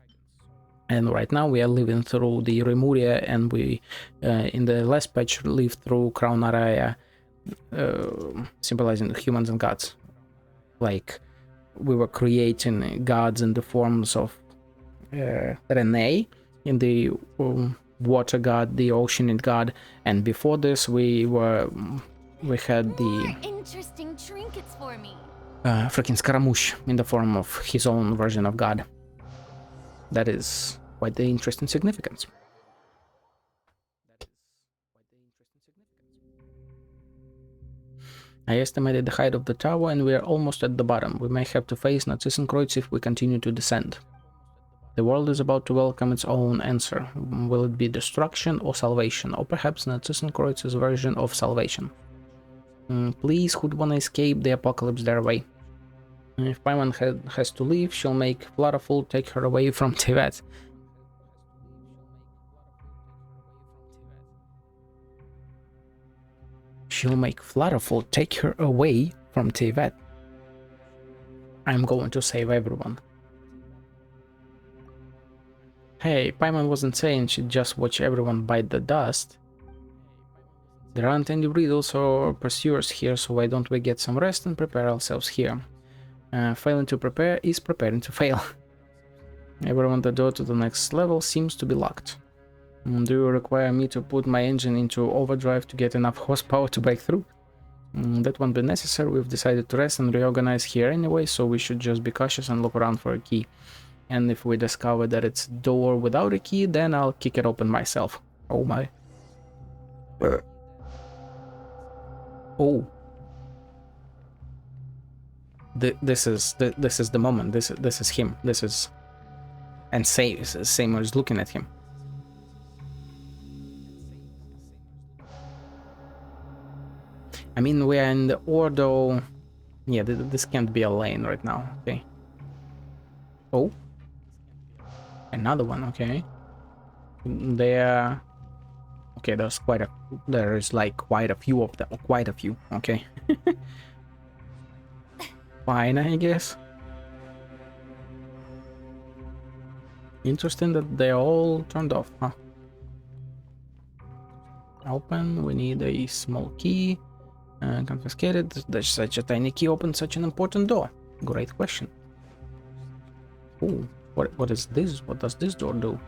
And right now we are living through the Remuria, and we in the last patch lived through Crown Araya, symbolizing humans and gods. Like we were creating gods in the forms of Renee in the water god, the ocean god, and before this we had the More interesting trinkets for me. freaking Scaramouche in the form of his own version of god. That is quite the interesting significance. I estimated the height of the tower, and we are almost at the bottom. We may have to face Narcissus if we continue to descend. The world is about to welcome its own answer. Will it be destruction or salvation? Or perhaps Narcissus' version of salvation? Please, who'd wanna escape the apocalypse their way? If Paimon has to leave, she'll make Flutterful take her away from Tibet. She'll make Flutterful take her away from Tibet. I'm going to save everyone. Hey, Paimon wasn't saying she'd just watch everyone bite the dust. There aren't any riddles or pursuers here, so why don't we get some rest and prepare ourselves here? Failing to prepare is preparing to fail. Everyone, the door to the next level seems to be locked. Do you require me to put my engine into overdrive to get enough horsepower to break through? That won't be necessary. We've decided to rest and reorganize here anyway, so we should just be cautious and look around for a key. And if we discover that it's a door without a key, then I'll kick it open myself. Oh my. Oh. This is the moment. This is him. This is, and Seymour is looking at him. I mean, we are in the Ordo. Yeah, this can't be a lane right now. Okay. Oh. Another one. Okay. There. Okay, there's like quite a few of them. Quite a few. Okay. Fine, I guess. Interesting that they're all turned off, huh? Open. We need a small key. Confiscated. Does such a tiny key open such an important door? Great question. Ooh, what is this? What does this door do?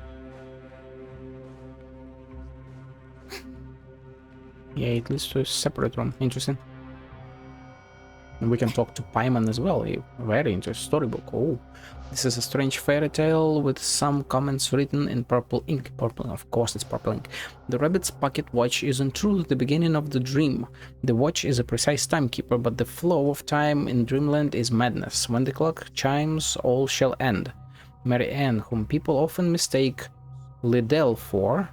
Yeah, it leads to a separate room. Interesting. And we can talk to Paimon as well. A very interesting storybook. Oh, this is a strange fairy tale with some comments written in purple ink. Purple, of course, it's purple ink. The rabbit's pocket watch is in truth the beginning of the dream. The watch is a precise timekeeper, but the flow of time in dreamland is madness. When the clock chimes, all shall end. Mary Ann, whom people often mistake Liddell for.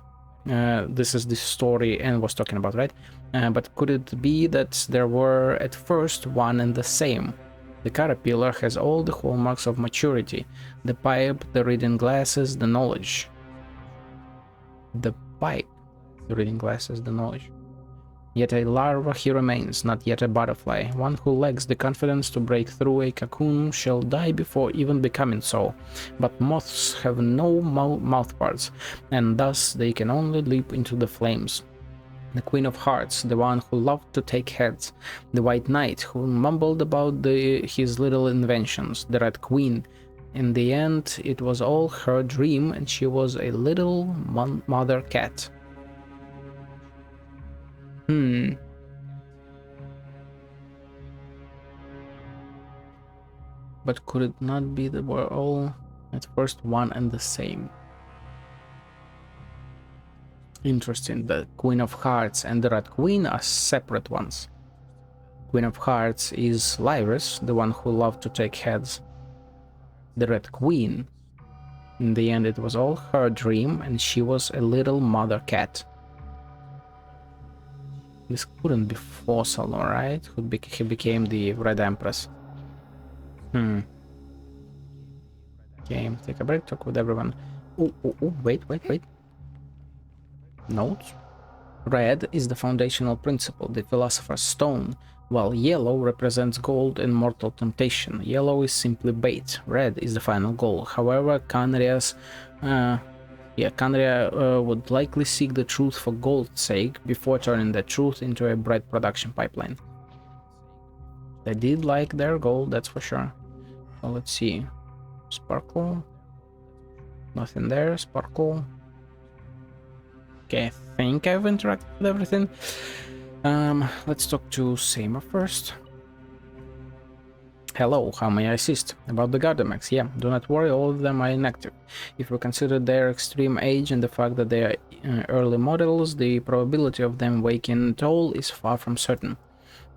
This is the story Anne was talking about, right? But could it be that there were at first one and the same? The caterpillar has all the hallmarks of maturity. The pipe, the reading glasses, the knowledge. The pipe, the reading glasses, the knowledge. Yet a larva he remains, not yet a butterfly. One who lacks the confidence to break through a cocoon shall die before even becoming so. But moths have no mouthparts, and thus they can only leap into the flames. The Queen of Hearts, the one who loved to take heads. The White Knight, who mumbled about his little inventions. The Red Queen. In the end, it was all her dream, and she was a little mother cat. But could it not be that we're all at first one and the same? Interesting. The Queen of Hearts and the Red Queen are separate ones. Queen of Hearts is Lyris, the one who loved to take heads. The Red Queen, in the end, it was all her dream, and she was a little mother cat. This couldn't be Fossil, alright? He became the Red Empress. Okay, take a break, talk with everyone. Oh, wait. Notes. Red is the foundational principle, the philosopher's stone, while yellow represents gold and mortal temptation. Yellow is simply bait. Red is the final goal. However, Canria would likely seek the truth for gold's sake before turning the truth into a bread production pipeline. They did like their gold, that's for sure. So let's see. Sparkle. Nothing there. Sparkle. Okay, I think I've interacted with everything. Let's talk to Seymour first. Hello, how may I assist? About the Gardamex, yeah, do not worry, all of them are inactive. If we consider their extreme age and the fact that they are early models, the probability of them waking at all is far from certain.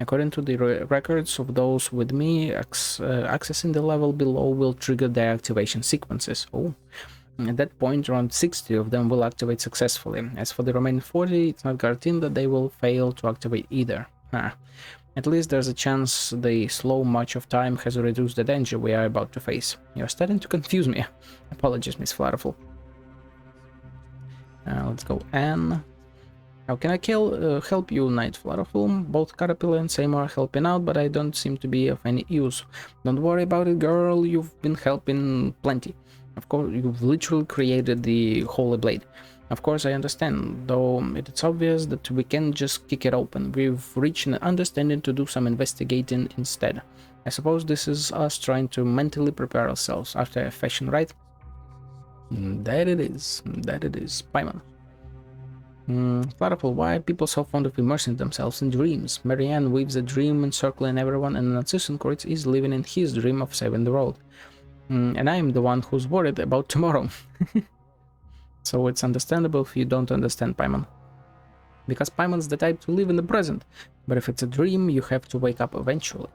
According to the records of those with me, accessing the level below will trigger their activation sequences. Oh. At that point, around 60 of them will activate successfully. As for the remaining 40, it's not guaranteed that they will fail to activate either. At least there's a chance the slow march of time has reduced the danger we are about to face. You're starting to confuse me. Apologies, Miss Flatterful. Let's go Anne. How can I help you, Knight Flutterful? Both Caterpillar and Seymour are helping out, but I don't seem to be of any use. Don't worry about it, girl. You've been helping plenty. Of course, you've literally created the Holy Blade. Of course, I understand, though it's obvious that we can't just kick it open. We've reached an understanding to do some investigating instead. I suppose this is us trying to mentally prepare ourselves after a fashion, right? That it is. That it is. Paimon. Flutterful, why are people so fond of immersing themselves in dreams? Marianne weaves a dream encircling everyone, and Narcissus is living in his dream of saving the world. And I am the one who's worried about tomorrow. So it's understandable if you don't understand Paimon. Because Paimon's the type to live in the present, but if it's a dream, you have to wake up eventually.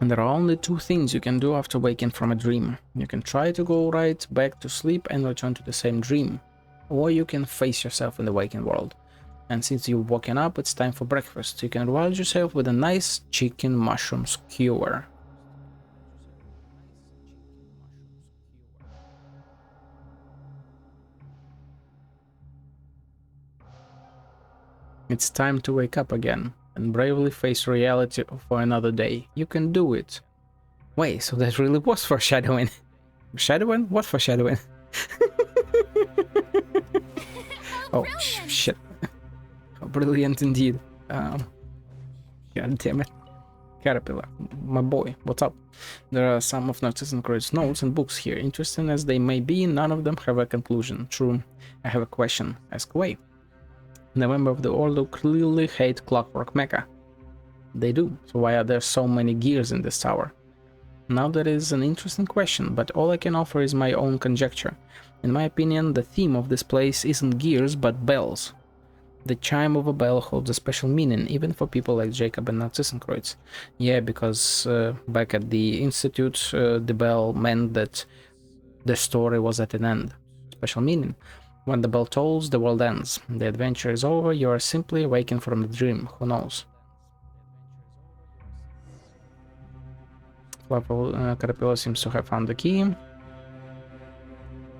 And there are only two things you can do after waking from a dream. You can try to go right back to sleep and return to the same dream, or you can face yourself in the waking world. And since you've woken up, it's time for breakfast. You can reward yourself with a nice chicken mushroom skewer. It's time to wake up again and bravely face reality for another day. You can do it. Wait, so that really was foreshadowing. Foreshadowing? What foreshadowing? Oh, shit. How brilliant indeed. God damn it. Caterpillar, my boy, what's up? There are some of Narcissus' notes and books here. Interesting as they may be, none of them have a conclusion. True. I have a question. Ask away. The member of the Order clearly hate Clockwork Mecha. They do. So why are there so many gears in this tower? Now that is an interesting question, but all I can offer is my own conjecture. In my opinion, the theme of this place isn't gears, but bells. The chime of a bell holds a special meaning, even for people like Jacob and Narcissus. Yeah, because back at the Institute, the bell meant that the story was at an end. Special meaning. When the bell tolls, the world ends. The adventure is over, you are simply awakened from the dream. Who knows? Caterpillar seems to have found the key.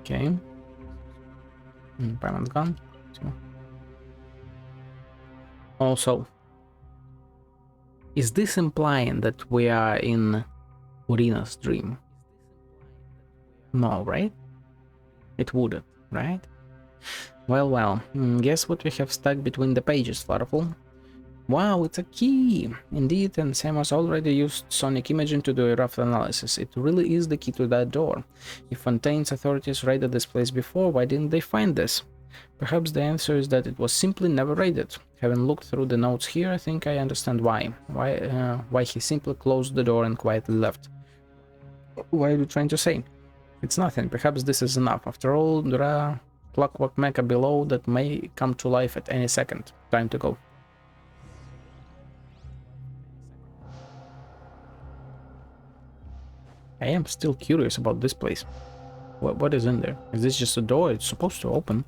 Okay. Paimon's gone. So. Also, is this implying that we are in Urina's dream? No, right? It wouldn't, right? Well, guess what we have stuck between the pages, Flutterful? Wow, it's a key! Indeed, and Sam has already used sonic imaging to do a rough analysis. It really is the key to that door. If Fontaine's authorities raided this place before, why didn't they find this? Perhaps the answer is that it was simply never raided. Having looked through the notes here, I think I understand why. Why he simply closed the door and quietly left. What are you trying to say? It's nothing. Perhaps this is enough. After all, there are Clockwork Mecha below that may come to life at any second. Time to go. I am still curious about this place. What is in there? Is this just a door? It's supposed to open.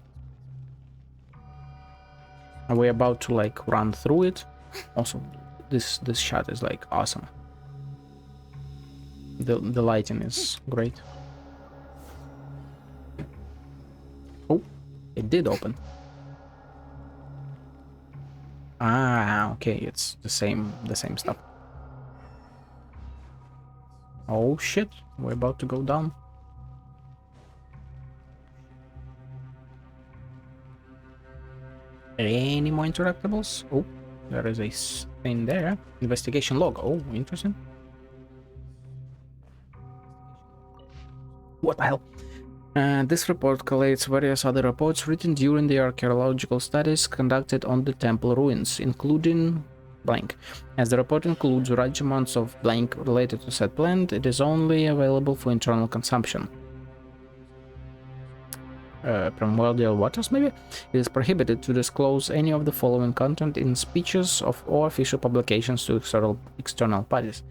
Are we about to like run through it? Also, this shot is like awesome. The lighting is great. Oh, it did open. Ah, okay, it's the same stuff. Oh shit, we're about to go down. Any more interactables? Oh, there is a thing there. Investigation log. Oh, interesting. What the hell? This report collates various other reports written during the archaeological studies conducted on the temple ruins, including blank. As the report includes large amounts of blank related to said plant, it is only available for internal consumption. Primordial waters, maybe? It is prohibited to disclose any of the following content in speeches of or official publications to external parties.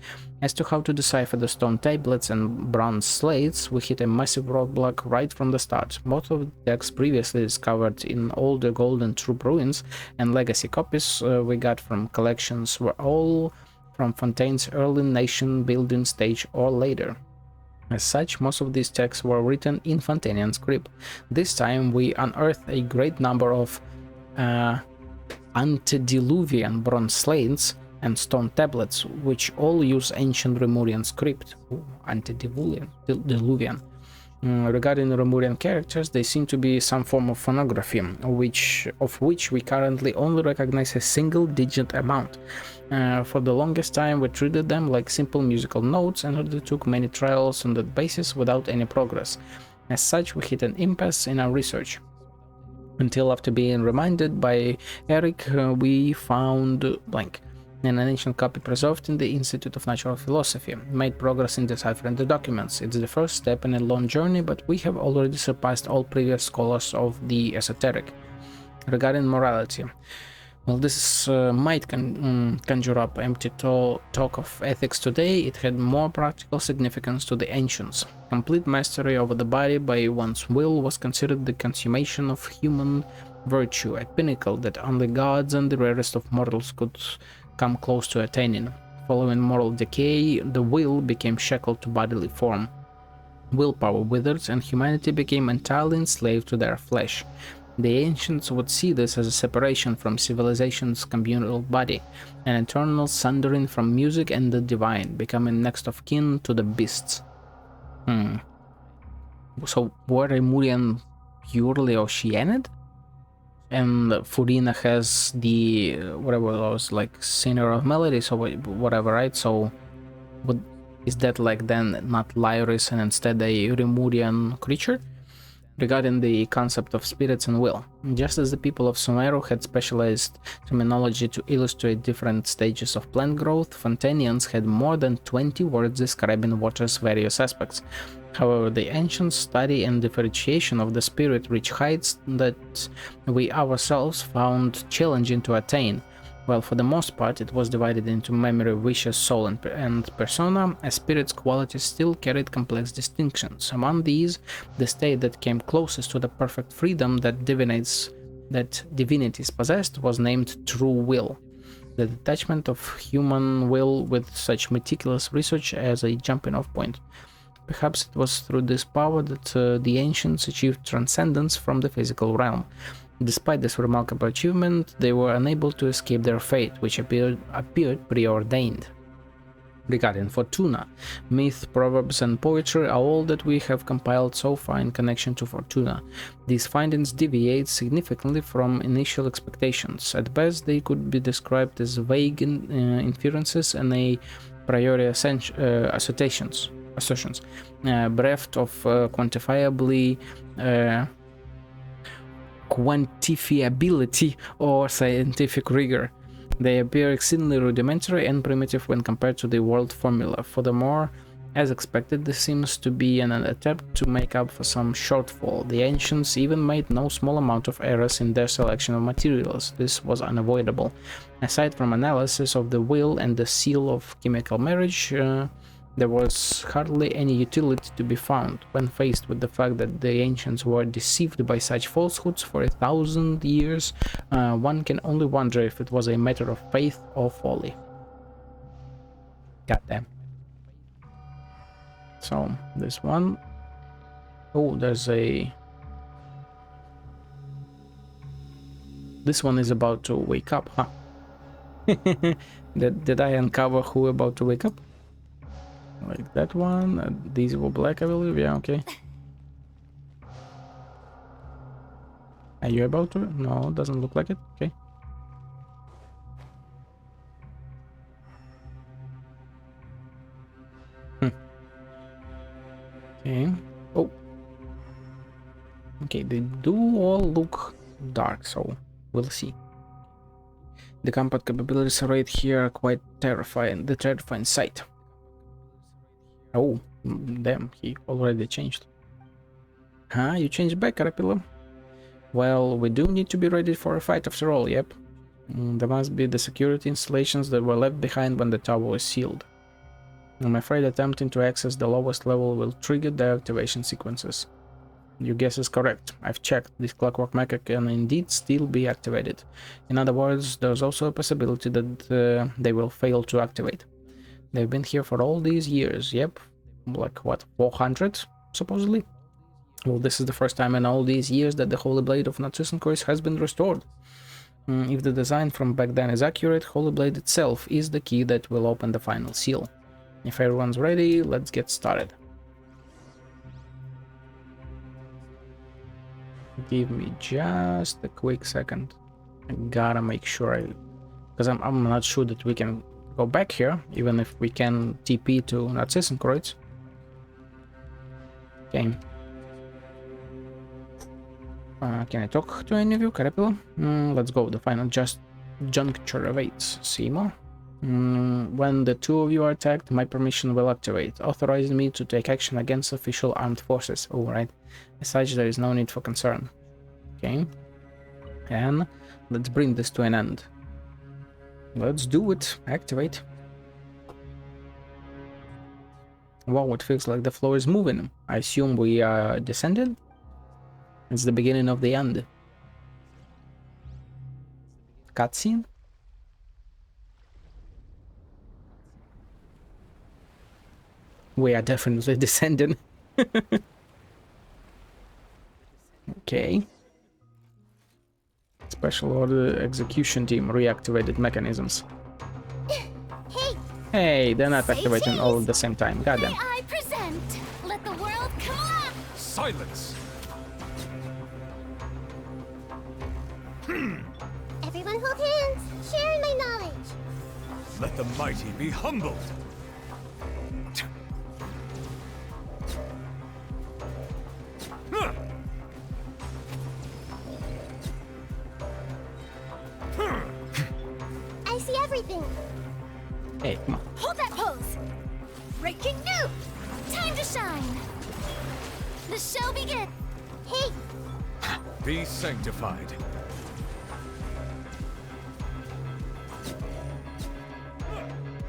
As to how to decipher the stone tablets and bronze slates, we hit a massive roadblock right from the start. Most of the texts previously discovered in older Golden Troop ruins and legacy copies we got from collections were all from Fontaine's early nation building stage or later. As such, most of these texts were written in Fantanian script. This time we unearthed a great number of antediluvian bronze slates and stone tablets, which all use ancient Remurian script. Antediluvian. Regarding Remurian characters, they seem to be some form of phonography, of which we currently only recognize a single-digit amount. For the longest time, we treated them like simple musical notes and undertook many trials on that basis without any progress. As such, we hit an impasse in our research. Until after being reminded by Eric, we found blank. An ancient copy preserved in the Institute of Natural Philosophy, made progress in deciphering the documents. It's the first step in a long journey, but we have already surpassed all previous scholars of the esoteric. Regarding morality, well, this might conjure up empty talk of ethics today. It had more practical significance to the ancients. Complete mastery over the body by one's will was considered the consummation of human virtue, a pinnacle that only gods and the rarest of mortals could come close to attaining. Following moral decay, the will became shackled to bodily form. Willpower withered, and humanity became entirely enslaved to their flesh. The ancients would see this as a separation from civilization's communal body, an eternal sundering from music and the divine, becoming next of kin to the beasts. So were Remurian purely Oceanid? And Furina has the whatever those like singer of melodies or whatever, right? So is that like then not Lyris and instead a Remurian creature? Regarding the concept of spirits and will, just as the people of Sumeru had specialized terminology to illustrate different stages of plant growth, Fantanians had more than 20 words describing water's various aspects. However, the ancients' study and differentiation of the spirit reached heights that we ourselves found challenging to attain. While for the most part it was divided into memory, wishes, soul, and persona, a spirit's qualities still carried complex distinctions. Among these, the state that came closest to the perfect freedom that divinities possessed was named true will. The detachment of human will with such meticulous research as a jumping-off point. Perhaps it was through this power that the ancients achieved transcendence from the physical realm. Despite this remarkable achievement, they were unable to escape their fate, which appeared preordained. Regarding Fortuna, myth, proverbs, and poetry are all that we have compiled so far in connection to Fortuna. These findings deviate significantly from initial expectations. At best, they could be described as vague inferences and a priori assertions, bereft of quantifiability or scientific rigor. They appear exceedingly rudimentary and primitive when compared to the world formula. Furthermore, as expected, this seems to be an attempt to make up for some shortfall. The ancients even made no small amount of errors in their selection of materials. This was unavoidable. Aside from analysis of the will and the seal of chemical marriage, there was hardly any utility to be found. When faced with the fact that the ancients were deceived by such falsehoods for 1,000 years, one can only wonder if it was a matter of faith or folly. Goddamn. So, this one... Oh, there's a... This one is about to wake up, huh? Did I uncover who about to wake up? Like that one. These were black, I believe. Yeah, okay. Are you about to? No, doesn't look like it. Okay. Okay. Oh. Okay, they do all look dark, so we'll see. The combat capabilities right here are quite terrifying. The terrifying sight. Oh, damn, he already changed. Huh, you changed back, Caterpillar? Well, we do need to be ready for a fight after all, yep. There must be the security installations that were left behind when the tower was sealed. I'm afraid attempting to access the lowest level will trigger their activation sequences. Your guess is correct. I've checked. This clockwork mecha can indeed still be activated. In other words, there's also a possibility that they will fail to activate. They've been here for all these years, yep. like what, 400 supposedly. Well, this is the first time in all these years that the Holy Blade of Narcissus has been restored. If the design from back then is accurate, Holy Blade itself is the key that will open the final seal. If everyone's ready, let's get started. Give me just a quick second. I gotta make sure because I'm not sure that we can go back here, even if we can TP to Narcissus. Okay. Can I talk to any of you, Caterpillar? Let's go. The final juncture awaits. Seymour? When the two of you are attacked, my permission will activate, authorizing me to take action against official armed forces. Oh, right. As such, there is no need for concern. Okay. And let's bring this to an end. Let's do it. Activate. Wow, it feels like the floor is moving. I assume we are descended? It's the beginning of the end. Cutscene? We are definitely descending. Okay. Special Order Execution Team reactivated mechanisms. Hey, Hey, they're not Say activating all cheese. at the same time. Goddamn. may I present? Let the world come alive. Silence! Everyone hold hands, sharing my knowledge. Let the mighty be humbled! Huh. I see everything. Hey, come on. Hold that pose. Breaking new. Time to shine. The show begins. Hey, Be sanctified.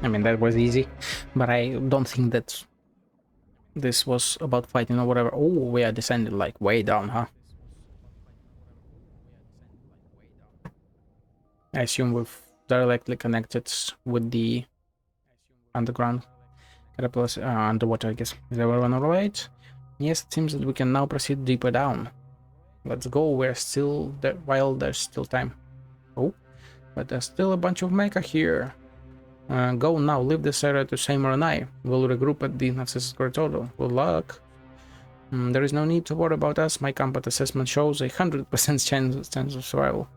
I mean, that was easy, but I don't think that this was about fighting or whatever. Oh, we are descended like way down, huh? I assume we've directly connected with the underground caterpillars, underwater, I guess. Is everyone alright? Yes, it seems that we can now proceed deeper down. Let's go. We're still there while there's still time. Oh, but there's still a bunch of mecha here. Go now, leave this area to Seymour and I. We'll regroup at the Narcissus Corridor. Good luck. There is no need to worry about us. My combat assessment shows 100% chance of survival.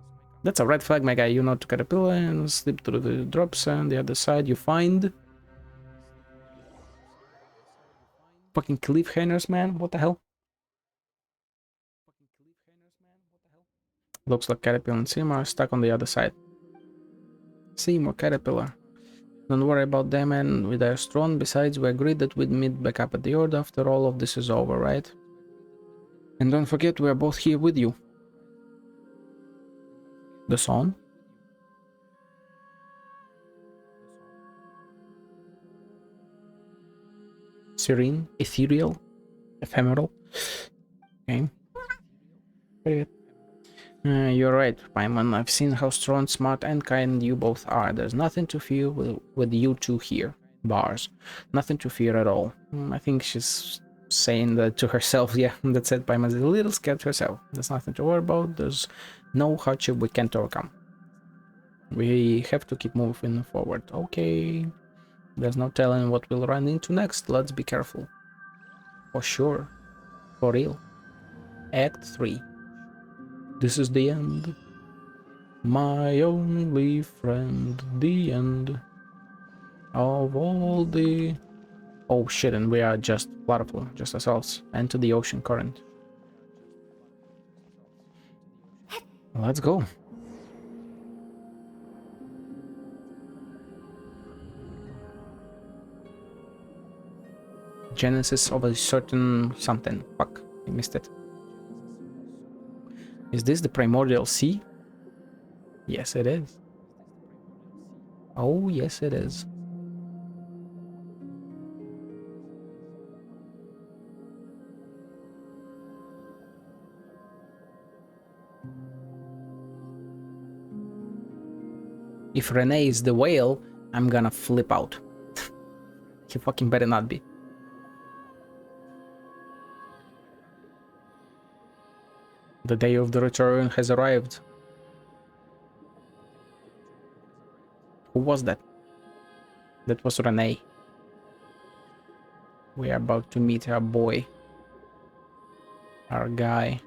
That's a red flag, my guy. You know to Caterpillar and slip through the drops, and the other side you find... fucking cliffhangers, man. What the hell? Looks like Caterpillar and Seymour are stuck on the other side. Seymour, Caterpillar. Don't worry about them, and they're strong. Besides, we agreed that we'd meet back up at the Order after all of this is over, right? And don't forget, we are both here with you. The song? Serene, ethereal, ephemeral. Okay. Very good. You're right, Paimon. I've seen how strong, smart, and kind you both are. There's nothing to fear with you two here. Bars. Nothing to fear at all. I think she's saying that to herself. Yeah, that's it. Paimon's a little scared herself. There's nothing to worry about. There's no hardship we can't overcome. We have to keep moving forward. Okay. There's no telling what we'll run into next. Let's be careful. For sure. For real. Act 3. This is the end. My only friend. The end. Of all the... Oh shit, and we are just platform, just ourselves. Enter the ocean current. Let's go. Genesis of a certain something. Fuck, I missed it. Is this the primordial sea? Yes, it is. Oh, yes, it is. If Renee is the whale, I'm gonna flip out. He fucking better not be. The day of the return has arrived. Who was that? That was Renee. We are about to meet our boy. Our guy.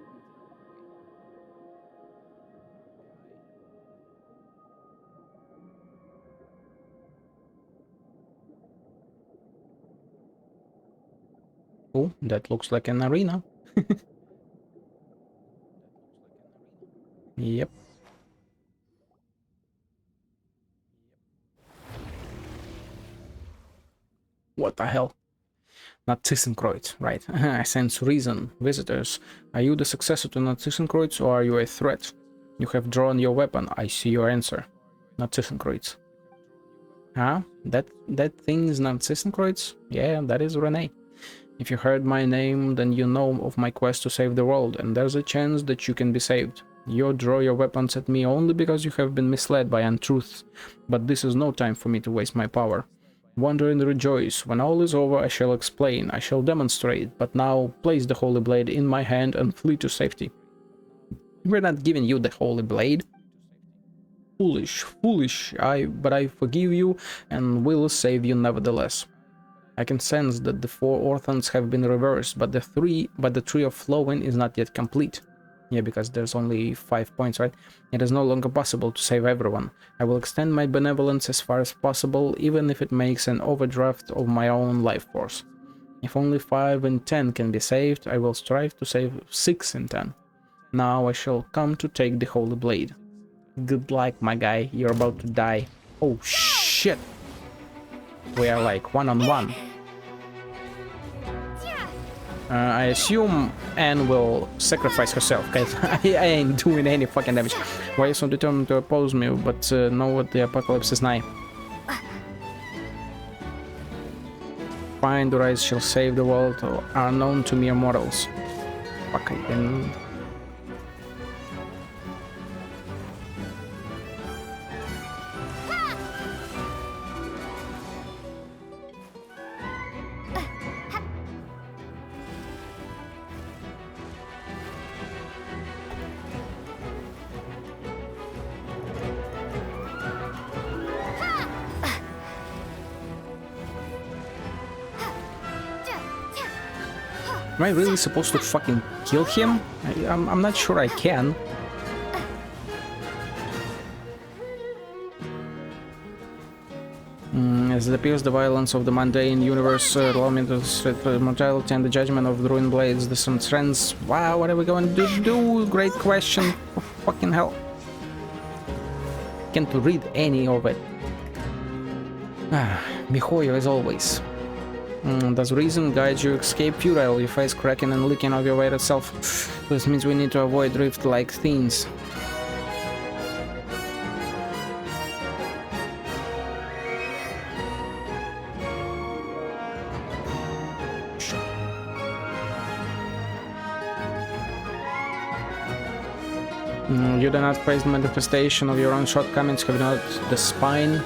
Oh, that looks like an arena. Yep. What the hell? Narcissus, right. I sense reason. Visitors, are you the successor to Narcissus, or are you a threat? You have drawn your weapon. I see your answer. Narcissus. Huh? That thing is Narcissus? Yeah, that is Renee. If you heard my name, then you know of my quest to save the world, and there's a chance that you can be saved. You draw your weapons at me only because you have been misled by untruths, but this is no time for me to waste my power. Wonder and rejoice. When all is over, I shall explain, I shall demonstrate, but now place the holy blade in my hand and flee to safety. We're not giving you the holy blade. Foolish, foolish, but I forgive you and will save you nevertheless. I can sense that the 4 orphans have been reversed, but the tree of flowing is not yet complete. Yeah, because there's only 5 points, right? It is no longer possible to save everyone. I will extend my benevolence as far as possible, even if it makes an overdraft of my own life force. If only 5 in 10 can be saved, I will strive to save 6 in 10. Now I shall come to take the holy blade. Good luck, my guy. You're about to die. Oh, shit! We are like one-on-one. I assume Anne will sacrifice herself, because I ain't doing any fucking damage. Why are you so determined to oppose me, but know what the apocalypse is nigh? Find the rise shall save the world, are known to mere mortals. Fuck, I can... Am I really supposed to fucking kill him? I'm not sure I can. As it appears, the violence of the mundane universe allow me to straight for mortality and the judgment of the ruined blades. The sun trends. Wow, what are we going to do? Great question. For fucking hell. Can't read any of it. Mihoyo as always. Does reason guide you escape futile, your face cracking and leaking of your weighted self? This means we need to avoid drift like things. You do not face the manifestation of your own shortcomings, have not the spine.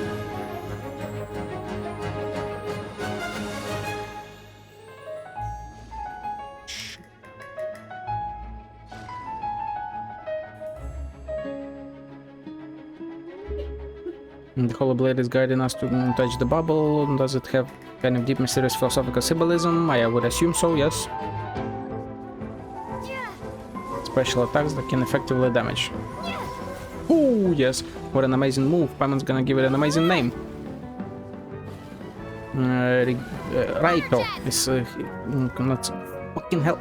The Holy Blade is guiding us to touch the bubble. Does it have kind of deep, mysterious philosophical symbolism? I would assume so, yes. Special attacks that can effectively damage. Oh, yes. What an amazing move. Paimon's gonna give it an amazing name. Raito is not fucking hell.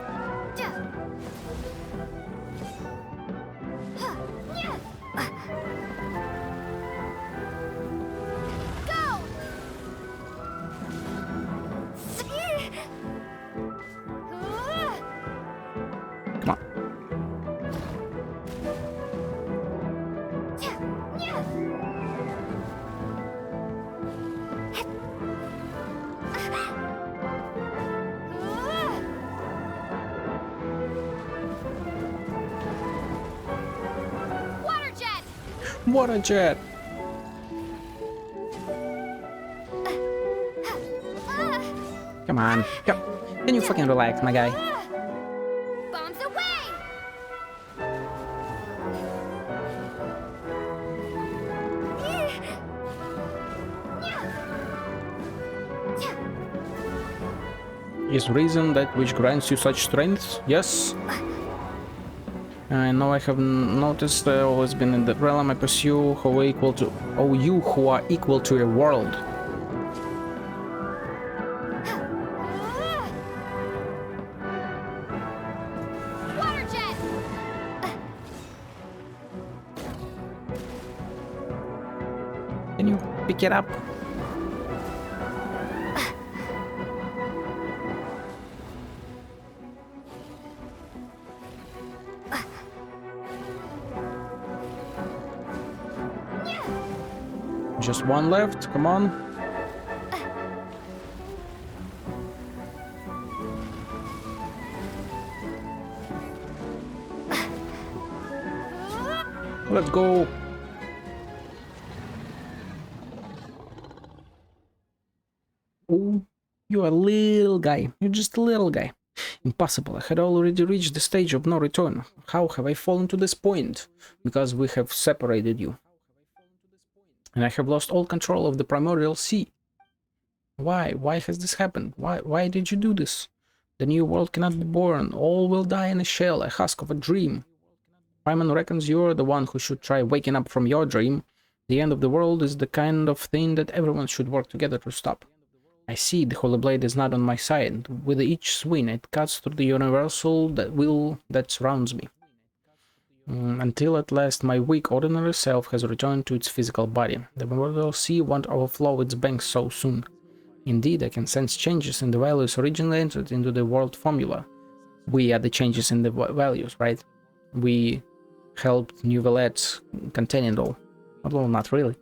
What a jet! Come on, come. Can you fucking relax, my guy? Bombs away! Is reason that which grants you such strength? Yes. I know I have noticed always been in the realm I pursue who are equal to... Oh, you who are equal to a world. Water jet! Can you pick it up? Just one left, come on. Let's go. Oh, you're a little guy. You're just a little guy. Impossible. I had already reached the stage of no return. How have I fallen to this point? Because we have separated you. And I have lost all control of the primordial sea. Why? Why has this happened? Why did you do this? The new world cannot be born. All will die in a shell, a husk of a dream. Paimon reckons you're the one who should try waking up from your dream. The end of the world is the kind of thing that everyone should work together to stop. I see the Holy Blade is not on my side. With each swing, it cuts through the universal will that surrounds me. Until at last my weak ordinary self has returned to its physical body. The primordial sea won't overflow its banks so soon. Indeed, I can sense changes in the values originally entered into the world formula. We are the changes in the values, right? We helped New Valette contain it all. Although not really.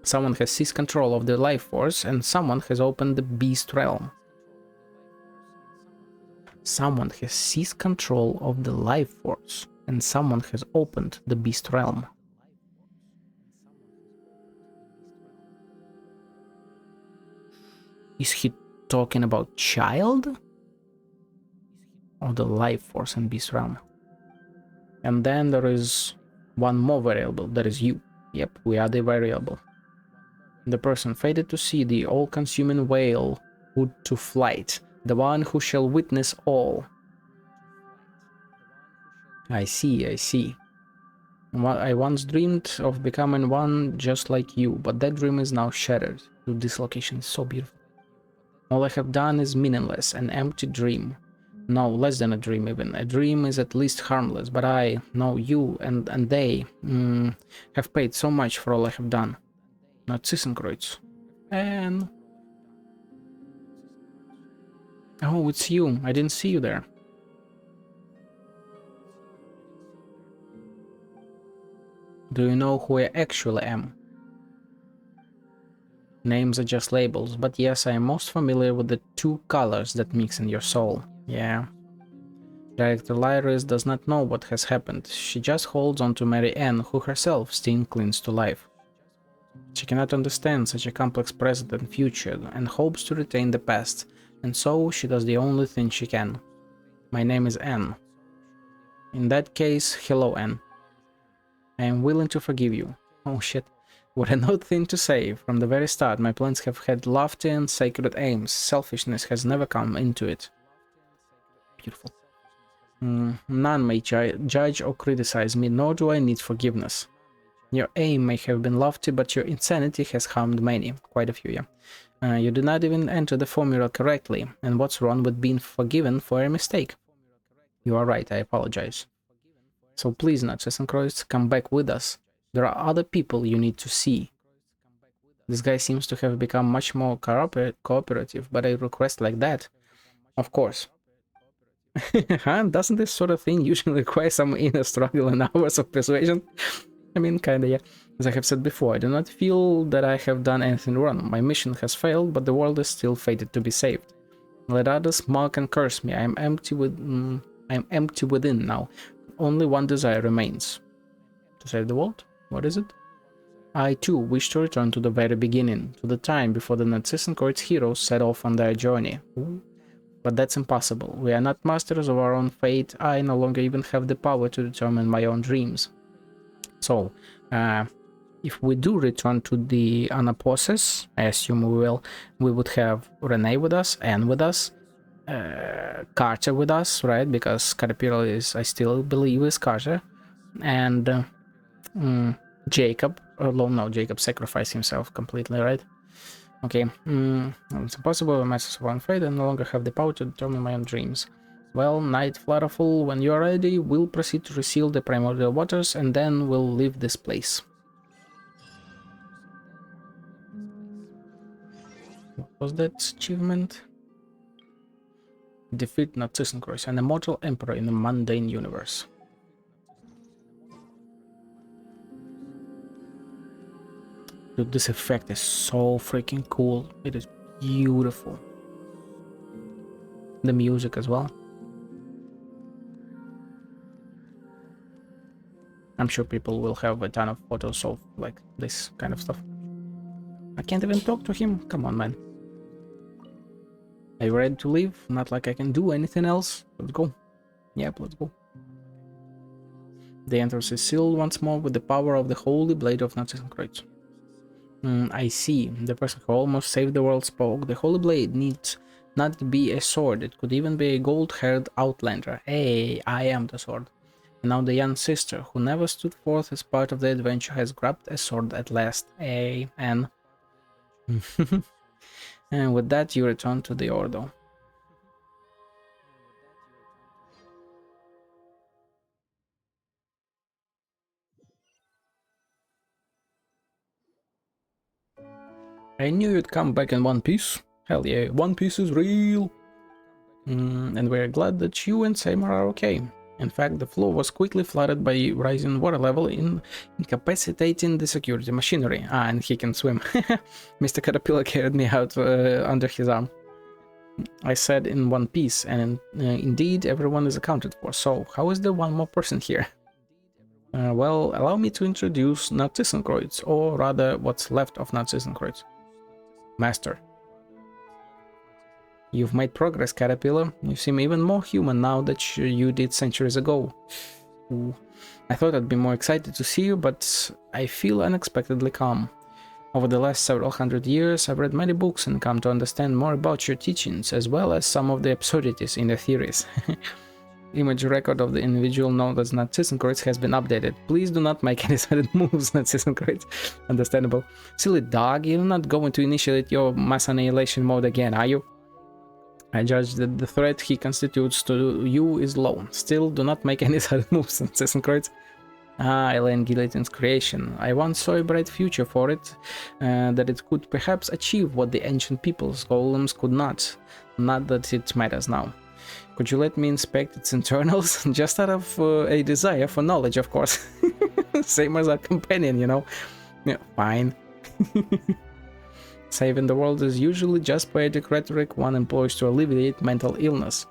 Someone has seized control of the life force, and someone has opened the beast realm. Someone has seized control of the life force, and someone has opened the beast realm. Is he talking about child? Or the life force and beast realm? And then there is one more variable, that is you. Yep, we are the variable. The person fated to see the all-consuming whale put to flight, the one who shall witness all. I see, I see. I once dreamed of becoming one just like you, but that dream is now shattered. This location is so beautiful. All I have done is meaningless, an empty dream. No, less than a dream even. A dream is at least harmless, but I, no, you and they have paid so much for all I have done. Narcissus. And... oh, it's you. I didn't see you there. Do you know who I actually am? Names are just labels, but yes, I am most familiar with the two colors that mix in your soul. Yeah. Director Lyris does not know what has happened. She just holds on to Mary Ann, who herself still clings to life. She cannot understand such a complex present and future, and hopes to retain the past, and so she does the only thing she can. My name is Anne. In that case, hello Anne. I am willing to forgive you. Oh shit. What an odd thing to say. From the very start, my plans have had lofty and sacred aims. Selfishness has never come into it. Beautiful. None may judge or criticize me, nor do I need forgiveness. Your aim may have been lofty, but your insanity has harmed many. Quite a few, yeah. You did not even enter the formula correctly, and what's wrong with being forgiven for a mistake? You are right, I apologize. So please, Narcissus, come back with us. There are other people you need to see. This guy seems to have become much more cooperative, but a request like that? Of course. Huh? Doesn't this sort of thing usually require some inner struggle and hours of persuasion? I mean, kinda, yeah. As I have said before, I do not feel that I have done anything wrong. My mission has failed, but the world is still fated to be saved. Let others mock and curse me. I am empty within now. Only one desire remains. To save the world? What is it? I too wish to return to the very beginning, to the time before the Narcissus heroes set off on their journey. Ooh. But that's impossible. We are not masters of our own fate. I no longer even have the power to determine my own dreams. So, if we do return to the Anaposis, I assume we will, we would have Renee with us, Anne with us, Carter with us, right? Because Caterpillar is, I still believe, is Carter. And Jacob, no, Jacob sacrificed himself completely, right? Okay, it's impossible. I'm so afraid I no longer have the power to determine my own dreams. Well, Knight Flutterful, when you are ready, we'll proceed to reseal the primordial waters, and then we'll leave this place. What was that achievement? Defeat Narcissus, an immortal emperor in the mundane universe. Dude, this effect is so freaking cool. It is beautiful. The music as well. I'm sure people will have a ton of photos of like this kind of stuff. I can't even talk to him. Come on, man. Are you ready to leave? Not like I can do anything else. Let's go. Yep, let's go. The entrance is sealed once more with the power of the holy blade of Narcissus. I see. The person who almost saved the world spoke. The holy blade needs not to be a sword. It could even be a gold-haired outlander. Hey, I am the sword. And now the young sister, who never stood forth as part of the adventure, has grabbed a sword at last. Hey, and... and with that, you return to the Ordo. I knew you'd come back in one piece. Hell yeah, One Piece is real. And we're glad that you and Seymour are okay. In fact, the floor was quickly flooded by rising water level, incapacitating the security machinery. Ah, and he can swim. Mr. Caterpillar carried me out under his arm. I said in one piece, and indeed everyone is accounted for. So, how is there one more person here? Well, allow me to introduce Narcissus, or rather, what's left of Narcissus. Master. You've made progress, Caterpillar. You seem even more human now that you did centuries ago. Ooh. I thought I'd be more excited to see you, but I feel unexpectedly calm. Over the last several hundred years, I've read many books and come to understand more about your teachings, as well as some of the absurdities in the theories. Image record of the individual known as Narcissus has been updated. Please do not make any sudden moves, Narcissus. Understandable. Silly dog, you're not going to initiate your mass annihilation mode again, are you? I judge that the threat he constitutes to you is low. Still, do not make any sudden moves, Narcissus. Ah, Elaine Guillotin's creation. I once saw a bright future for it, that it could perhaps achieve what the ancient people's golems could not. Not that it matters now. Could you let me inspect its internals? Just out of a desire for knowledge, of course. Same as our companion, you know. Yeah, fine. Saving the world is usually just poetic rhetoric one employs to alleviate mental illness.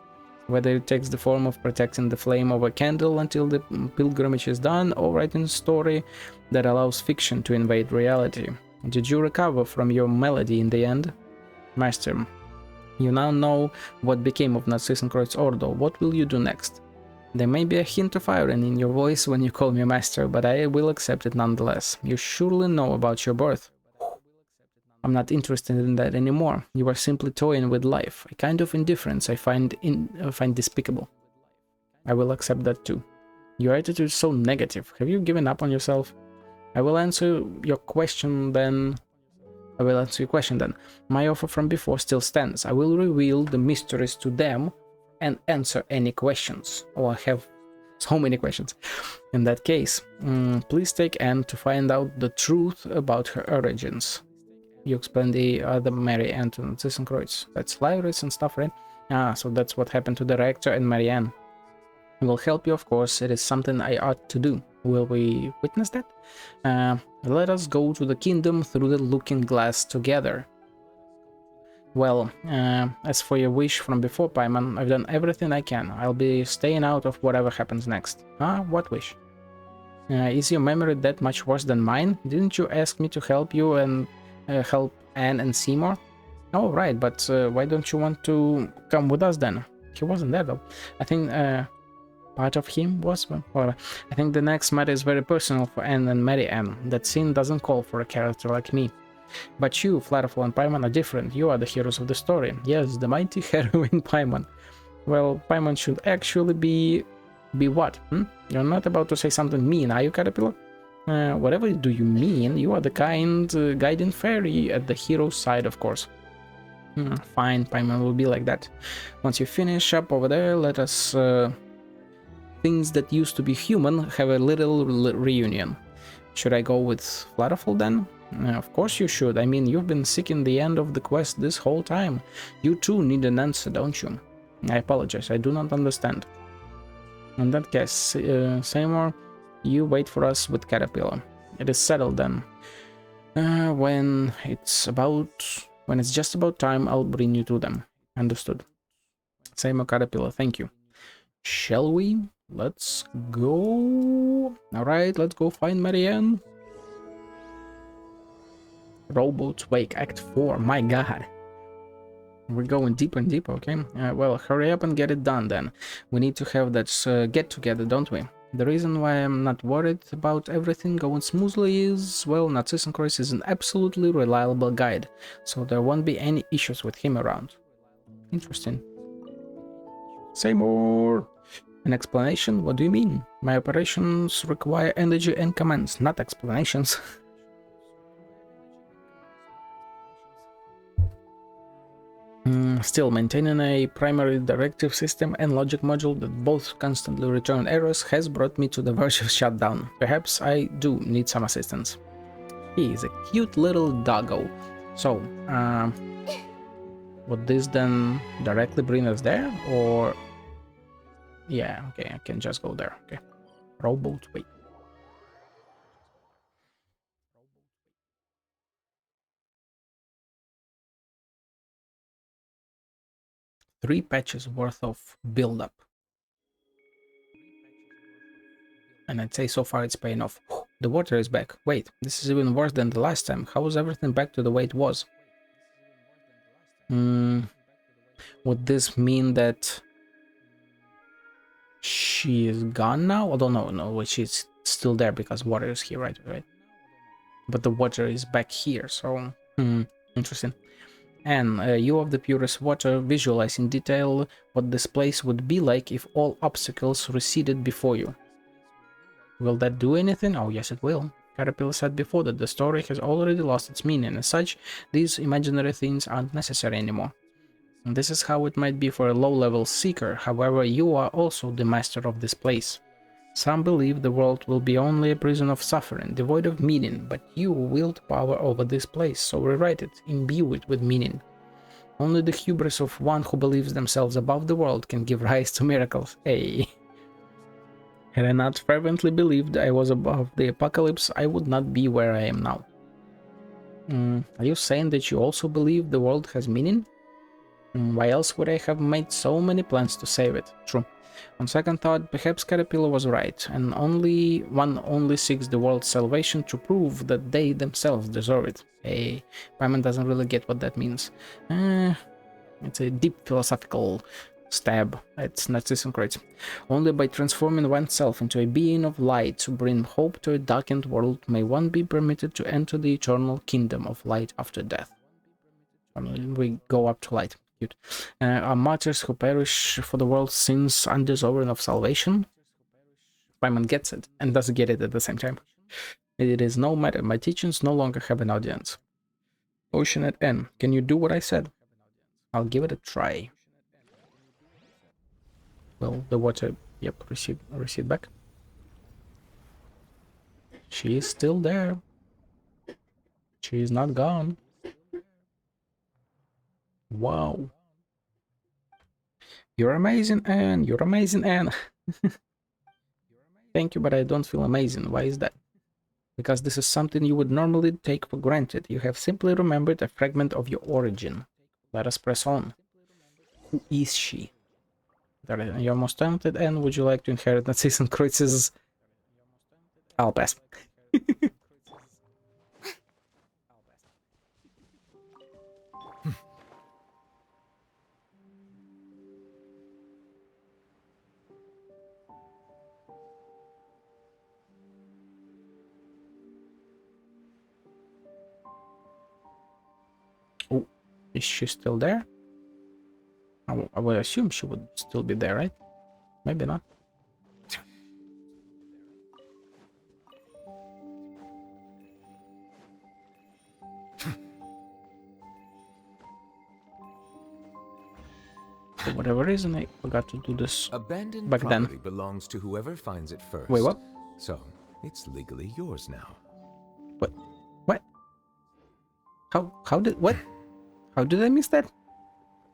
Whether it takes the form of protecting the flame of a candle until the pilgrimage is done, or writing a story that allows fiction to invade reality. Did you recover from your malady in the end? Master, you now know what became of Narcissus Ordo. What will you do next? There may be a hint of irony in your voice when you call me master, but I will accept it nonetheless. You surely know about your birth. I'm not interested in that anymore. You are simply toying with life. A kind of indifference I find despicable. I will accept that too. Your attitude is so negative. Have you given up on yourself? I will answer your question then. My offer from before still stands. I will reveal the mysteries to them and answer any questions. Oh, I have so many questions. In that case, please take Anne to find out the truth about her origins. You explain the other Mary Ann to Narcissus. That's Lyris and stuff, right? Ah, so that's what happened to the rector and Marianne. I will help you, of course. It is something I ought to do. Will we witness that? Let us go to the kingdom through the looking glass together. Well, as for your wish from before, Paimon, I've done everything I can. I'll be staying out of whatever happens next. Ah, what wish? Is your memory that much worse than mine? Didn't you ask me to help you and help Anne and Seymour? Oh, right, but why don't you want to come with us then? He wasn't there though. I think part of him was, well, I think the next matter is very personal for Anne and Mary Ann. That scene doesn't call for a character like me. But you, Flarafel and Paimon, are different. You are the heroes of the story. Yes, the mighty heroine Paimon. Well, Paimon should actually be what? You're not about to say something mean, are you, Caterpillar? Whatever do you mean? You are the kind guiding fairy at the hero's side, of course. Fine, Paimon will be like that. Once you finish up over there, let us things that used to be human have a little reunion. Should I go with Flarafel then? Of course you should. I mean, you've been seeking the end of the quest this whole time. You too need an answer, don't you? I apologize, I do not understand. In that case, Seymour, you wait for us with Caterpillar. It is settled then. When it's just about time, I'll bring you to them. Understood. Seymour, Caterpillar, thank you. Shall we? Let's go. Alright, let's go find Marianne. Rowboat's Wake, Act 4. My god. We're going deeper and deeper, okay? Well, hurry up and get it done then. We need to have that get-together, don't we? The reason why I'm not worried about everything going smoothly is, well, Narcissus is an absolutely reliable guide, so there won't be any issues with him around. Interesting. Say more! An explanation? What do you mean? My operations require energy and commands, not explanations. Still, maintaining a primary directive system and logic module that both constantly return errors has brought me to the verge of shutdown. Perhaps I do need some assistance. He is a cute little doggo. So, would this then directly bring us there? Or... yeah, okay, I can just go there. Okay. Rowboat, wait. Three patches worth of build-up. And I'd say so far it's paying off. The water is back. Wait, this is even worse than the last time. How is everything back to the way it was? Would this mean that she is gone now? I don't know. No, she's still there because water is here, right? But the water is back here, so... interesting. And you of the purest water, visualize in detail what this place would be like if all obstacles receded before you. Will that do anything? Oh yes, it will. Caterpillar said before that the story has already lost its meaning. As such, these imaginary things aren't necessary anymore. And this is how it might be for a low-level seeker. However, you are also the master of this place. Some believe the world will be only a prison of suffering, devoid of meaning, but you wield power over this place, so rewrite it, imbue it with meaning. Only the hubris of one who believes themselves above the world can give rise to miracles. Hey. Had I not fervently believed I was above the apocalypse, I would not be where I am now. Are you saying that you also believe the world has meaning? Why else would I have made so many plans to save it? True. On second thought, perhaps Caterpillar was right, and one only seeks the world's salvation to prove that they themselves deserve it. Hey, Paimon doesn't really get what that means. It's a deep philosophical stab at Narcissus. Only by transforming oneself into a being of light to bring hope to a darkened world may one be permitted to enter the eternal kingdom of light after death. We go up to light. Cute. Are martyrs who perish for the world's sins undeserving of salvation? Paimon gets it, and doesn't get it at the same time. It is no matter, my teachings no longer have an audience. Ocean at N, can you do what I said? I'll give it a try. Well, the water, yep, recede back. She is still there. She is not gone. Wow. You're amazing, Anne. You're amazing, Anne. Thank you, but I don't feel amazing. Why is that? Because this is something you would normally take for granted. You have simply remembered a fragment of your origin. Let us press on. Who is she? Your most talented, Anne. Would you like to inherit Narcissus Kreuz's... I'll pass. Is she still there? I would assume she would still be there, right? Maybe not. For whatever reason, I forgot to do this Abandoned back then. property belongs to whoever finds it first. Wait, what? So, it's legally yours now. What? What? How did what? How did I miss that?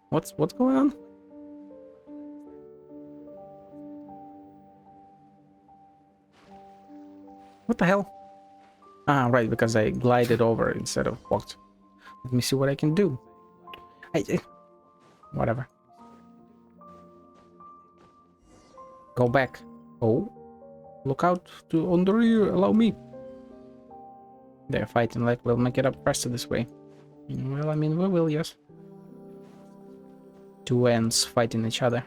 What's going on? What the hell? Ah, right, because I glided over instead of walked. Let me see what I can do. Whatever. Go back. Oh, look out on the rear. Allow me. They're fighting, like we'll make it up faster this way. Well, I mean, we will, yes. Two ends fighting each other.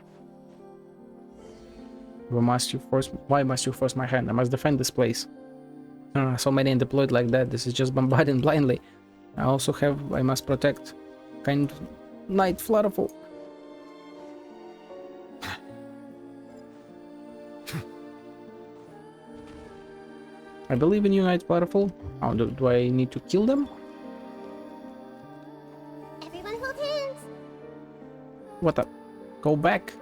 Why must you force my hand? I must defend this place. So many deployed like that. This is just bombarding blindly. I must protect. Kind Knight Flutterful. I believe in you, Knight Flutterful. Oh, do I need to kill them? Everyone hold hands. What the? Go back.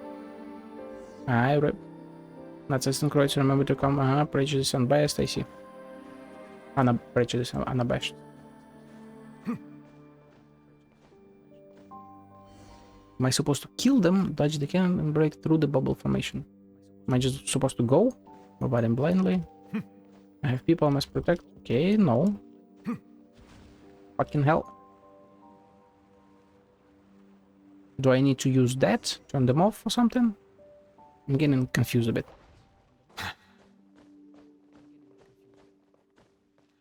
Narcissus and Croats, remember to come. Prejudice and biased, I see. Prejudice and unabashed. Am I supposed to kill them, dodge the cannon, and break through the bubble formation? Am I just supposed to go? Bombard them blindly? I have people I must protect. Okay, no. Fucking hell. Do I need to use that? Turn them off or something? I'm getting confused a bit.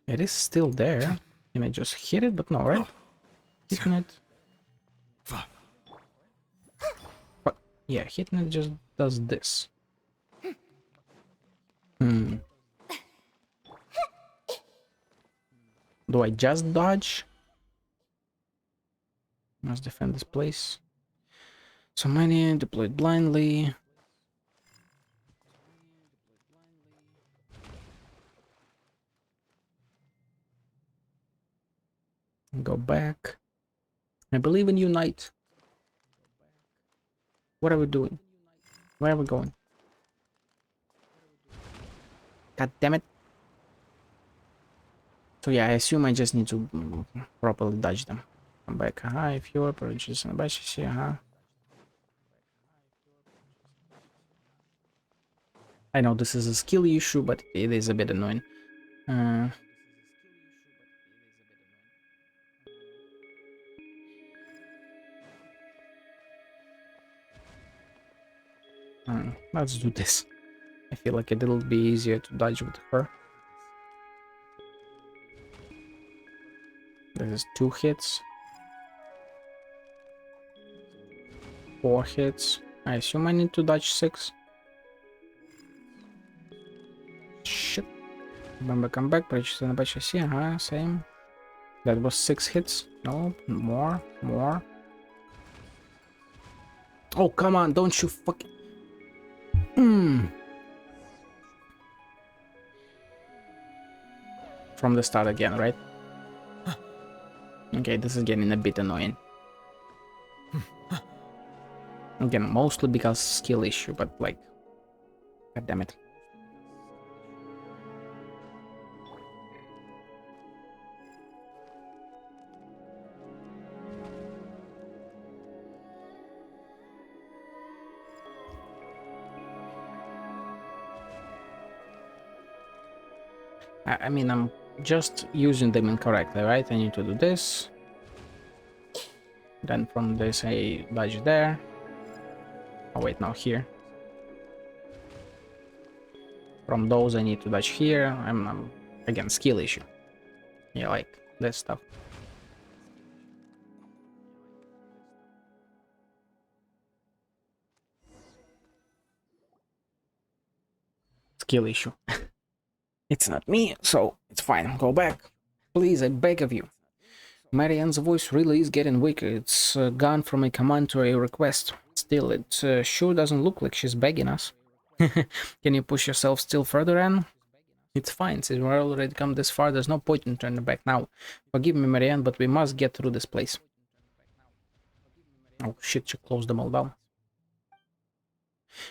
It is still there. Can I just hit it? But no, right? Hitting it. What? Yeah, hitting it just does this. Do I just dodge? Must defend this place. So many deployed blindly. Go back. I believe in you, Knight. What are we doing? Where are we going? God damn it. So yeah, I assume I just need to properly dodge them. Come back. If you are purchased and bash here, I know this is a skill issue, but it is a bit annoying. Let's do this. I feel like it'll be easier to dodge with her. This is 2 hits. 4 hits. I assume I need to dodge 6. Shit. Remember, come back, purchase and batch here, same. That was 6 hits. No, more. Oh, come on, don't you fucking... From the start again, right? Okay, this is getting a bit annoying. Again, mostly because skill issue, but like... God damn it. I mean, I'm just using them incorrectly, right? I need to do this. Then from this I dodge there. Oh wait, no, here. From those I need to dodge here. I'm again, skill issue. Yeah, like this stuff. Skill issue. It's not me, so it's fine. Go back. Please, I beg of you. Marianne's voice really is getting weaker. It's gone from a command to a request. Still, it sure doesn't look like she's begging us. Can you push yourself still further, Anne? It's fine, since we're already come this far, there's no point in turning back now. Forgive me, Marianne, but we must get through this place. Oh shit, she closed them all down.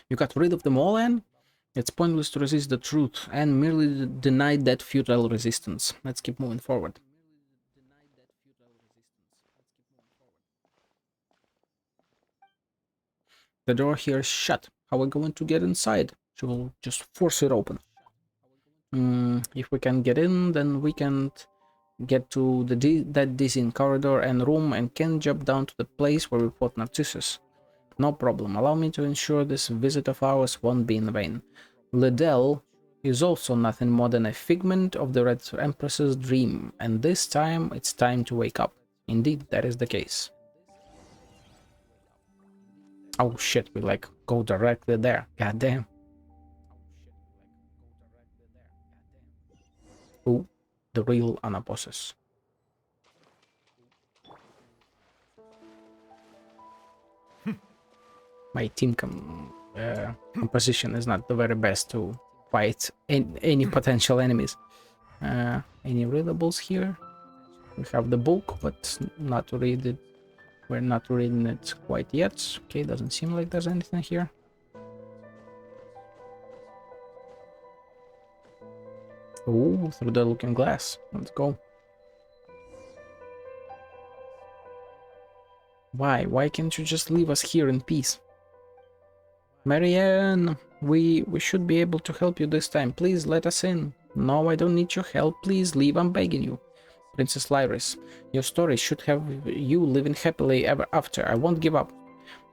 You got rid of them all, Anne? It's pointless to resist the truth, and merely denied that futile resistance. Let's keep moving forward. The door here is shut. How are we going to get inside? She will just force it open. If we can get in, then we can get to that dizzying corridor and room and can jump down to the place where we fought Narcissus. No problem. Allow me to ensure this visit of ours won't be in vain. Liddell is also nothing more than a figment of the Red Empress's dream, and this time it's time to wake up. Indeed, that is the case. Oh shit, we like go directly there. God damn. Ooh, the real Anaposis. My team composition is not the very best to fight any potential enemies. Any readables here? We have the book, but not read it. We're not reading it quite yet. Okay, doesn't seem like there's anything here. Oh, through the looking glass. Let's go. Why can't you just leave us here in peace? Marianne, we should be able to help you this time. Please let us in. No, I don't need your help. Please leave, I'm begging you. Princess Lyris, your story should have you living happily ever after. I won't give up.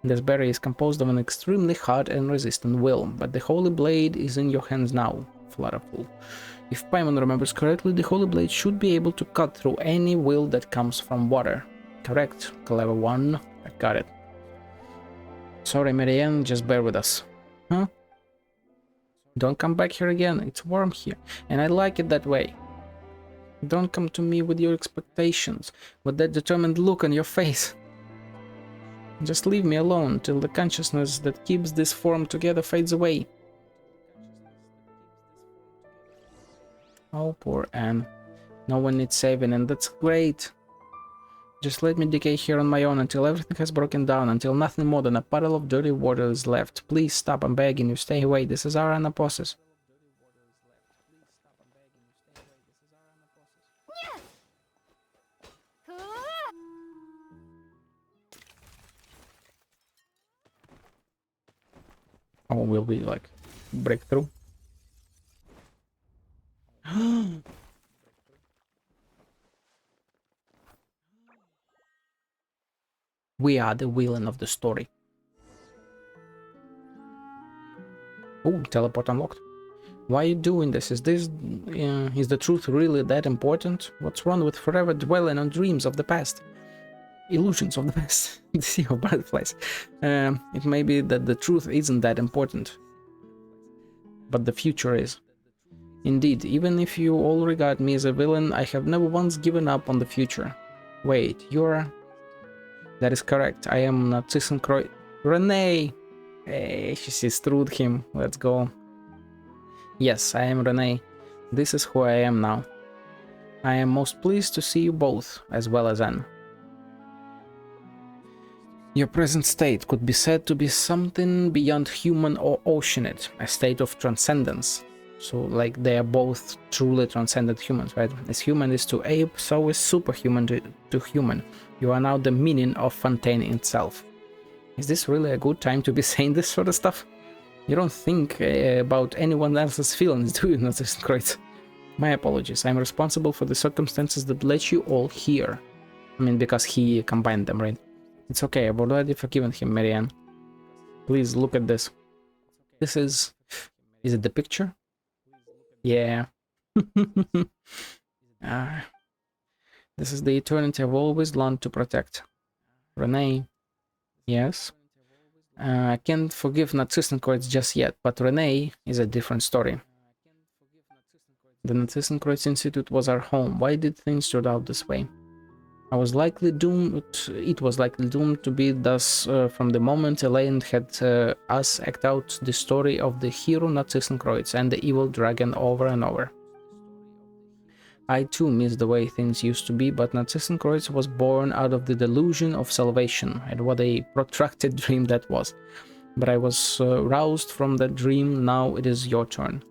This berry is composed of an extremely hard and resistant will, but the Holy Blade is in your hands now, Flutterful. If Paimon remembers correctly, the Holy Blade should be able to cut through any will that comes from water. Correct, clever one. I got it. Sorry, Marianne, just bear with us. Huh? Don't come back here again. It's warm here, and I like it that way. Don't come to me with your expectations, with that determined look on your face. Just leave me alone till the consciousness that keeps this form together fades away. Oh, poor Anne. No one needs saving, and that's great. Just let me decay here on my own until everything has broken down, until nothing more than a puddle of dirty water is left. Please stop, I'm begging you, stay away. This is our Anaposis. Oh, will we like break through? We are the villain of the story. Oh, teleport unlocked. Why are you doing this? Is the truth really that important? What's wrong with forever dwelling on dreams of the past? Illusions of the past. The sea of butterflies. It may be that the truth isn't that important, but the future is. Indeed, even if you all regard me as a villain, I have never once given up on the future. Wait, you're... That is correct. I am Narcissus Croy... Renee! Hey, she sees through him. Let's go. Yes, I am Renee. This is who I am now. I am most pleased to see you both, as well as Anne. Your present state could be said to be something beyond human or oceanid, a state of transcendence. So, like, they are both truly transcendent humans, right? As human is to ape, so is superhuman to human. You are now the meaning of Fontaine itself. Is this really a good time to be saying this sort of stuff? You don't think about anyone else's feelings, do you? Not this great. My apologies. I'm responsible for the circumstances that led you all here. I mean, because he combined them, right? It's okay. I've already forgiven him, Marianne. Please look at this. This is... Is it the picture? Yeah. This is the eternity I've always longed to protect. Renee. Yes. I can't forgive Narcissus just yet, but Renee is a different story. The Narcissus Institute was our home. Why did things turn out this way? I was likely doomed. It was likely doomed to be thus from the moment Elaine had us act out the story of the hero Narcissus and the evil dragon over and over. I too miss the way things used to be, but Narcissus was born out of the delusion of salvation, and what a protracted dream that was. But I was roused from that dream. Now it is your turn.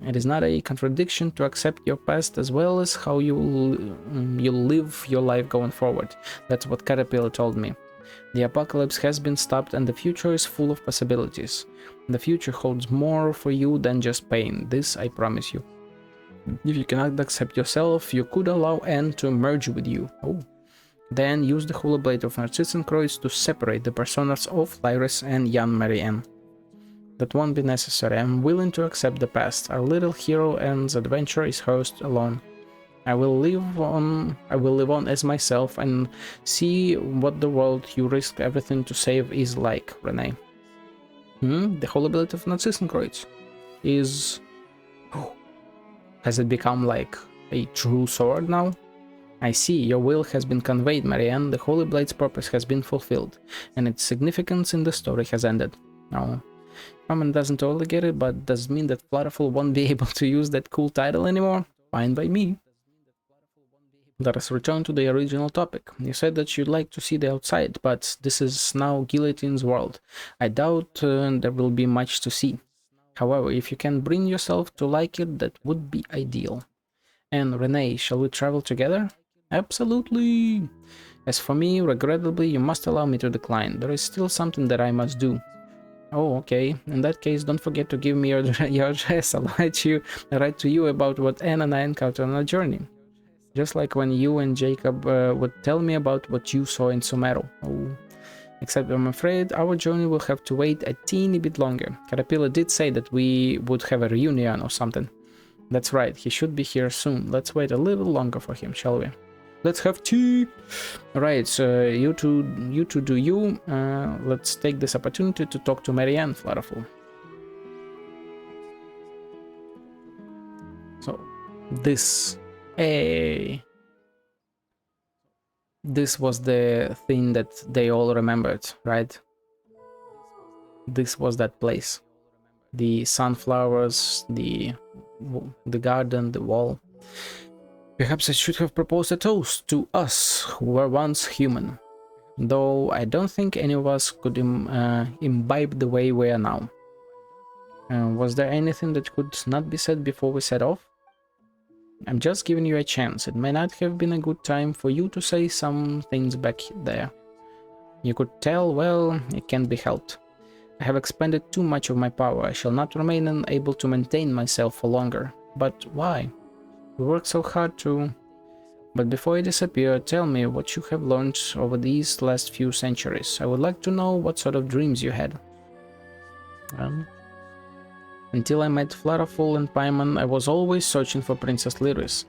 It is not a contradiction to accept your past as well as how you live your life going forward. That's what Caterpillar told me. The apocalypse has been stopped and the future is full of possibilities. The future holds more for you than just pain. This I promise you. If you cannot accept yourself, you could allow Anne to merge with you. Oh. Then use the Holy Blade of Narcissus to separate the personas of Lyris and Jan Marianne. That won't be necessary. I'm willing to accept the past. Our little hero Anne's adventure is hers alone. I will live on as myself and see what the world you risk everything to save is like, Renee. The Holy Blade of Narcissus is... Oh. Has it become like a true sword now? I see, your will has been conveyed, Marianne. The Holy Blade's purpose has been fulfilled, and its significance in the story has ended. Now, Roman doesn't totally get it, but does it mean that Flutterful won't be able to use that cool title anymore? Fine by me. Let us return to the original topic. You said that you'd like to see the outside, but this is now Guillotine's world. I doubt there will be much to see. However, if you can bring yourself to like it, that would be ideal. And Renee, shall we travel together? Absolutely! As for me, regrettably, you must allow me to decline. There is still something that I must do. Oh, okay. In that case, don't forget to give me your address. I'll write to you about what Anne and I encountered on our journey. Just like when you and Jacob would tell me about what you saw in Sumeru. Oh. Except I'm afraid our journey will have to wait a teeny bit longer. Caterpillar did say that we would have a reunion or something. That's right, he should be here soon. Let's wait a little longer for him, shall we? Let's have tea! Alright, so you two do you. Let's take this opportunity to talk to Marianne, Flutterful. So, this... Hey... This was the thing that they all remembered, right? This was that place. The sunflowers, the garden, the wall. Perhaps I should have proposed a toast to us who were once human. Though I don't think any of us could imbibe the way we are now. Was there anything that could not be said before we set off? I'm just giving you a chance. It may not have been a good time for you to say some things back there. You could tell, well, it can't be helped. I have expended too much of my power. I shall not remain unable to maintain myself for longer. But why? We worked so hard to... But before you disappear, tell me what you have learned over these last few centuries. I would like to know what sort of dreams you had. Until I met Flutterful and Paimon, I was always searching for Princess Lyris.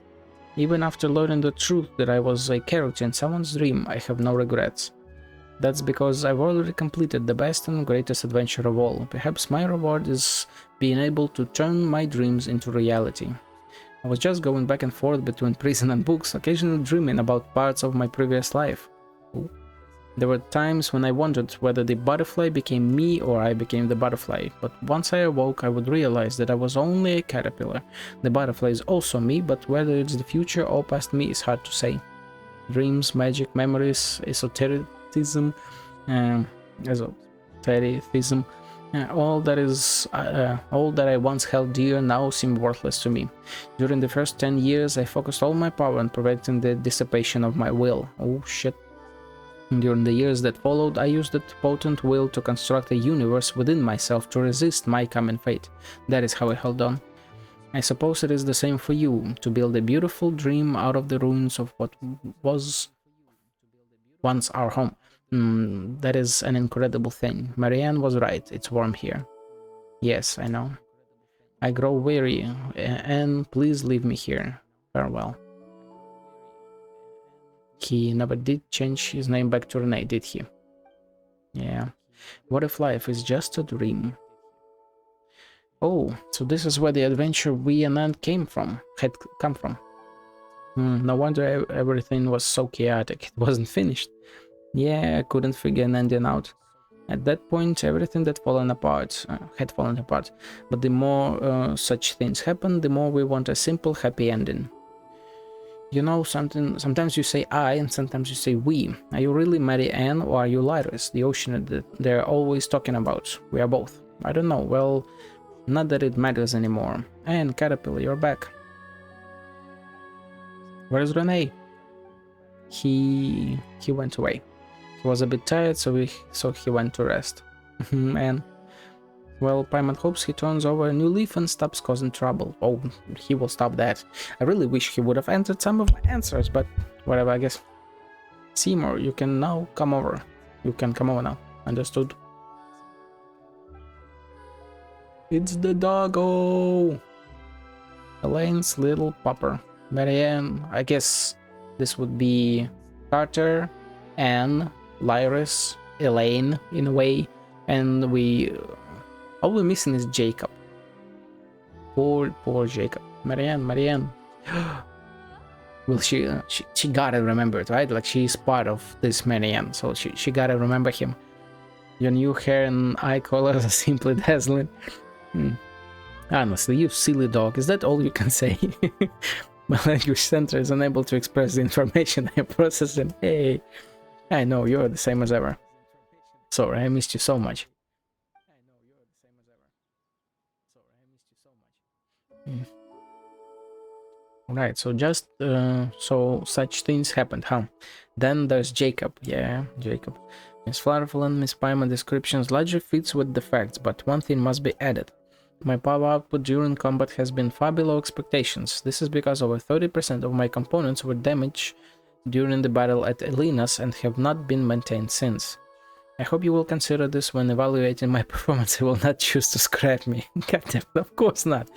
Even after learning the truth that I was a character in someone's dream, I have no regrets. That's because I've already completed the best and greatest adventure of all. Perhaps my reward is being able to turn my dreams into reality. I was just going back and forth between prison and books, occasionally dreaming about parts of my previous life. Ooh. There were times when I wondered whether the butterfly became me or I became the butterfly, but once I awoke I would realize that I was only a caterpillar. The butterfly is also me, but whether it's the future or past me is hard to say. Dreams, magic, memories, esotericism, all that I once held dear now seem worthless to me. During the first 10 years I focused all my power on preventing the dissipation of my will. Oh shit. During the years that followed, I used that potent will to construct a universe within myself to resist my common fate. That is how I held on. I suppose it is the same for you, to build a beautiful dream out of the ruins of what was once our home. That is an incredible thing. Marianne was right, it's warm here. Yes, I know. I grow weary, and please leave me here. Farewell. He never did change his name back to Renee, did he? Yeah. What if life is just a dream? Oh, so this is where the adventure we and Anne had come from. No wonder everything was so chaotic. It wasn't finished. Yeah, I couldn't figure an ending out. At that point, everything that had fallen apart. But the more such things happen, the more we want a simple, happy ending. You know something? Sometimes you say I, and sometimes you say we. Are you really Mary Ann, or are you Lyris, the ocean that they're always talking about? We are both. I don't know. Well, not that it matters anymore. And Caterpillar, you're back. Where's Renee? He went away. He was a bit tired, so he went to rest. And well, Paimon hopes he turns over a new leaf and stops causing trouble. Oh, he will stop that. I really wish he would have answered some of my answers, but whatever, I guess. Seymour, you can now come over. You can come over now. Understood? It's the doggo! Elaine's little pupper. Marianne, I guess this would be Carter, Anne, Lyris, Elaine in a way, and all we're missing is Jacob. Poor Jacob. Marianne. Well, she gotta remember it, right? Like, she's part of this Marianne, so she gotta remember him. Your new hair and eye colors are simply dazzling. Honestly, you silly dog, is that all you can say? My language center is unable to express the information I am processing. Hey, I know, you're the same as ever. Sorry, I missed you so much. Right, so just so such things happened, huh? Then there's Jacob. Yeah, Jacob. Miss Flutterful and Miss Paimon descriptions largely fits with the facts, but one thing must be added. My power output during combat has been far below expectations. This is because over 30% of my components were damaged during the battle at Elena's and have not been maintained since. I hope you will consider this when evaluating my performance. I will not choose to scrap me. Goddamn, of course not.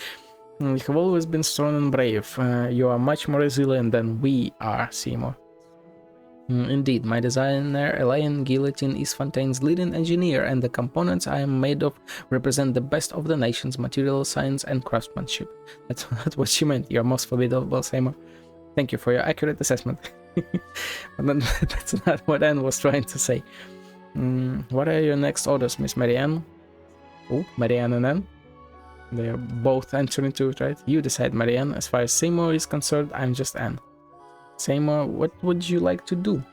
You have always been strong and brave. You are much more resilient than we are, Seymour. Indeed, my designer, Elaine Guillotine, is Fontaine's leading engineer, and the components I am made of represent the best of the nation's material science and craftsmanship. That's not what she meant. You're most formidable, Seymour. Thank you for your accurate assessment. But then, that's not what Anne was trying to say. What are your next orders, Miss Marianne? Oh, Marianne and Anne. They are both answering to it, right? You decide, Marianne. As far as Seymour is concerned, I'm just Anne. Seymour, what would you like to do?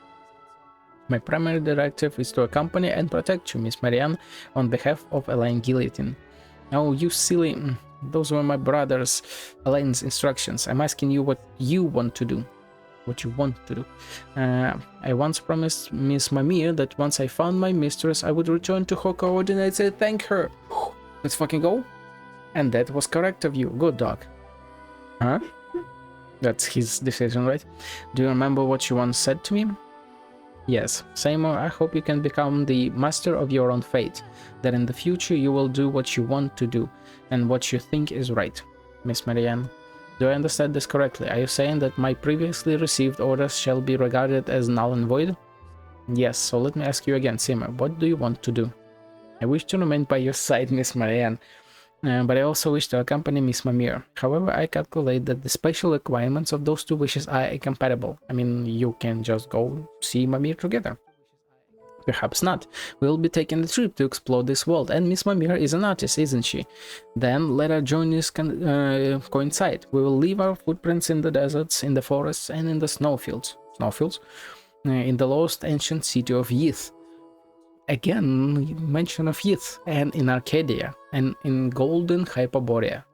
My primary directive is to accompany and protect you, Miss Marianne, on behalf of Elaine Guillotine. Oh, you silly... Those were my brother's, Elaine's instructions. I'm asking you what you want to do. What you want to do. I once promised Miss Mimir that once I found my mistress, I would return to her coordinates and thank her. Let's fucking go. And that was correct of you. Good dog. Huh? That's his decision, right? Do you remember what you once said to me? Yes. Seymour, I hope you can become the master of your own fate. That in the future you will do what you want to do and what you think is right. Miss Marianne, do I understand this correctly? Are you saying that my previously received orders shall be regarded as null and void? Yes, so let me ask you again, Seymour, what do you want to do? I wish to remain by your side, Miss Marianne. But I also wish to accompany Miss Mimir. However, I calculate that the special requirements of those two wishes are incompatible. I mean, you can just go see Mimir together. Perhaps not. We'll be taking a trip to explore this world, and Miss Mimir is an artist, isn't she? Then let our journeys coincide. We will leave our footprints in the deserts, in the forests, and in the snowfields. In the lost ancient city of Yith. Again, mention of Yith, and in Arcadia, and in Golden Hyperborea.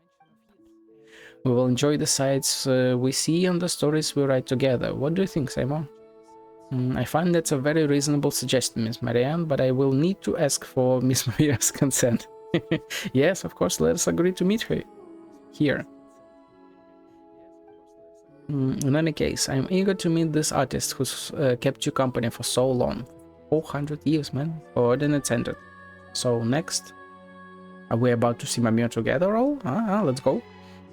We will enjoy the sights we see and the stories we write together. What do you think, Simon? I find that's a very reasonable suggestion, Miss Marianne, but I will need to ask for Miss Maria's consent. Yes, of course, let us agree to meet her here. In any case, I'm eager to meet this artist who's kept you company for so long. 400 years, man. Coordinates entered. So next, are we about to see Mimir together all? Let's go.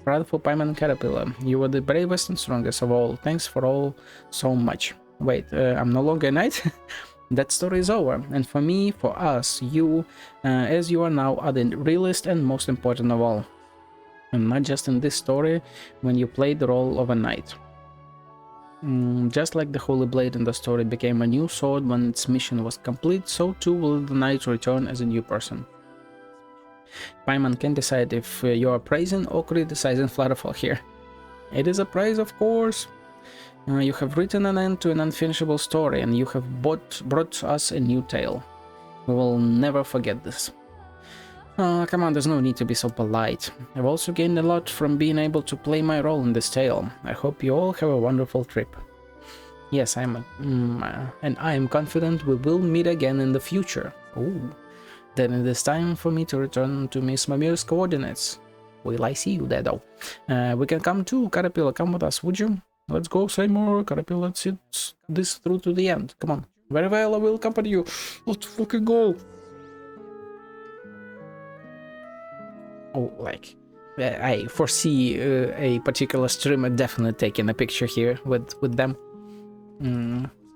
Proudful Paimon and Caterpillar, you were the bravest and strongest of all. Thanks for all so much. Wait, I'm no longer a knight? That story is over, and for me, for us, you, as you are now, are the realest and most important of all. And not just in this story, when you play the role of a knight. Just like the Holy Blade in the story became a new sword when its mission was complete, so too will the knight return as a new person. Paimon can decide if you are praising or criticizing Flutterfall here. It is a praise, of course. You have written an end to an unfinishable story, and you have brought us a new tale. We will never forget this. Come on, there's no need to be so polite. I've also gained a lot from being able to play my role in this tale. I hope you all have a wonderful trip. Yes, and I am confident we will meet again in the future. Ooh. Then it is time for me to return to Miss Mimir's coordinates. Will I see you there, though? We can come too, Caterpillar, come with us, would you? Let's go, Seymour, Caterpillar, let's see this through to the end. Come on. Very well, I will accompany you. Let's fucking go. Oh, like, I foresee a particular streamer definitely taking a picture here with them.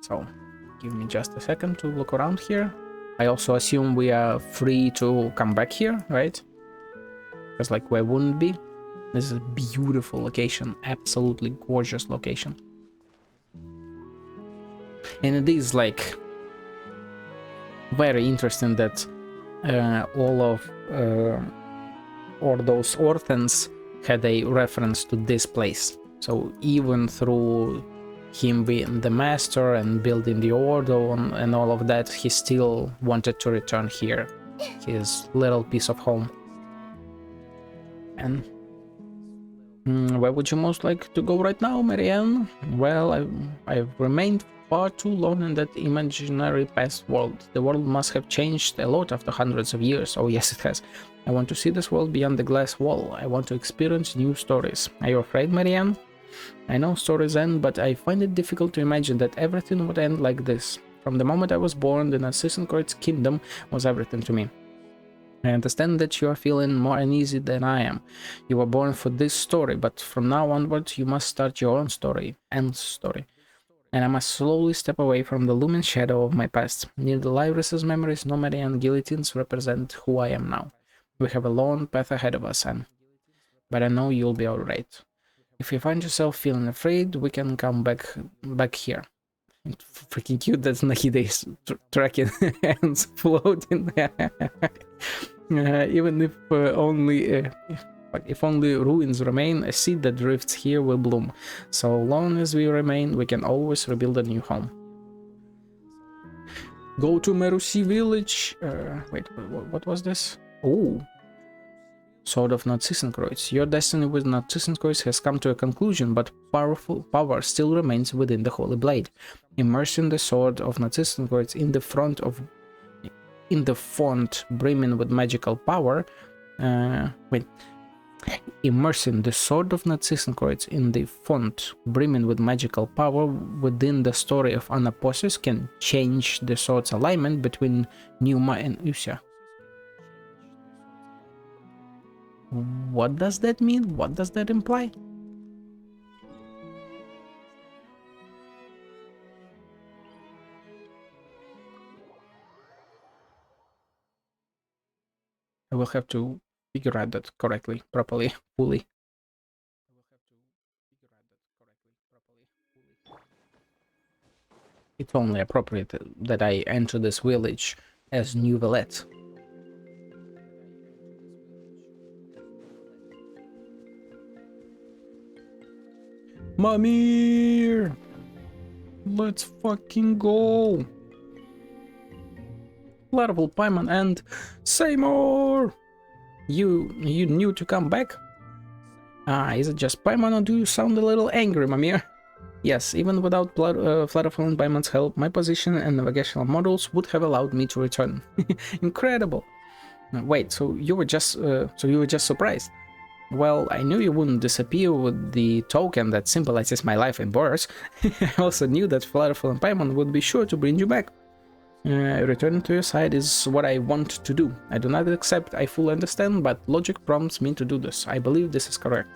So, give me just a second to look around here. I also assume we are free to come back here, right? Because, like, where wouldn't be? This is a beautiful location, absolutely gorgeous location. And it is, like, very interesting that all of or those orphans had a reference to this place. So even through him being the master and building the order and all of that, he still wanted to return here, his little piece of home. And where would you most like to go right now, Marianne? Well, I've remained far too long in that imaginary past world. The world must have changed a lot after hundreds of years. Oh yes, it has. I want to see this world beyond the glass wall. I want to experience new stories. Are you afraid, Marianne? I know stories end, but I find it difficult to imagine that everything would end like this. From the moment I was born, the Narcissus kingdom was everything to me. I understand that you are feeling more uneasy than I am. You were born for this story, but from now onwards you must start your own story, and story. And I must slowly step away from the looming shadow of my past. Neither Lyris's memories nor Marianne Guillotine's represent who I am now. We have a long path ahead of us, but I know you'll be alright. If you find yourself feeling afraid, we can come back here. It's freaking cute that Nahida is tracking hands floating. Even if only ruins remain, a seed that drifts here will bloom. So long as we remain, we can always rebuild a new home. Go to Merusi village. Wait, what was this? Oh. Sword of Narcissus. Your destiny with Narcissus has come to a conclusion, but power still remains within the Holy Blade. Immersing the Sword of Narcissus in the font brimming with magical power. Immersing the Sword of Narcissus in the font brimming with magical power within the story of Anaposis can change the sword's alignment between Numa and Usia. What does that mean? What does that imply? I will have to figure out that correctly, properly, fully. It's only appropriate that I enter this village as New Villette. Mimir! Let's fucking go! Larval Paimon and Seymour! You new to come back? Is it just Paimon, or do you sound a little angry, Mimir? Yes, even without Flutterfall and Paimon's help, my position and navigational models would have allowed me to return. Incredible! Wait, so you were just surprised? Well, I knew you wouldn't disappear with the token that symbolizes my life and birth. I also knew that Flutterfall and Paimon would be sure to bring you back. Returning to your side is what I want to do. I do not accept, I fully understand, but logic prompts me to do this. I believe this is correct.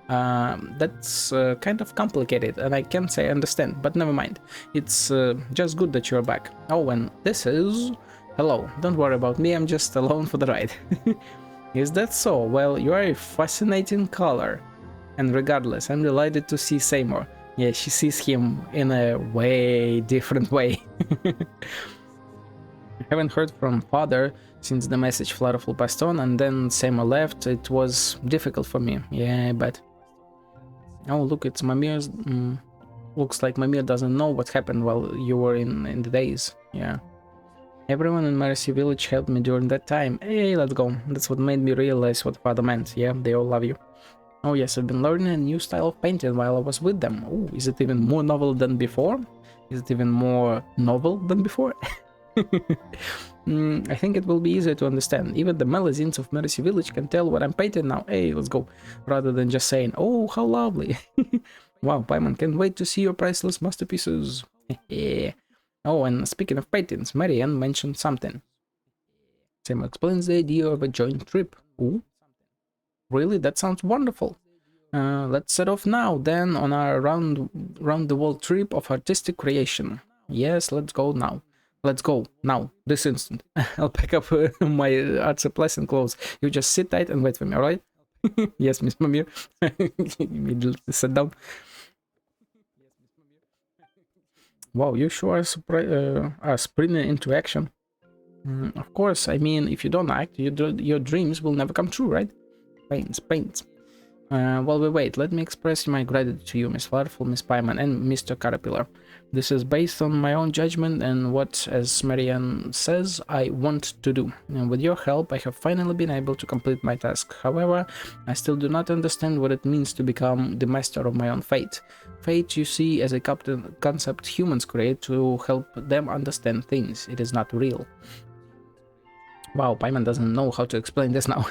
That's kind of complicated, and I can't say I understand, but never mind. It's just good that you're back. Oh, and this is... Hello, don't worry about me, I'm just alone for the ride. Is that so? Well, you are a fascinating color. And regardless, I'm delighted to see Seymour. Yeah, she sees him in a way different way. I haven't heard from father since the message Flutterful passed on, and then Samuel left. It was difficult for me. Yeah, but oh look, it's Mamir's. Looks like Mamir doesn't know what happened while you were in the days. Yeah. Everyone in Mercy Village helped me during that time. Hey, let's go. That's what made me realize what father meant. Yeah, they all love you. Oh yes, I've been learning a new style of painting while I was with them. Oh, is it even more novel than before? Is it even more novel than before? I think it will be easier to understand. Even the Melazines of Mercy Village can tell what I'm painting now. Hey, let's go. Rather than just saying, oh, how lovely. Wow, Paimon, can't wait to see your priceless masterpieces. Oh, and speaking of paintings, Marianne mentioned something. Sam explains the idea of a joint trip. Ooh, really? That sounds wonderful. Let's set off now, then, on our round-the-world trip of artistic creation. Yes, let's go now. Let's go, now, this instant. I'll pack up my art supplies and clothes. You just sit tight and wait for me, alright? Yes, Miss Mamir. Immediately sit down. Wow, you sure are sprinting into action. Of course, I mean, if you don't act, your dreams will never come true, right? Pains. While we wait, let me express my gratitude to you, Miss Flutterful, Miss Paimon, and Mr. Caterpillar. This is based on my own judgment and what, as Marianne says, I want to do. And with your help, I have finally been able to complete my task. However, I still do not understand what it means to become the master of my own fate. Fate, you see, as a concept humans create to help them understand things. It is not real. Wow, Paimon doesn't know how to explain this now.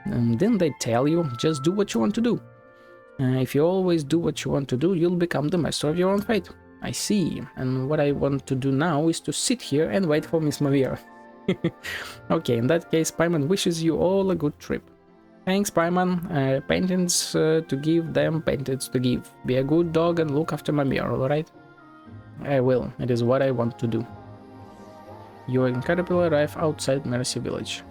Didn't they tell you, just do what you want to do? If you always do what you want to do, you'll become the master of your own fate. I see, and what I want to do now is to sit here and wait for Miss Mavira. Okay, in that case, Paimon wishes you all a good trip. Thanks, Paimon. Paintings to give them, paintings to give. Be a good dog and look after Mamir, alright? I will, it is what I want to do. You and Caterpillar arrive outside Mercy Village.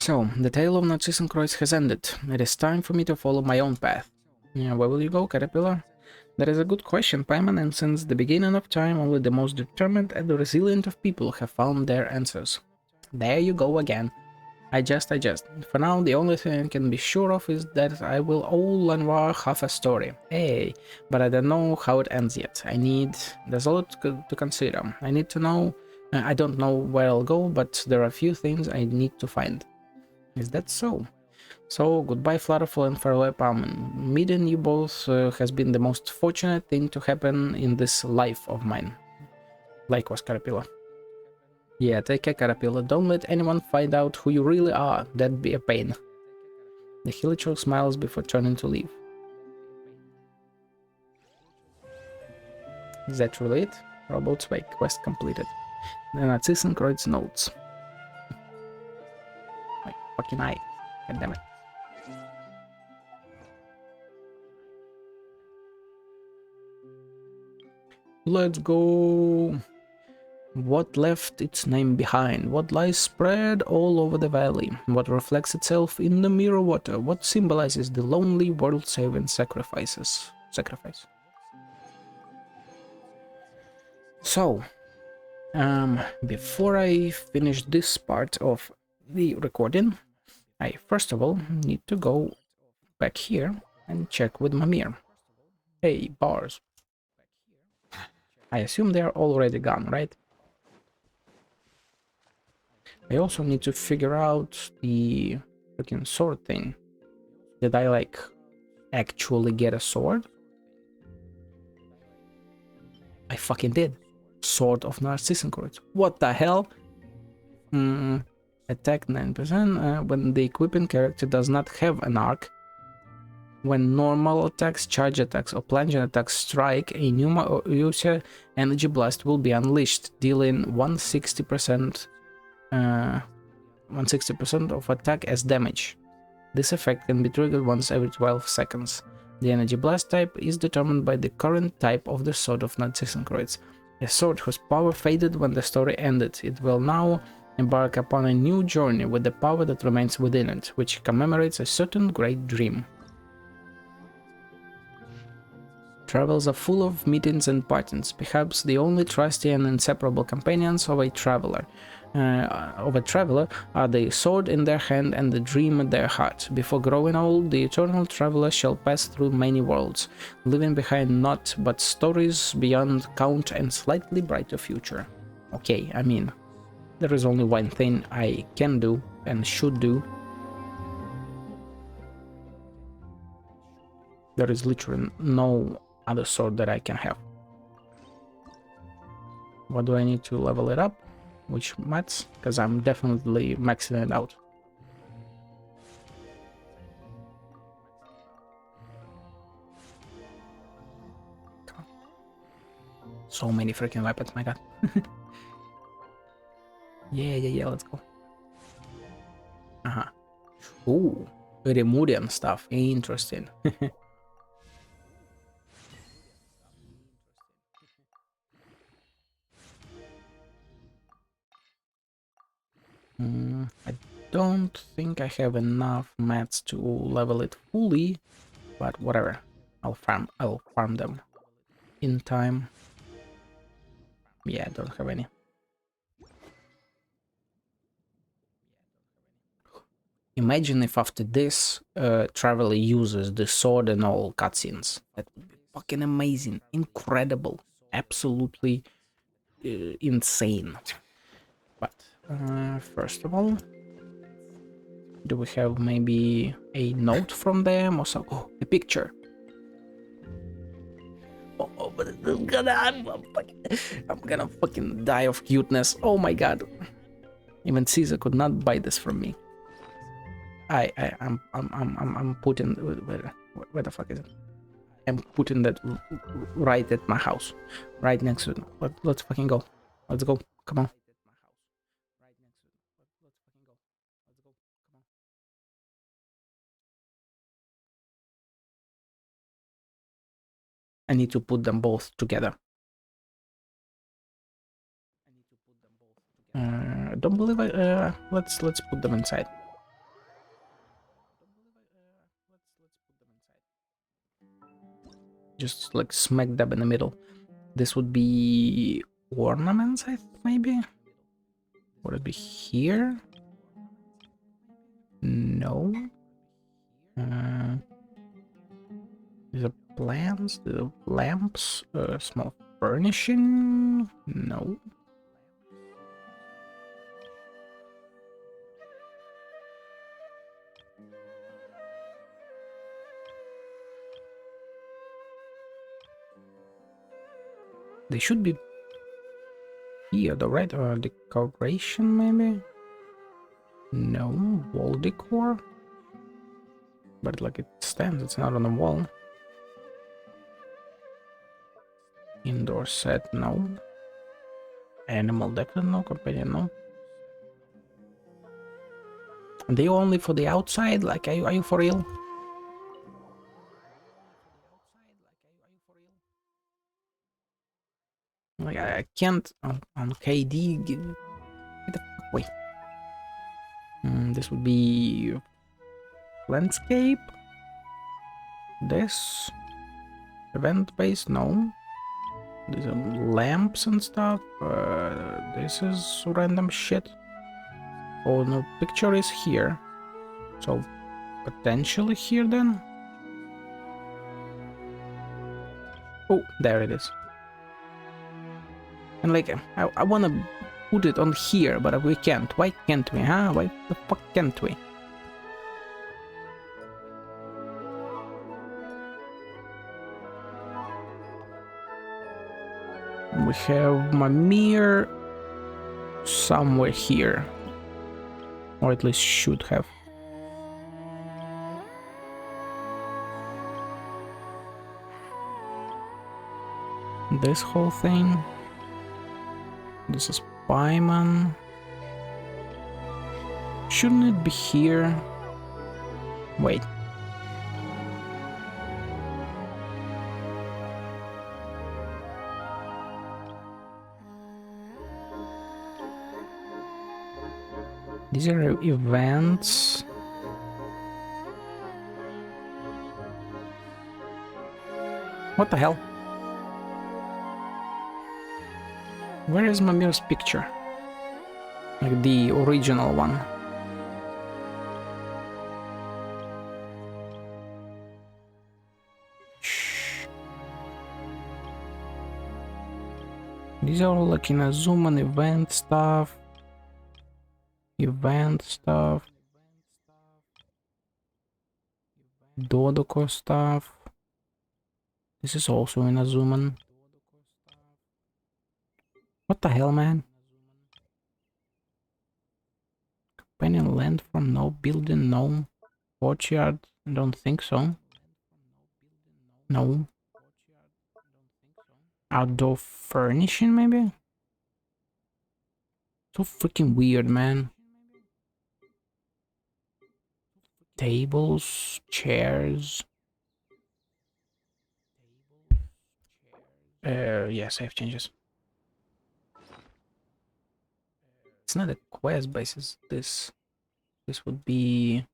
So, the tale of Narcissus has ended. It is time for me to follow my own path. Yeah, where will you go, Caterpillar? That is a good question, Paimon, and since the beginning of time, only the most determined and resilient of people have found their answers. There you go again. I just. For now, the only thing I can be sure of is that I will all unravel half a story. Hey, but I don't know how it ends yet. There's a lot to consider. I need to know, I don't know where I'll go, but there are a few things I need to find. Is that so? So, goodbye Flutterful and farewell Paimon. Meeting you both has been the most fortunate thing to happen in this life of mine. Likewise, Caterpillar. Yeah, take care, Caterpillar. Don't let anyone find out who you really are. That'd be a pain. The Hilichurl smiles before turning to leave. Is that really it? Robots Wake. Quest completed. The Narcissus notes. My fucking eye. God damn it. Let's go. What left its name behind? What lies spread all over the valley? What reflects itself in the mirror water? What symbolizes the lonely world-saving sacrifice? So, before I finish this part of the recording, I first of all need to go back here and check with Mamir. Hey, bars. I assume they're already gone, right? I also need to figure out the freaking sword thing. Did I, like, actually get a sword? I fucking did. Sword of Narcissus. What the hell? Attack 9% when the equipping character does not have an arc. When normal attacks, charge attacks, or plunging attacks strike, a new user energy blast will be unleashed, dealing 160% of attack as damage. This effect can be triggered once every 12 seconds. The energy blast type is determined by the current type of the Sword of Narcissus. A sword whose power faded when the story ended. It will now embark upon a new journey with the power that remains within it, which commemorates a certain great dream. Travels are full of meetings and partings, perhaps the only trusty and inseparable companions of a traveler. Are the sword in their hand and the dream at their heart. Before growing old, the eternal traveler shall pass through many worlds, leaving behind naught but stories beyond count and slightly brighter future. Okay, I mean, there is only one thing I can do and should do. There is literally no other sword that I can have. What do I need to level it up? Which mats? Because I'm definitely maxing it out. So many freaking weapons, my god. Yeah, let's go. Uh-huh. Ooh, Remurian stuff. Interesting. I don't think I have enough mats to level it fully, but whatever. I'll farm them in time. Yeah, I don't have any. Imagine if after this, Traveler uses the sword and all cutscenes. That would be fucking amazing, incredible, absolutely insane. But first of all, do we have maybe a note from them or so? Oh, a picture. Oh, but it's gonna, I'm gonna fucking die of cuteness. Oh my god. Even Caesar could not buy this from me. I'm putting where the fuck is it? I'm putting that right at my house, right next to it. Let's fucking go. Let's go. Come on. I need to put them both together. Don't believe I. Let's put them inside. Just like smack dab in the middle. This would be ornaments, I think, maybe. Would it be here? No. These are plants, the lamps, small furnishing. No. They should be here, though, right? Or decoration, maybe? No, wall decor. But like it stands, it's not on the wall. Indoor set, no. Animal decor, no. Companion, no. Are they only for the outside? Like, are you for real? Like, I can't on KD. Get the fuck away. This would be landscape. This event based, no. These are lamps and stuff. This is random shit. Oh no, picture is here. So potentially here then. Oh, there it is. And like, I wanna put it on here, but we can't. Why can't we, huh? Why the fuck can't we? We have Mimir somewhere here. Or at least should have. This whole thing. This is Paimon. Shouldn't it be here? Wait. These are events. What the hell? Where is Mamir's picture? Like the original one. Shh. These are all like in a zoom and event stuff. Dodoko stuff. This is also in a zoom in. What the hell, man? Companion land from no building, no courtyard. I don't think so. No. Outdoor furnishing, maybe? So freaking weird, man. Tables, chairs. Yeah, save changes. It's not a quest basis. This would be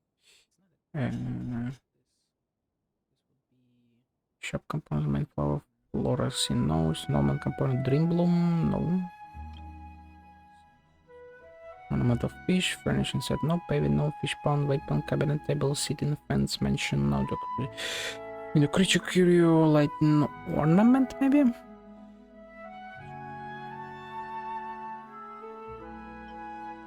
shop component main flower, Flora no, snowman component dream bloom, no. Ornament of fish, furnishing set, no. Paving, no. Fish pond, weapon, cabinet, table, sitting, fence, mansion, no. In the creature curio, like no ornament, maybe.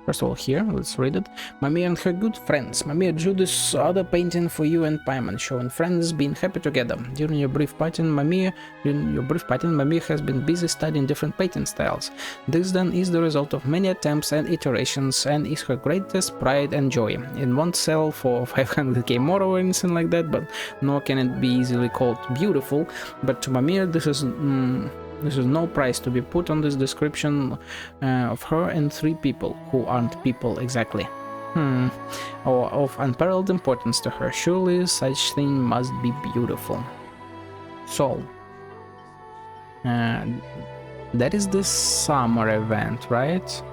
First of all, here, let's read it. Mami and her good friends. Mami drew this other painting for you and Paimon, showing friends being happy together. During your brief painting, Mami has been busy studying different painting styles. This then is the result of many attempts and iterations, and is her greatest pride and joy. It won't sell for 500k more or anything like that, but nor can it be easily called beautiful. But to Mami, this is no price to be put on this description of her and 3 people, who aren't people exactly. Or of unparalleled importance to her. Surely such thing must be beautiful. So, that is the summer event, right?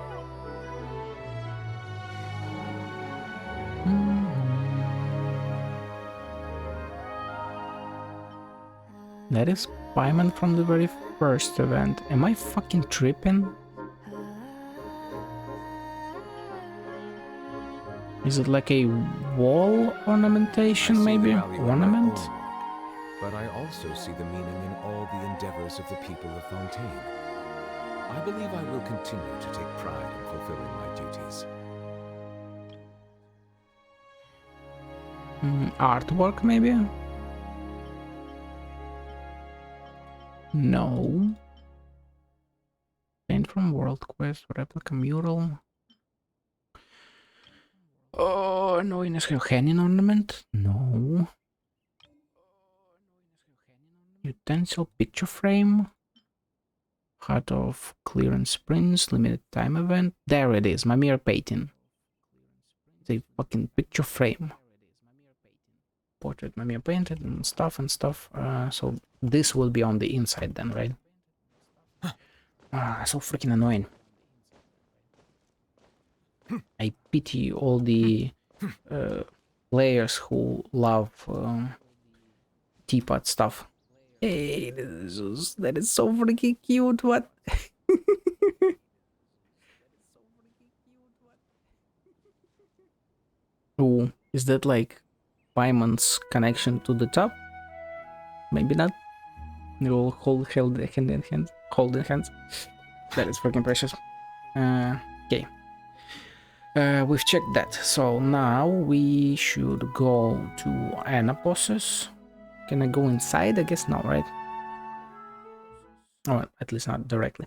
That is Paimon from the very first event. Am I fucking tripping? Is it like a wall ornamentation, maybe? Ornament? But I also see the meaning in all the endeavors of the people of Fontaine. I believe I will continue to take pride in fulfilling my duties. Artwork, maybe? No. Paint from World Quest, replica mural. Oh, no, in a hanging ornament? No. Utensil picture frame. Heart of Clearance Prince, limited time event. There it is, Mimir painting. It's a fucking picture frame. Portrait Mimir painted and stuff. So this will be on the inside then, right? So freaking annoying. I pity all the players who love teapot stuff. Hey, that is so freaking cute. What? Oh, is that like Paimon's connection to the top? Maybe not. They will hold hand in hand. Hold in hands. That is freaking precious. Okay. We've checked that. So now we should go to Anaposes. Can I go inside? I guess not, right? Or at least not directly.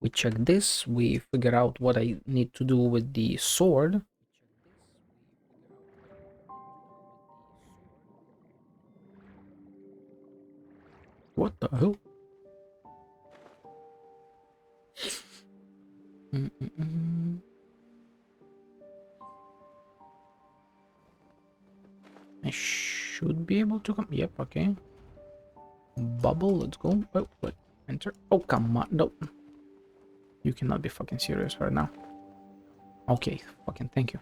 We check this, we figure out what I need to do with the sword. What the hell? I should be able to come. Yep, okay. Bubble, let's go. Oh, wait, enter. Oh, come on. No. You cannot be fucking serious right now. Okay, fucking thank you.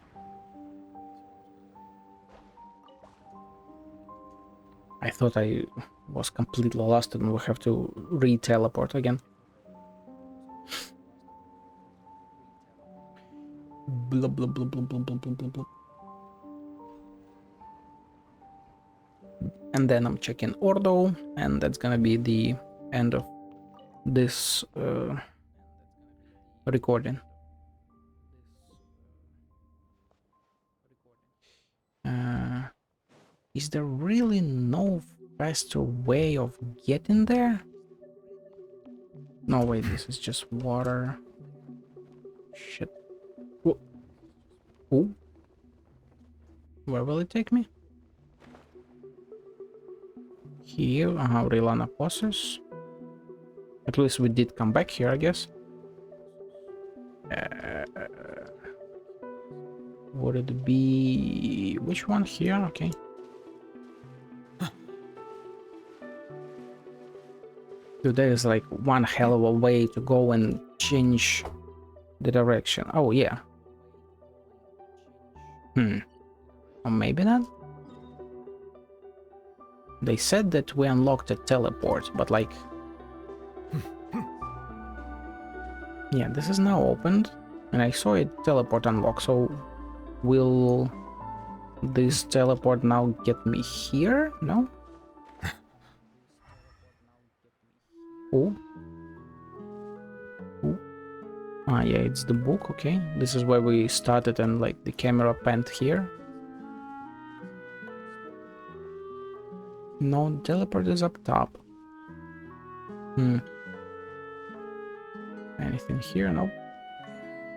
I thought I was completely lost and we have to re-teleport again. Blah, blah, blah, blah, blah, blah, blah, blah, blah. And then I'm checking Ordo, and that's gonna be the end of this recording. Is there really no faster way of getting there? No, wait, this is just water. Shit. Ooh. Where will it take me? Here, Rilana Posses. At least we did come back here, I guess. Would it be... which one here? Okay. Dude, there is like one hell of a way to go and change the direction. Oh, yeah. Or maybe not? They said that we unlocked a teleport, but like... yeah, this is now opened, and I saw it teleport unlock, so will this teleport now get me here? No? Oh. Oh. Ah, yeah, it's the book, okay. This is where we started and like the camera panned here. No, teleport is up top. Anything here? Nope.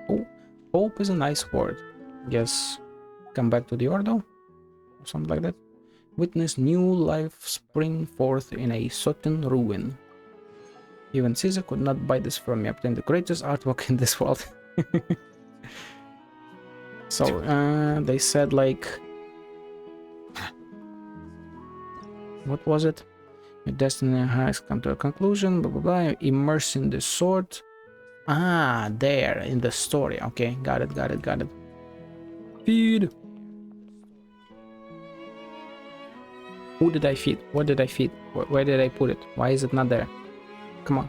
Oh, hope is a nice word. Guess come back to the Ordo? Or something like that. Witness new life spring forth in a certain ruin. Even Caesar could not buy this from me. Obtain the greatest artwork in this world. So, they said like... what was it? Your destiny has come to a conclusion, blah blah blah. Immerse in the sword. Ah, there, in the story. Okay, got it, got it, got it. Feed. Who did I feed? What did I feed? Where did I put it? Why is it not there? Come on.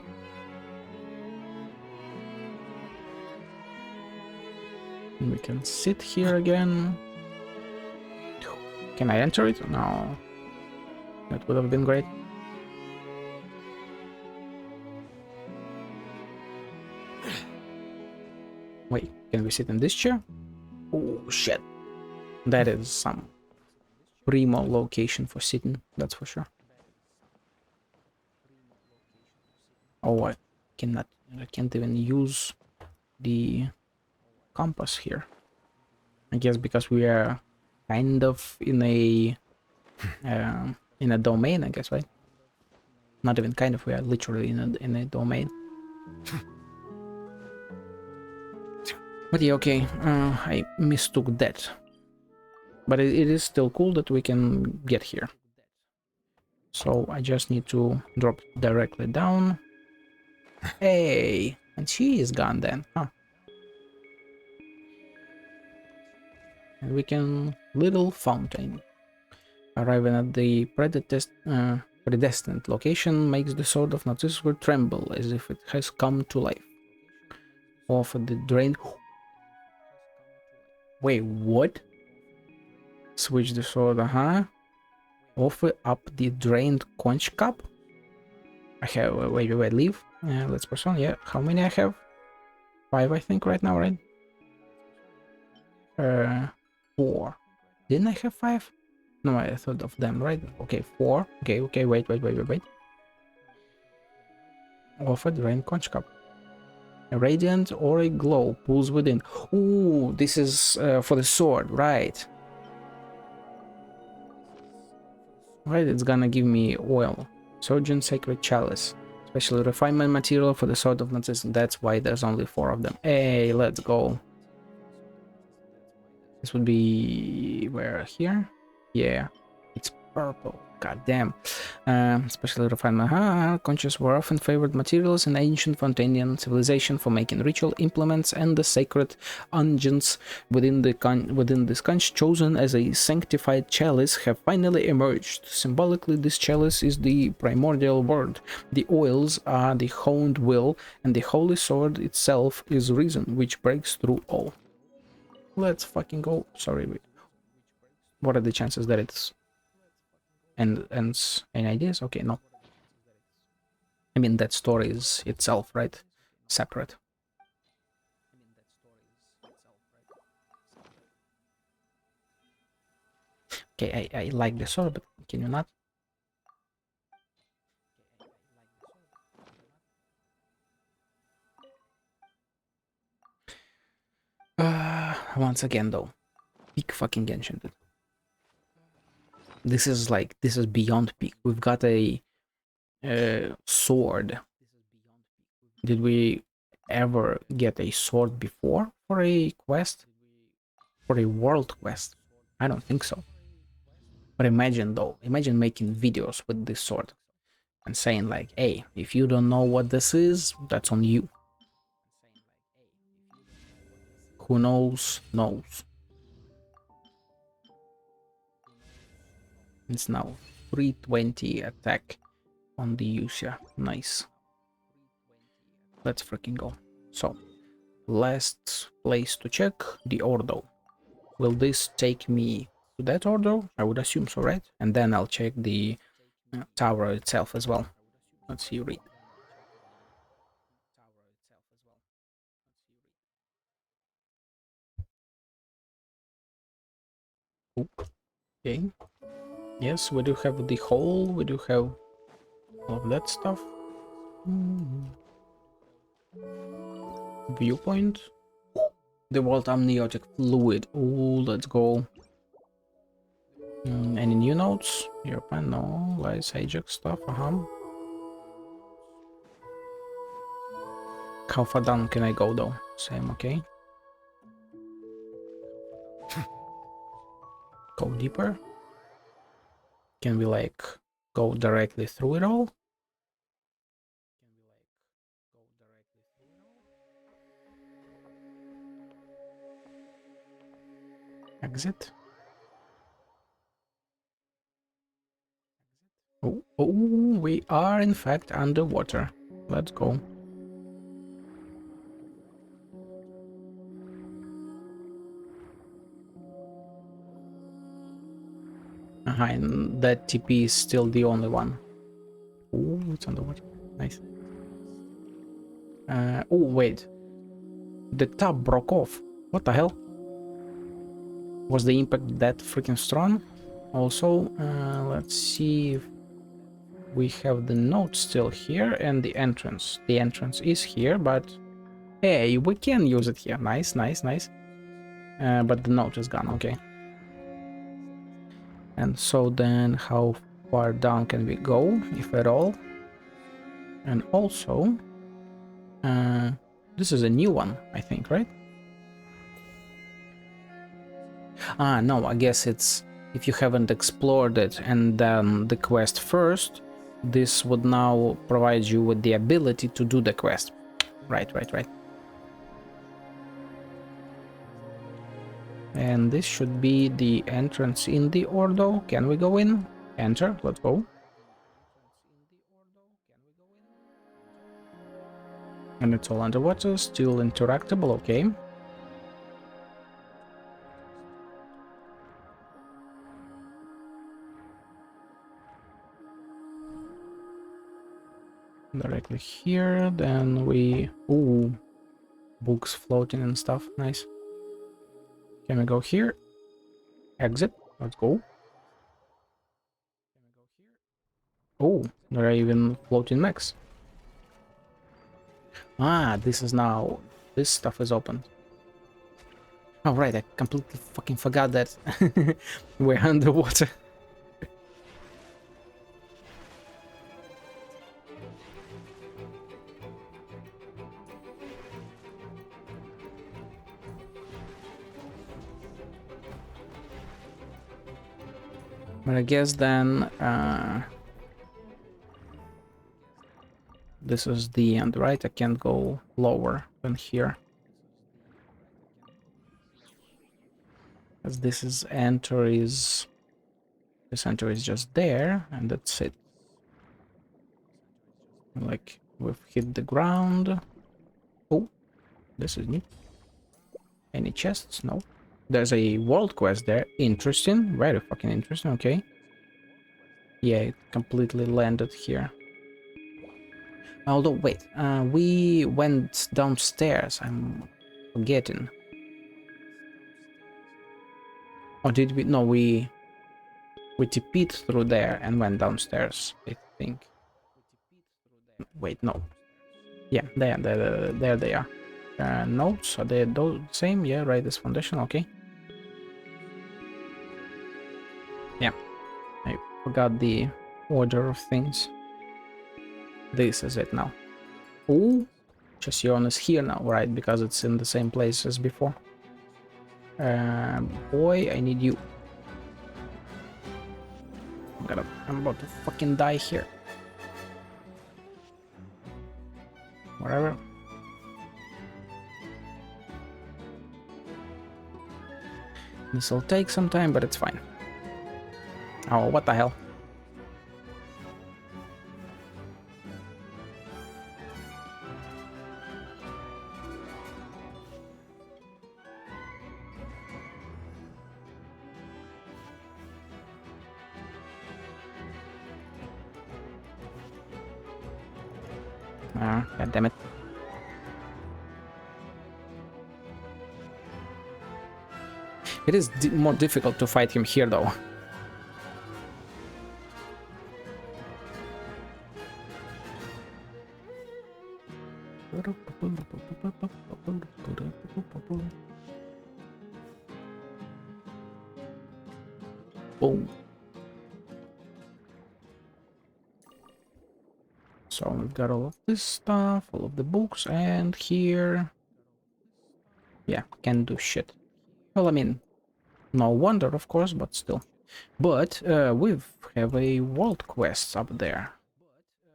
We can sit here again. Can I enter it? No. That would have been great. Wait, can we sit in this chair? Oh shit. That is some primo location for sitting, that's for sure. Oh, I can't even use the compass here. I guess because we are kind of in a domain, I guess, right? Not even kind of, we are literally in a domain. But yeah, okay, I mistook that. But it is still cool that we can get here. So I just need to drop directly down. Hey, and she is gone then, huh? And we can... little fountain. Arriving at the predestined location makes the sword of Narcissus tremble as if it has come to life. Offer the drain... Wait, what? Switch the sword, Offer up the drained conch cup? I have... wait, leave. Let's press on, yeah. How many I have? 5, I think, right now, right? 4. Didn't I have 5? No, I thought of them, right? Okay, 4. Okay, wait. Offer drained conch cup. A radiant or a glow pulls within. Ooh, this is for the sword, right? Right, it's gonna give me oil. Surgeon Sacred Chalice. Special refinement material for the sword of Narcissus. That's why there's only 4 of them. Hey, let's go. This would be... where? Here? Yeah. It's purple. God damn. Especially refined. Conches were often favored materials in ancient Fontanian civilization for making ritual implements, and the sacred unguents within this conch, chosen as a sanctified chalice, have finally emerged. Symbolically, this chalice is the primordial word. The oils are the honed will, and the holy sword itself is reason, which breaks through all. Let's fucking go. Sorry, wait. What are the chances that it's and any ideas? Okay, no. I mean, that story is itself, right? Separate. Okay, I like the sword, but can you not? Once again, though, peak fucking enchanted. This is beyond peak. We've got a sword. Did we ever get a sword before for a quest? For a world quest? I don't think so. But imagine though, imagine making videos with this sword and saying like, hey, if you don't know what this is, that's on you. Who knows, knows. It's now 320 attack on the Usia. Nice. Let's freaking go. So, last place to check, the Ordo. Will this take me to that Ordo? I would assume so, right? And then I'll check the tower itself as well. Let's see, read. Okay. Yes, we do have the hole, we do have all of that stuff. Viewpoint. The world amniotic fluid. Oh, let's go. Any new notes? European, no. Lies, Ajax stuff, How far down can I go though? Same, okay. Go deeper. Can we like go directly through it all? Exit. Oh, we are in fact underwater. Let's go. And that TP is still the only one. Oh, it's underwater. Nice. Oh, wait. The tub broke off. What the hell? Was the impact that freaking strong? Also, let's see if we have the note still here and the entrance. The entrance is here, but hey, we can use it here. Nice, nice, nice. But the note is gone, okay. And so then how far down can we go, if at all? And also, this is a new one, I think, right? No, I guess it's if you haven't explored it and done the quest first, this would now provide you with the ability to do the quest. Right. And this should be the entrance in the Ordo. Can we go in? Enter, let's go. And it's all underwater, still interactable, okay. Directly here, then we... Ooh, books floating and stuff, nice. Can we go here? Exit, let's go. Oh, there are even floating mechs. This is now... This stuff is open. Oh, right, I completely fucking forgot that we're underwater. But I guess then this is the end, right? I can't go lower than here. As this is this enter is just there, and that's it. Like we've hit the ground. Oh, this is new. Any chests? No. There's a world quest there. Interesting. Very fucking interesting. Okay. Yeah, it completely landed here. Although, wait, we went downstairs. I'm forgetting. Or did we? No, we TP'd through there and went downstairs, I think. Wait, no. Yeah, there they are. Notes, are they the same? Yeah, right, this foundation, okay. Yeah, I forgot the order of things. This is it now. Ooh, Chassion is here now, right, because it's in the same place as before. Boy, I need you. I'm about to fucking die here. Whatever. This will take some time, but it's fine. Oh, what the hell? God damn it. It is more difficult to fight him here, though. Boom. So we've got all of this stuff, all of the books, and here... Yeah, can't do shit. Well, I mean, no wonder, of course, but still. But we have a world quest up there.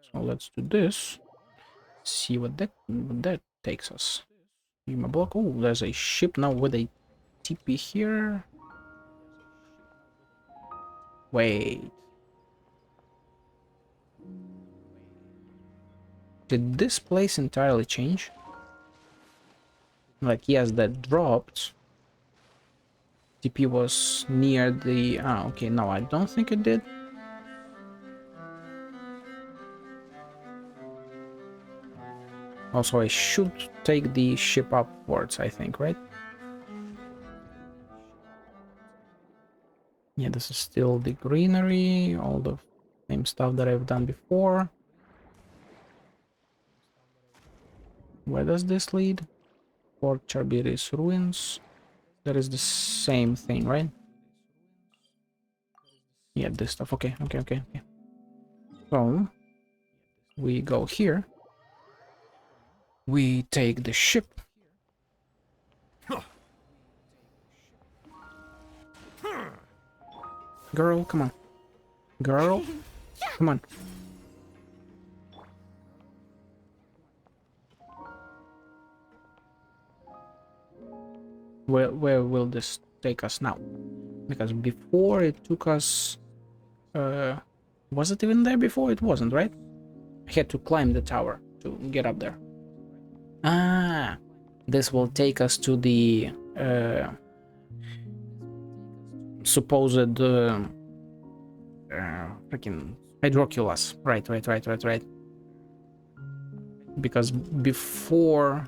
So let's do this. See what that takes us. Give block. Oh, there's a ship now with a TP here. Wait. Did this place entirely change? Like, yes, that dropped. TP was near the... Ah, okay, no, I don't think it did. Also, I should take the ship upwards, I think, right? Yeah, this is still the greenery, all the same stuff that I've done before. Where does this lead? Fort Charbiri's ruins. That is the same thing, right? Yeah, this stuff. Okay. So, we go here. We take the ship. Girl, come on. Girl, come on. Where will this take us now? Because before it took us... was it even there before? It wasn't, right? I had to climb the tower to get up there. Ah, this will take us to the supposed freaking hydroculus. Right. Because before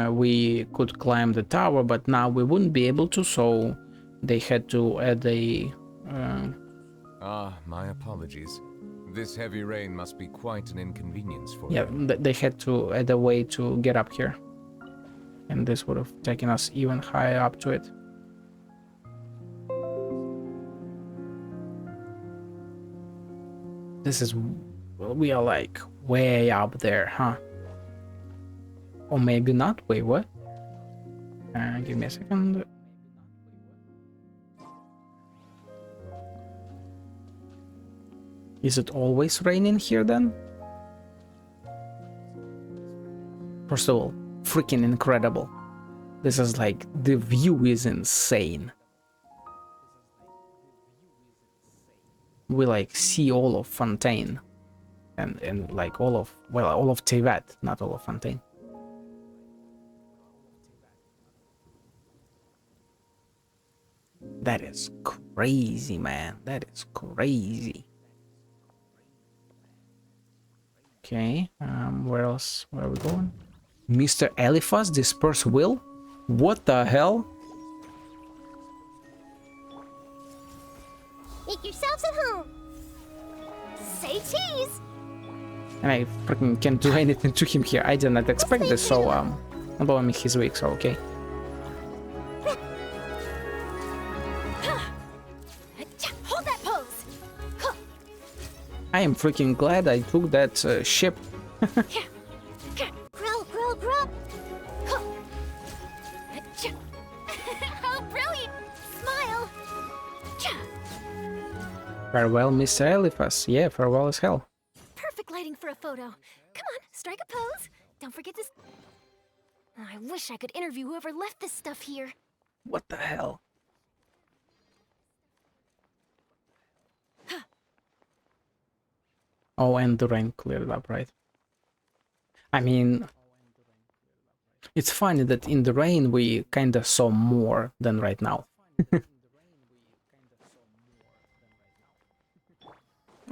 we could climb the tower, but now we wouldn't be able to, so they had to add a... my apologies. This heavy rain must be quite an inconvenience for Yeah, you. they had to add a way to get up here. And this would have taken us even higher up to it. This is... we are like way up there, huh? Or maybe not. Wait, what? Give me a second. Is it always raining here then? First of all, freaking incredible. This is like, the view is insane. We like see all of Fontaine. And like all of, well, all of Tevat, not all of Fontaine. That is crazy, man. That is crazy. Okay, where else? Where are we going? Mr. Eliphas, disperse will? What the hell? Make yourselves at home. Say cheese. And I freaking can't do anything to him here. I did not expect this, so I'm blowing his week, so okay. Hold that pose. I am freaking glad I took that ship. Grill, grill. Oh, brilliant. Smile. Farewell, Mr. Eliphas. Yeah, farewell as hell. Perfect lighting for a photo. Come on, strike a pose. Don't forget this. I wish I could interview whoever left this stuff here. What the hell? Oh, and the rain cleared up, right? I mean, it's funny that in the rain we kinda saw more than right now.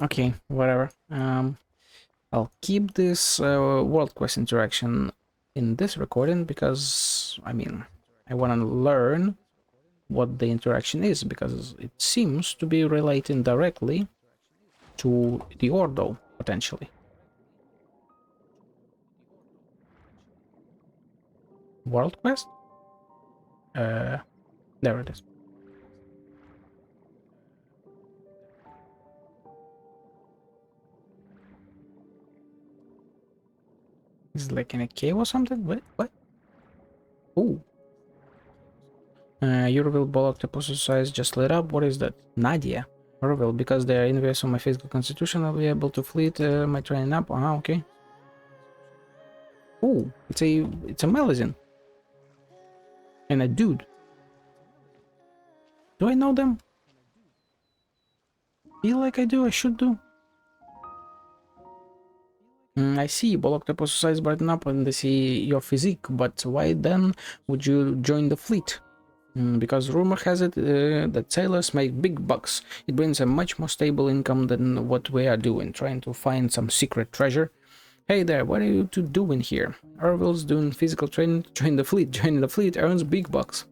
Okay, whatever. I'll keep this world quest interaction in this recording because, I mean, I want to learn what the interaction is because it seems to be relating directly to the Ordo, potentially. World quest? There it is. Is it like in a cave or something? What? Ooh. Eureville ball octopus size just lit up. What is that? Nadia. Eureville, because they are envious of my physical constitution, I'll be able to fleet my training up. Okay. Ooh, it's a Melusine. And a dude. Do I know them? Feel like I do, I should do. I see, ball octopus size brighten up and they see your physique, but why then would you join the fleet? Because rumor has it that sailors make big bucks. It brings a much more stable income than what we are doing, trying to find some secret treasure. Hey there, what are you two doing here? Orville's doing physical training to join the fleet. Joining the fleet earns big bucks.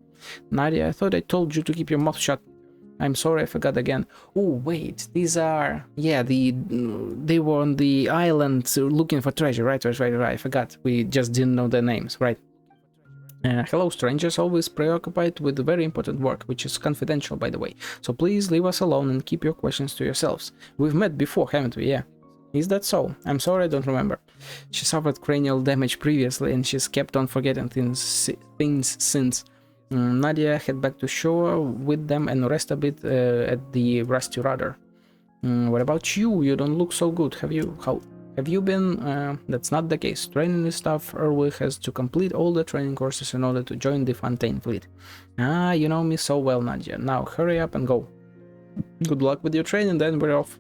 Nadia, I thought I told you to keep your mouth shut. I'm sorry, I forgot again. Oh, wait, these are... Yeah, they were on the island looking for treasure, right, I forgot. We just didn't know their names, right. Hello, strangers, always preoccupied with very important work, which is confidential, by the way. So please leave us alone and keep your questions to yourselves. We've met before, haven't we? Yeah. Is that so? I'm sorry, I don't remember. She suffered cranial damage previously and she's kept on forgetting things since. Nadia head back to shore with them and rest a bit at the Rusty Rudder. What about you? You don't look so good. Have you been? That's not the case. Training is tough. Erwin has to complete all the training courses in order to join the Fontaine fleet. Ah, you know me so well, Nadia. Now hurry up and go. Good luck with your training, then we're off.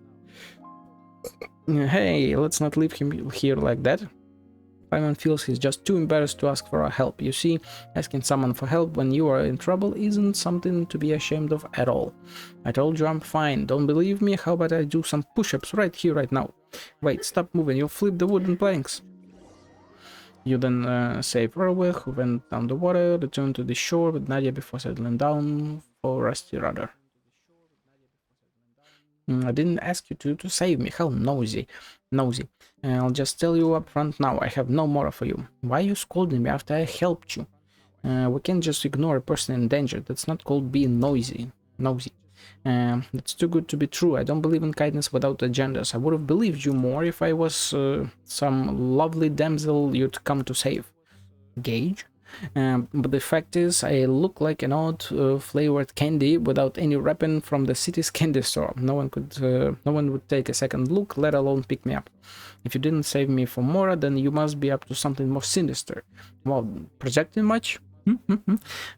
Hey, let's not leave him here like that. Paimon feels he's just too embarrassed to ask for our help. You see, asking someone for help when you are in trouble isn't something to be ashamed of at all. I told you I'm fine. Don't believe me? How about I do some push-ups right here, right now? Wait, stop moving. You'll flip the wooden planks. You then save Erwin, who went down the water, returned to the shore with Nadia before settling down for Rusty Rudder. I didn't ask you to save me. How nosy. I'll just tell you up front now, I have no more for you. Why are you scolding me after I helped you? We can't just ignore a person in danger. That's not called being nosy. That's too good to be true. I don't believe in kindness without agendas. I would have believed you more if I was some lovely damsel you'd come to save. Gage? But the fact is, I look like an odd flavored candy without any weapon from the city's candy store. No one would take a second look, let alone pick me up. If you didn't save me from Mora, then you must be up to something more sinister. Well, projecting much?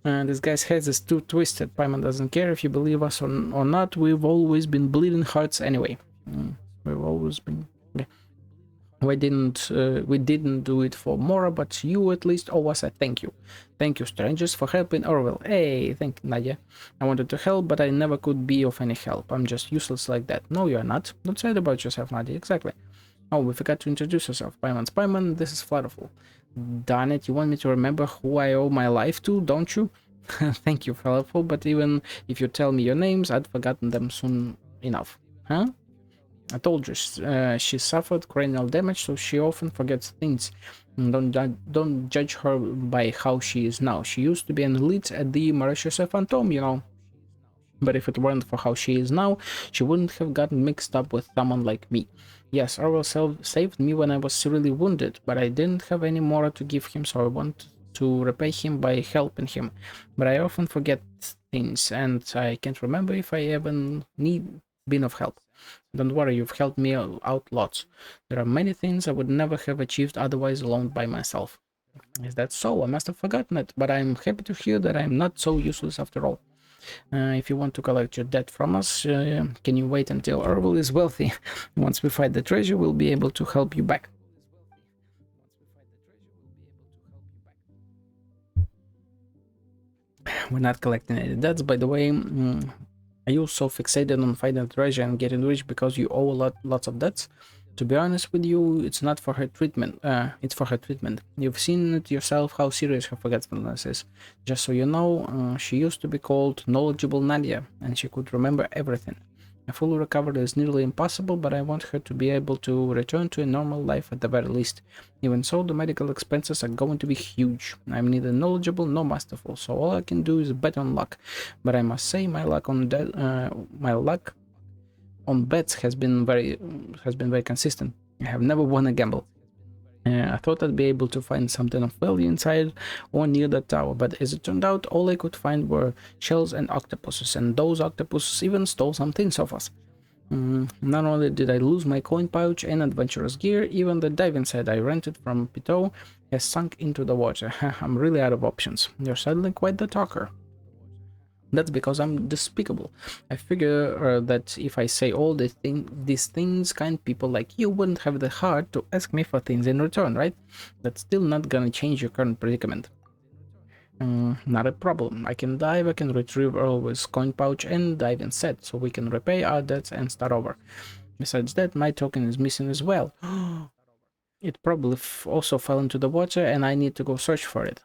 This guy's head is too twisted. Paimon doesn't care if you believe us or not. We've always been bleeding hearts anyway. We've always been. Yeah. We didn't do it for Mora, but you at least owe us a thank you. Thank you, strangers, for helping Orwell. Hey, thank you, Nadia. I wanted to help, but I never could be of any help. I'm just useless like that. No, you're not. Don't say it about yourself, Nadia. Exactly. Oh, we forgot to introduce yourself. Paimon's Paimon, this is Flutterful. Darn it, you want me to remember who I owe my life to, don't you? Thank you, Flutterful, but even if you tell me your names, I'd forgotten them soon enough. Huh? I told you, she suffered cranial damage, so she often forgets things. Don't judge her by how she is now. She used to be an elite at the Narcissus Phantom, you know. But if it weren't for how she is now, she wouldn't have gotten mixed up with someone like me. Yes, Orwell saved me when I was severely wounded, but I didn't have any more to give him, so I wanted to repay him by helping him. But I often forget things, and I can't remember if I ever been of help. Don't worry, you've helped me out lots. There are many things I would never have achieved otherwise alone by myself. Is that so? I must have forgotten it, but I'm happy to hear that I'm not so useless after all. If you want to collect your debt from us, can you wait until Orwell is wealthy? Once we find the treasure, we'll be able to help you back. We're not collecting any debts, by the way. Are you so fixated on finding treasure and getting rich because you owe lots of debts? To be honest with you, it's not for her treatment. It's for her treatment. You've seen it yourself how serious her forgetfulness is. Just so you know, she used to be called Knowledgeable Nadia, and she could remember everything. A full recovery is nearly impossible, but I want her to be able to return to a normal life at the very least. Even so, the medical expenses are going to be huge. I'm neither knowledgeable nor masterful, so all I can do is bet on luck. But I must say, my luck on bets has been very consistent. I have never won a gamble. I thought I'd be able to find something of value inside or near the tower, but as it turned out, all I could find were shells and octopuses, and those octopuses even stole some things off us. Not only did I lose my coin pouch and adventurous gear, even the diving set I rented from Pitot has sunk into the water. I'm really out of options. You're suddenly quite the talker. That's because I'm despicable. I figure that if I say all these things, kind people like you wouldn't have the heart to ask me for things in return, right? That's still not gonna change your current predicament. Not a problem. I can dive, I can retrieve Earl's coin pouch and dive in set, so we can repay our debts and start over. Besides that, my token is missing as well. It probably also fell into the water and I need to go search for it.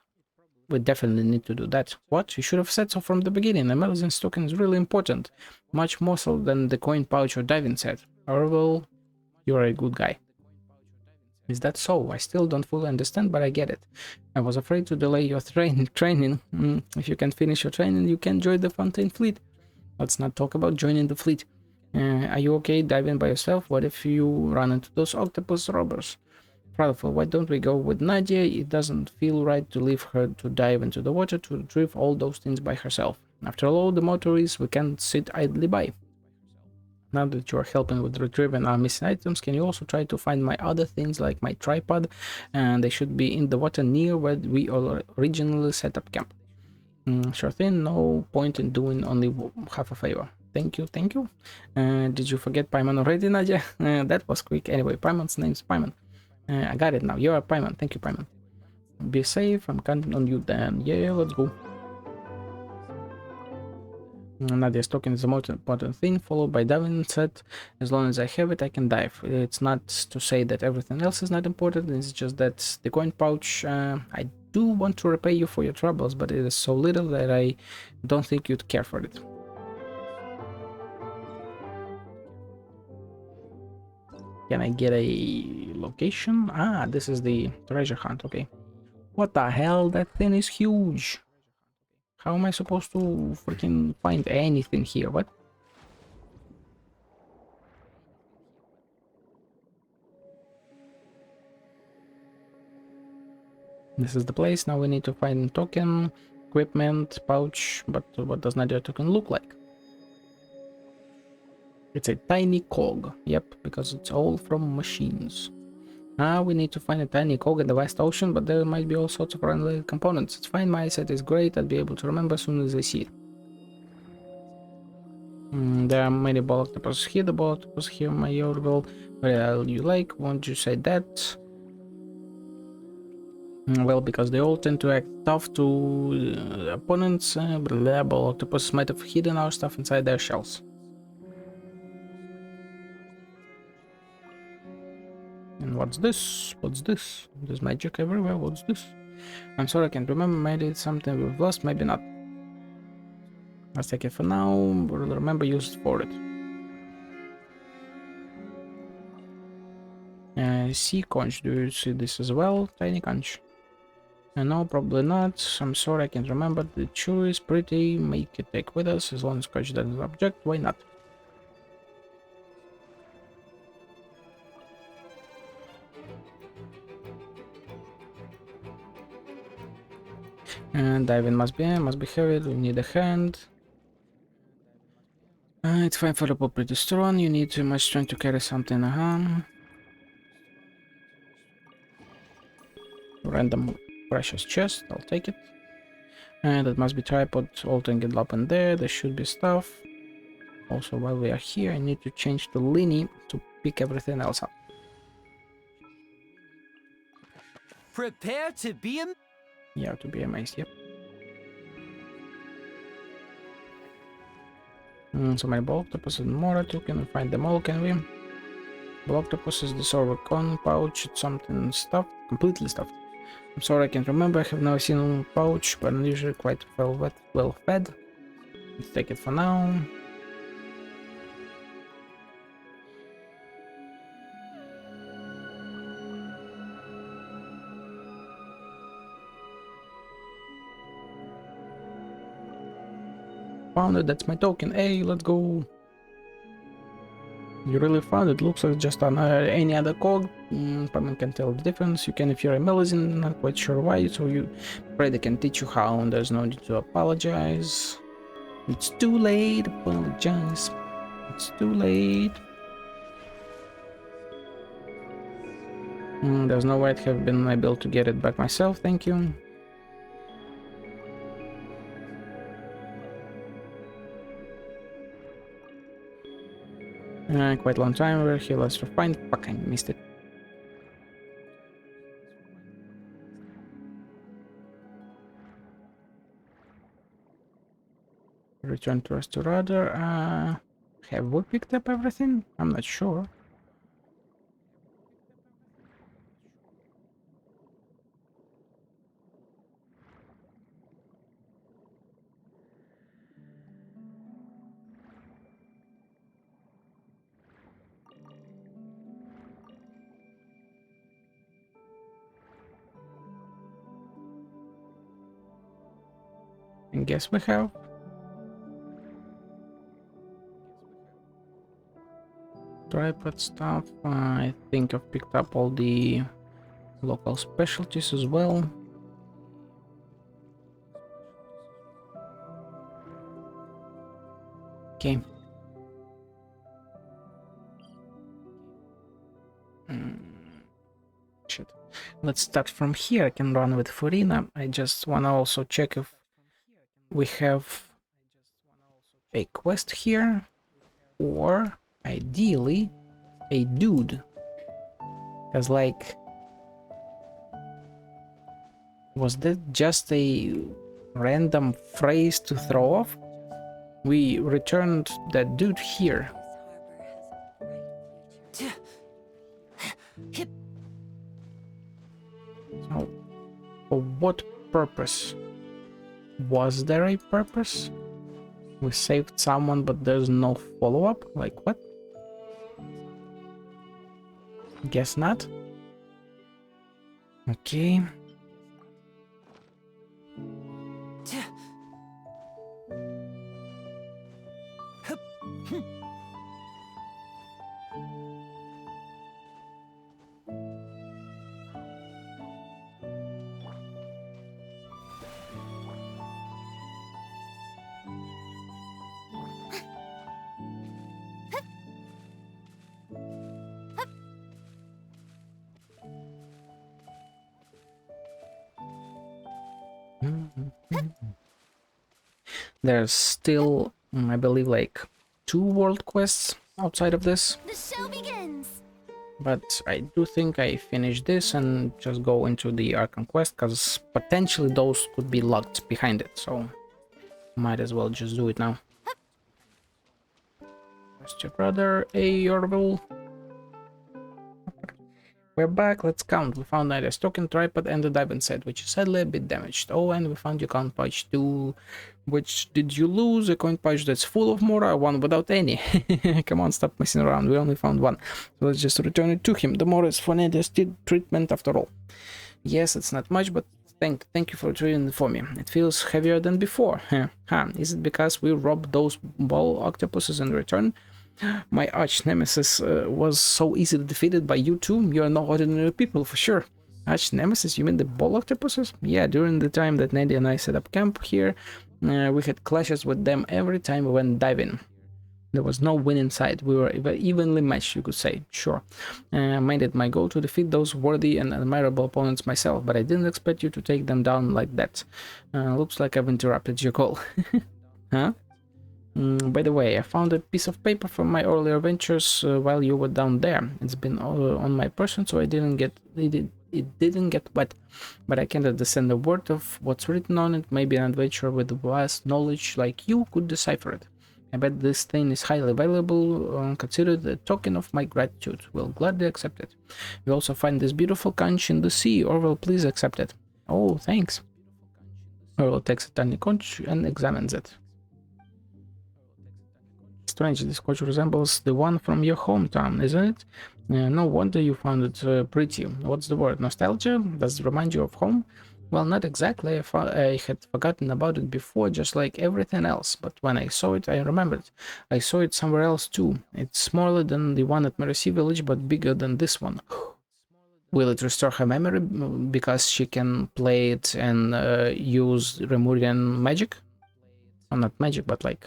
We definitely need to do that. What? You should have said so from the beginning. A medicine's token is really important. Much more so than the coin pouch or diving set. Orwell, you're a good guy. Is that so? I still don't fully understand, but I get it. I was afraid to delay your training. If you can finish your training, you can join the Fontaine fleet. Let's not talk about joining the fleet. Are you okay diving by yourself? What if you run into those octopus robbers? Flutterful, why don't we go with Nadia? It doesn't feel right to leave her to dive into the water to retrieve all those things by herself. After all, the motto is we can't sit idly by. Now that you are helping with retrieving our missing items, can you also try to find my other things like my tripod? And they should be in the water near where we originally set up camp. Sure thing, no point in doing only half a favor. Thank you, thank you. Did you forget Paimon already, Nadia? That was quick. Anyway, Paimon's name's Paimon. I got it now. You're a Paimon. Thank you, Paimon. Be safe. I'm counting on you then. Yeah, let's go. Nadia's token is the most important thing, followed by diving set. As long as I have it, I can dive. It's not to say that everything else is not important. It's just that the coin pouch, I do want to repay you for your troubles, but it is so little that I don't think you'd care for it. Can I get a location? Ah, this is the treasure hunt, okay. What the hell? That thing is huge. How am I supposed to freaking find anything here? What? This is the place. Now we need to find token, equipment, pouch, but what does Nadia token look like? It's a tiny cog. Yep, because it's all from machines. Now we need to find a tiny cog in the vast ocean, but there might be all sorts of unrelated components. It's fine, my eyesight is great, I'll be able to remember as soon as I see it. There are many ball octopuses here, the ball octopus here, my Yorville. Well, you like, won't you say that? Well, because they all tend to act tough to opponents, but the ball octopuses might have hidden our stuff inside their shells. And what's this? What's this? There's magic everywhere, what's this? I'm sorry, I can't remember, maybe it's something we've lost, maybe not. Let's take it for now, we'll remember use it for it. Sea conch, do you see this as well? Tiny conch. No, probably not. I'm sorry, I can't remember. The chew is pretty. Make it take with us. As long as conch doesn't object, why not? And diving must be heavy. We need a hand. It's fine for the pull pretty strong. You need too much strength to carry something. Random precious chest. I'll take it. And it must be tripod. All thing it up in there. There should be stuff. Also, while we are here, I need to change to Linny to pick everything else up. Prepare to be amazed. Yeah, to be amazed, yep. So many ball octopuses and more. Can we find them all, can we? Ball octopuses, this con pouch, it's something stuffed, completely stuffed. I'm sorry, I can't remember, I have never seen a pouch, but I'm usually quite well fed. Let's take it for now. Found it, that's my token. Hey, let's go. You really found it. Looks like just any other cog. Probably can tell the difference. You can if you're a Melusine, not quite sure why, so you pray they can teach you how, and there's no need to apologize. It's too late, apologize. It's too late. There's no way I'd have been able to get it back myself, thank you. Quite a long time we're here, let's refine. Fuck, I missed it. Return to Restorator. Have we picked up everything? I'm not sure. I guess we have. Tripod stuff. I think I've picked up all the local specialties as well. Okay. Shit. Let's start from here. I can run with Furina. I just wanna also check if we have a quest here, or ideally a dude, because like, was that just a random phrase to throw off? We returned that dude here. So, for what purpose? Was there a purpose? We saved someone, but there's no follow-up? Like, what? Guess not. Okay. There's still, I believe, like 2 world quests outside of this. The show begins. But I do think I finish this and just go into the Arkham quest, because potentially those could be locked behind it, so might as well just do it now. Where's your brother? Hey, Orville. We're back, let's count. We found Nadia's token, tripod, and the diamond set, which is sadly a bit damaged. Oh, and we found your coin pouch too. Which did you lose? A coin pouch that's full of Mora, one without any. Come on, stop messing around. We only found one. So let's just return it to him. The Mora is for Nadia's treatment after all. Yes, it's not much, but thank you for returning it for me. It feels heavier than before. Is it because we robbed those ball octopuses in return? My arch nemesis was so easily defeated by you two. You are no ordinary people, for sure. Arch nemesis? You mean the ball octopuses? Yeah, during the time that Nadia and I set up camp here, we had clashes with them every time we went diving. There was no win in sight. We were evenly matched, you could say. Sure. Made it my goal to defeat those worthy and admirable opponents myself, but I didn't expect you to take them down like that. Looks like I've interrupted your call. Huh? By the way, I found a piece of paper from my earlier ventures while you were down there. It's been on my person, so it didn't get wet. But I can't understand a word of what's written on it. Maybe an adventurer with vast knowledge like you could decipher it. I bet this thing is highly valuable. Consider it a token of my gratitude. We'll gladly accept it. We also find this beautiful conch in the sea. Orwell, please accept it. Oh, thanks. Orwell takes a tiny conch and examines it. Strange, this conch resembles the one from your hometown, isn't it? No wonder you found it pretty. What's the word? Nostalgia? Does it remind you of home? Well, not exactly. I had forgotten about it before, just like everything else. But when I saw it, I remembered. I saw it somewhere else too. It's smaller than the one at Mercy Village, but bigger than this one. Will it restore her memory because she can play it and use Remurian magic? Well, not magic, but like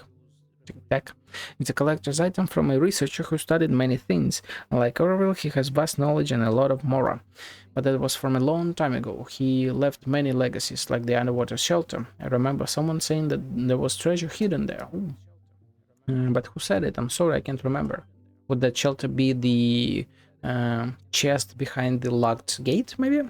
tech. It's a collector's item from a researcher who studied many things. Like Orville, he has vast knowledge and a lot of Mora. But that was from a long time ago. He left many legacies, like the underwater shelter. I remember someone saying that there was treasure hidden there. But who said it? I'm sorry, I can't remember. Would that shelter be the chest behind the locked gate, maybe?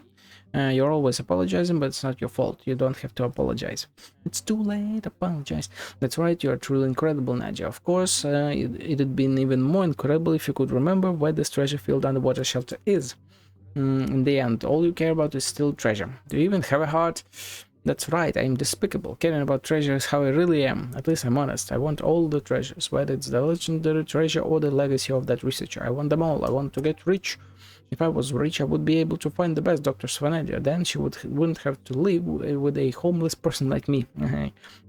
You're always apologizing, but it's not your fault. You don't have to apologize. It's too late, apologize. That's right, you're truly incredible, Nadia. Of course, it'd been even more incredible if you could remember where this treasure-filled underwater shelter is. In the end, all you care about is still treasure. Do you even have a heart? That's right, I'm despicable. Caring about treasure is how I really am. At least I'm honest. I want all the treasures, whether it's the legendary treasure or the legacy of that researcher. I want them all. I want to get rich. If I was rich, I would be able to find the best doctors for Nadia. Then she wouldn't have to live with a homeless person like me.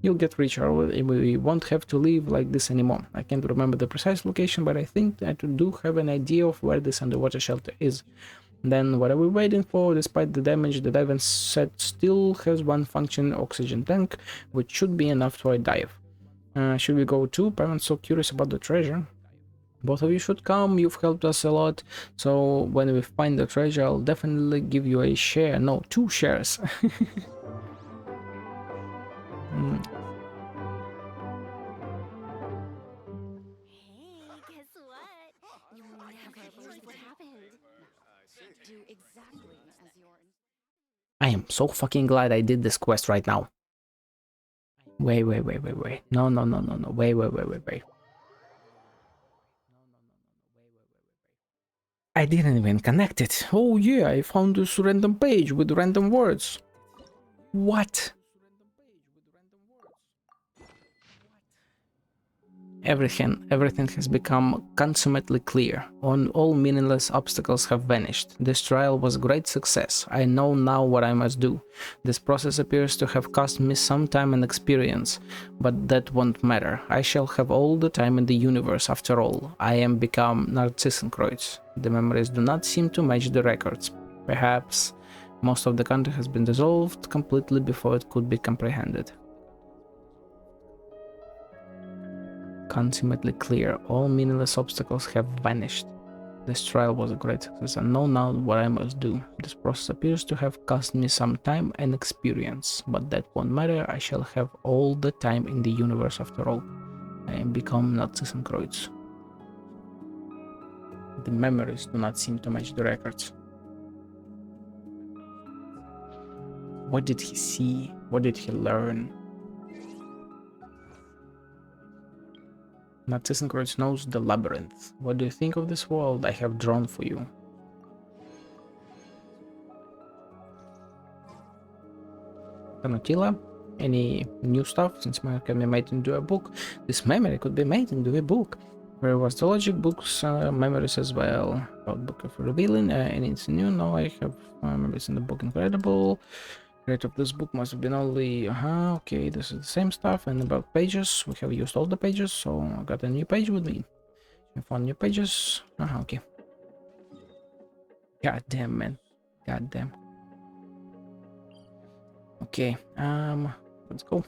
You'll get richer. We won't have to live like this anymore. I can't remember the precise location, but I think I do have an idea of where this underwater shelter is. Then what are we waiting for? Despite the damage, the diving set still has one functioning oxygen tank, which should be enough for a dive. Should we go too? I'm so curious about the treasure. Both of you should come, you've helped us a lot, so when we find the treasure, I'll definitely give you a share. No, 2 shares. Hey, guess what? You never believe what happened. Do exactly as your... I am so fucking glad I did this quest right now. Wait. No. Wait. I didn't even connect it. Oh yeah, I found this random page with random words. What? Everything has become consummately clear. All meaningless obstacles have vanished. This trial was a great success. I know now what I must do. This process appears to have cost me some time and experience, but that won't matter. I shall have all the time in the universe after all. I am become Narcissus. The memories do not seem to match the records. Perhaps most of the content has been dissolved completely before it could be comprehended. Consummately clear. All meaningless obstacles have vanished. This trial was a great success. I know now what I must do. This process appears to have cost me some time and experience, but that won't matter. I shall have all the time in the universe after all. I am become Narcissus. The memories do not seem to match the records. What did he see? What did he learn? Narcissus knows the labyrinth. What do you think of this world I have drawn for you? Tanotila, any new stuff since memory can be made into a book? This memory could be made into a book. Where was the logic books, memories as well? About book of revealing, and it's new. No, I have memories in the book. Incredible. Creator of this book must have been only okay, this is the same stuff. And about pages, we have used all the pages, so I got a new page with me. I found new pages. Okay. God damn, man. God damn. Okay, let's go.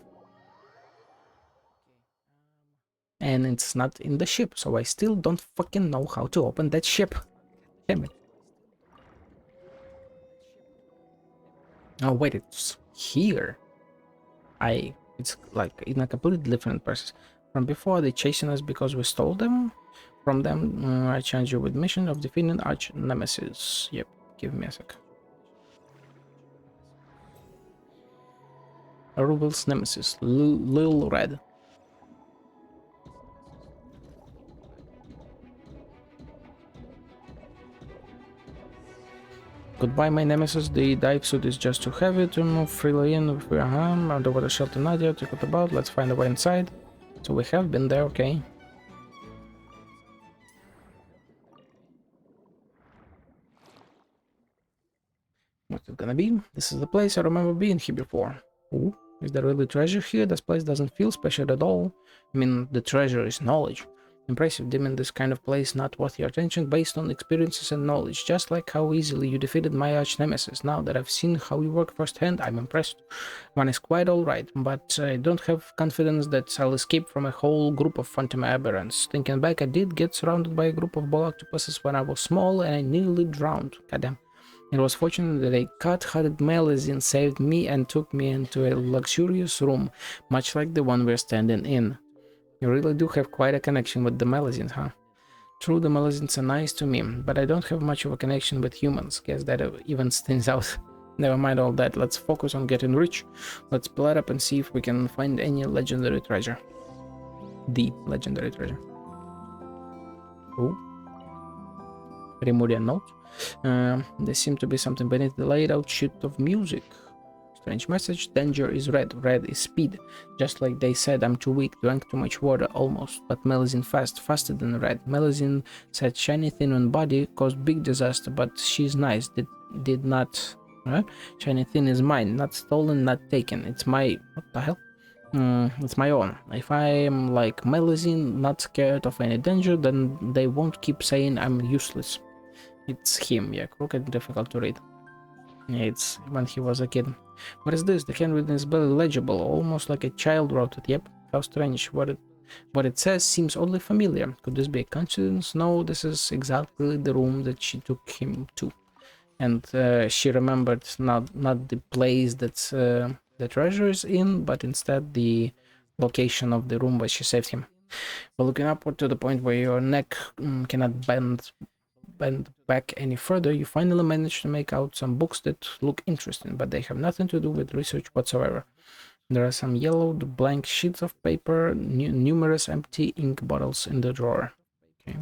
And it's not in the ship, so I still don't fucking know how to open that ship. Damn it. Oh wait, it's here. It's like in a completely different process. From before, they chasing us because we stole them. From them, I challenge you with mission of defeating arch nemesis. Yep, give me a sec. Rubel's nemesis, Lil Red. Goodbye, my nemesis. The dive suit is just too heavy to move freely in. Underwater shelter Nadia, check it about. Let's find a way inside. So we have been there, okay. What's it gonna be? This is the place I remember being here before. Ooh, is there really treasure here? This place doesn't feel special at all. I mean, the treasure is knowledge. Impressive, deeming this kind of place not worth your attention based on experiences and knowledge, just like how easily you defeated my arch nemesis. Now that I've seen how you work firsthand, I'm impressed. One is quite alright, but I don't have confidence that I'll escape from a whole group of phantom aberrants. Thinking back, I did get surrounded by a group of ball octopuses when I was small and I nearly drowned. Goddamn. It was fortunate that a cat-hearted Malazine saved me and took me into a luxurious room, much like the one we're standing in. You really do have quite a connection with the Malazines, huh? True, the Malazines are nice to me, but I don't have much of a connection with humans. Guess that even stands out. Never mind all that, let's focus on getting rich. Let's blood up and see if we can find any legendary treasure. The legendary treasure. Oh. Remurian note. There seemed to be something beneath the laid out sheet of music. Strange message. Danger is red. Red is speed. Just like they said, I'm too weak, drank too much water, almost. But Malazine faster than red. Malazine said shiny thin on body caused big disaster, but she's nice. Did not. Shiny thin is mine, not stolen, not taken. It's my. What the hell? It's my own. If I am like Malazine, not scared of any danger, then they won't keep saying I'm useless. It's him, yeah, crooked, difficult to read. Yeah, it's when he was a kid. What is this? The handwriting is barely legible, almost like a child wrote it. Yep, how strange. What it says seems oddly familiar. Could this be a coincidence? No, this is exactly the room that she took him to. And she remembered not the place that the treasure is in, but instead the location of the room where she saved him. But looking upward to the point where your neck cannot bend back any further, you finally manage to make out some books that look interesting, but they have nothing to do with research whatsoever. There are some yellowed blank sheets of paper, numerous empty ink bottles in the drawer. Okay.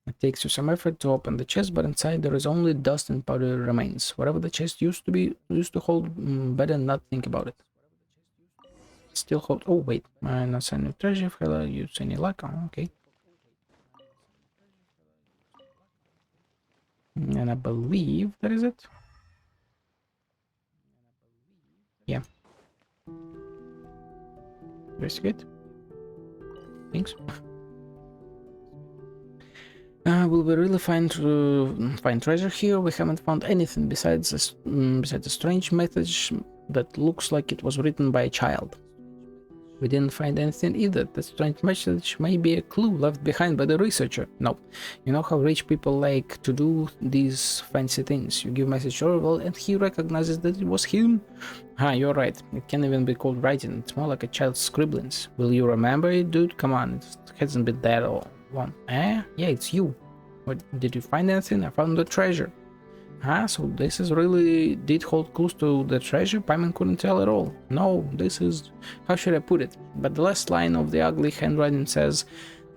It takes you some effort to open the chest, but inside there is only dust and powder remains. Whatever the chest used to hold, better not think about it. Still hold. Oh wait, not sign treasure. Hello, use any luck? Oh, okay. And I believe that is it. Yeah. Investigate. Thanks. Will we really find treasure here? We haven't found anything besides a strange message that looks like it was written by a child. We didn't find anything either. That strange message may be a clue left behind by the researcher. No. You know how rich people like to do these fancy things. You give message to Orwell and he recognizes that it was him? Ah, you're right. It can't even be called writing. It's more like a child's scribblings. Will you remember it, dude? Come on, it hasn't been that long. Eh? Yeah, it's you. What, did you find anything? I found the treasure. Ah, so this is really did hold clues to the treasure? Paimon couldn't tell at all. No, this is... how should I put it? But the last line of the ugly handwriting says,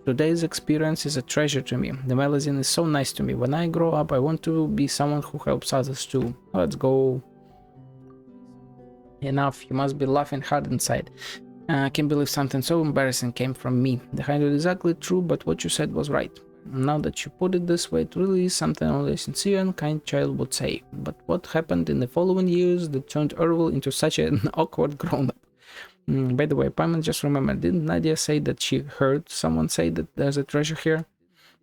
today's experience is a treasure to me. The magazine is so nice to me. When I grow up, I want to be someone who helps others too. Let's go. Enough, you must be laughing hard inside. I can't believe something so embarrassing came from me. The handwriting is exactly true, but what you said was right. Now that you put it this way, it really is something only a sincere and kind child would say. But what happened in the following years that turned Orwell into such an awkward grown-up? By the way, Paimon just remembered, didn't Nadia say that she heard someone say that there's a treasure here?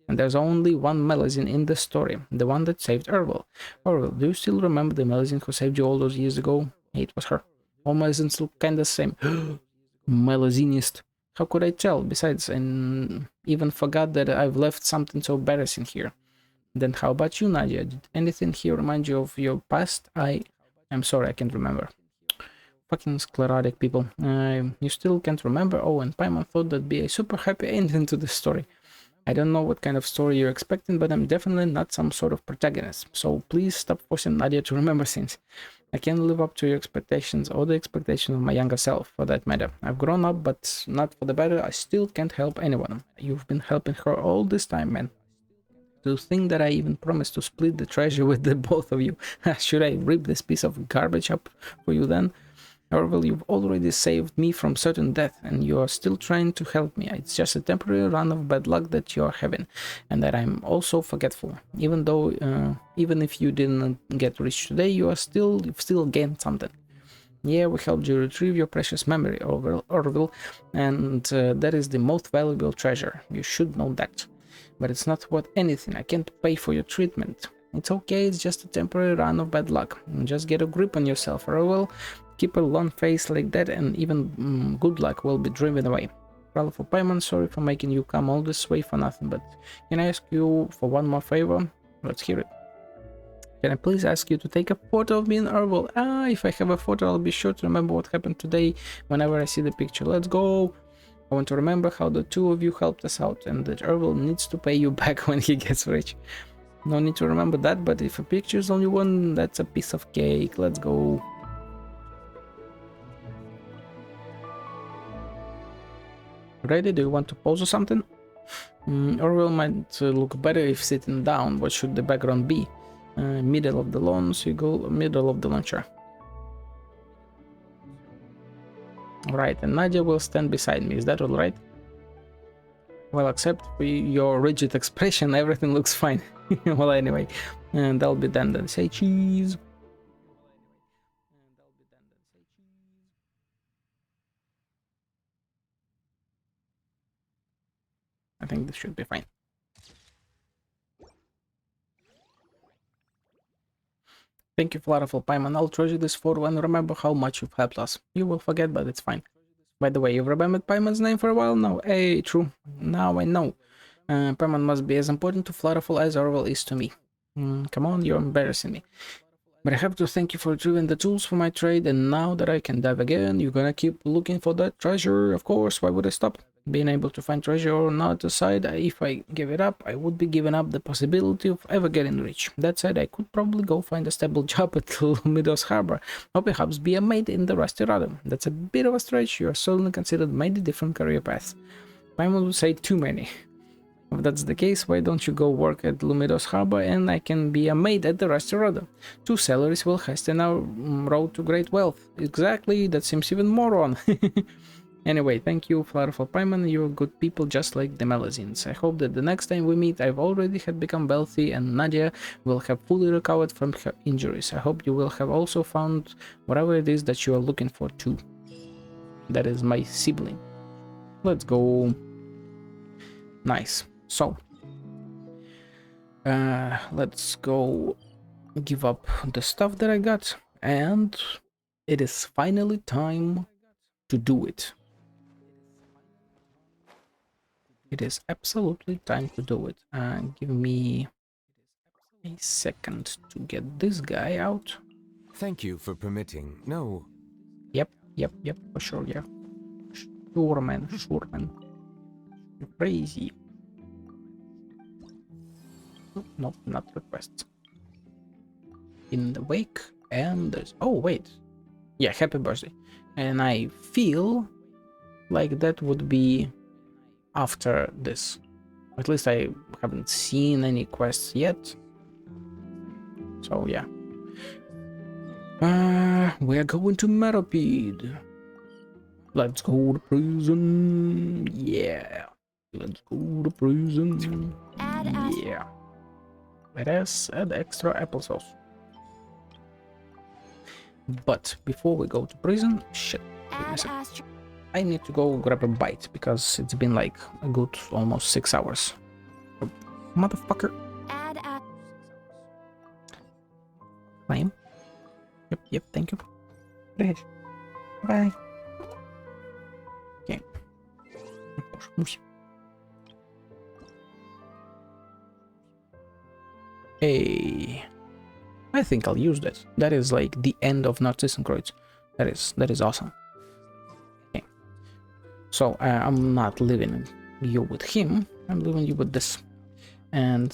And there's only one Melusine in the story, the one that saved Orwell. Orwell, do you still remember the Melusine who saved you all those years ago? Hey, it was her. All Melusines look kinda the same. Melusinist. How could I tell? Besides, I even forgot that I've left something so embarrassing here. Then how about you, Nadia? Did anything here remind you of your past? I'm sorry, I can't remember. Fucking sclerotic people. You still can't remember? Oh, and Paimon thought that'd be a super happy ending to the story. I don't know what kind of story you're expecting, but I'm definitely not some sort of protagonist. So please stop forcing Nadia to remember things. I can't live up to your expectations or the expectations of my younger self, for that matter. I've grown up, but not for the better. I still can't help anyone. You've been helping her all this time, man. To think that I even promised to split the treasure with the both of you. Should I rip this piece of garbage up for you then? Orwell, you've already saved me from certain death, and you are still trying to help me. It's just a temporary run of bad luck that you are having, and that I'm also forgetful. Even if you didn't get rich today, you've still gained something. Yeah, we helped you retrieve your precious memory, Orwell, and that is the most valuable treasure. You should know that. But it's not worth anything. I can't pay for your treatment. It's okay, it's just a temporary run of bad luck. Just get a grip on yourself, Orwell. Keep a long face like that and even good luck will be driven away. Well, for Paimon, sorry for making you come all this way for nothing, but can I ask you for one more favor? Let's hear it. Can I please ask you to take a photo of me and Orwell? If I have a photo, I'll be sure to remember what happened today whenever I see the picture. Let's go! I want to remember how the two of you helped us out and that Orwell needs to pay you back when he gets rich. No need to remember that, but if a picture is only one, that's a piece of cake. Let's go. Ready? Do you want to pose or something? Orwell might look better if sitting down. What should the background be? Middle of the lawn, seagull, middle of the launcher. Right, and Nadia will stand beside me. Is that alright? Well, except for your rigid expression, everything looks fine. Well, anyway, and that'll be done then. Say cheese. I think this should be fine. Thank you, Flarafel Paimon. I'll treasure this photo and remember how much you've helped us. You will forget, but it's fine. By the way, you've remembered Paimon's name for a while now? Hey, true. Now I know. Paimon must be as important to Flarafel as Orwell is to me. Come on, you're embarrassing me. But I have to thank you for retrieving the tools for my trade, and now that I can dive again, you're gonna keep looking for that treasure. Of course, why would I stop? Being able to find treasure or not aside, if I give it up, I would be giving up the possibility of ever getting rich. That said, I could probably go find a stable job at Meadows Harbor, or perhaps be a maid in the Rusty Rudder. That's a bit of a stretch. You are certainly considered many different career paths. Paimon would say too many. If that's the case, why don't you go work at Meadows Harbor and I can be a maid at the Rusty Rudder? 2 salaries will hasten our road to great wealth. Exactly, that seems even more on. Anyway, thank you, Flarafel Paimon. You're good people just like the Melusines. I hope that the next time we meet, I've already had become wealthy and Nadia will have fully recovered from her injuries. I hope you will have also found whatever it is that you are looking for too. That is my sibling. Let's go. Nice. So, let's go give up the stuff that I got, and it is finally time to do it. It is absolutely time to do it. Give me a second to get this guy out. Thank you for permitting. No, Yep, for sure, yeah. Sure, man, sure, man. You're crazy. Nope, not requests. In the wake, and there's... Oh, wait. Yeah, happy birthday. And I feel like that would be after this. At least I haven't seen any quests yet. So, yeah. We are going to Meropide. Let's go to prison. Yeah. Let's go to prison. Yeah. Let us add extra applesauce. But before we go to prison, shit. I need to go grab a bite because it's been like a good almost 6 hours. Motherfucker. Claim. Yep, thank you. Bye. Okay. Hey. I think I'll use that. That is like the end of Narcissus. That is awesome. Okay. So I'm not leaving you with him. I'm leaving you with this. And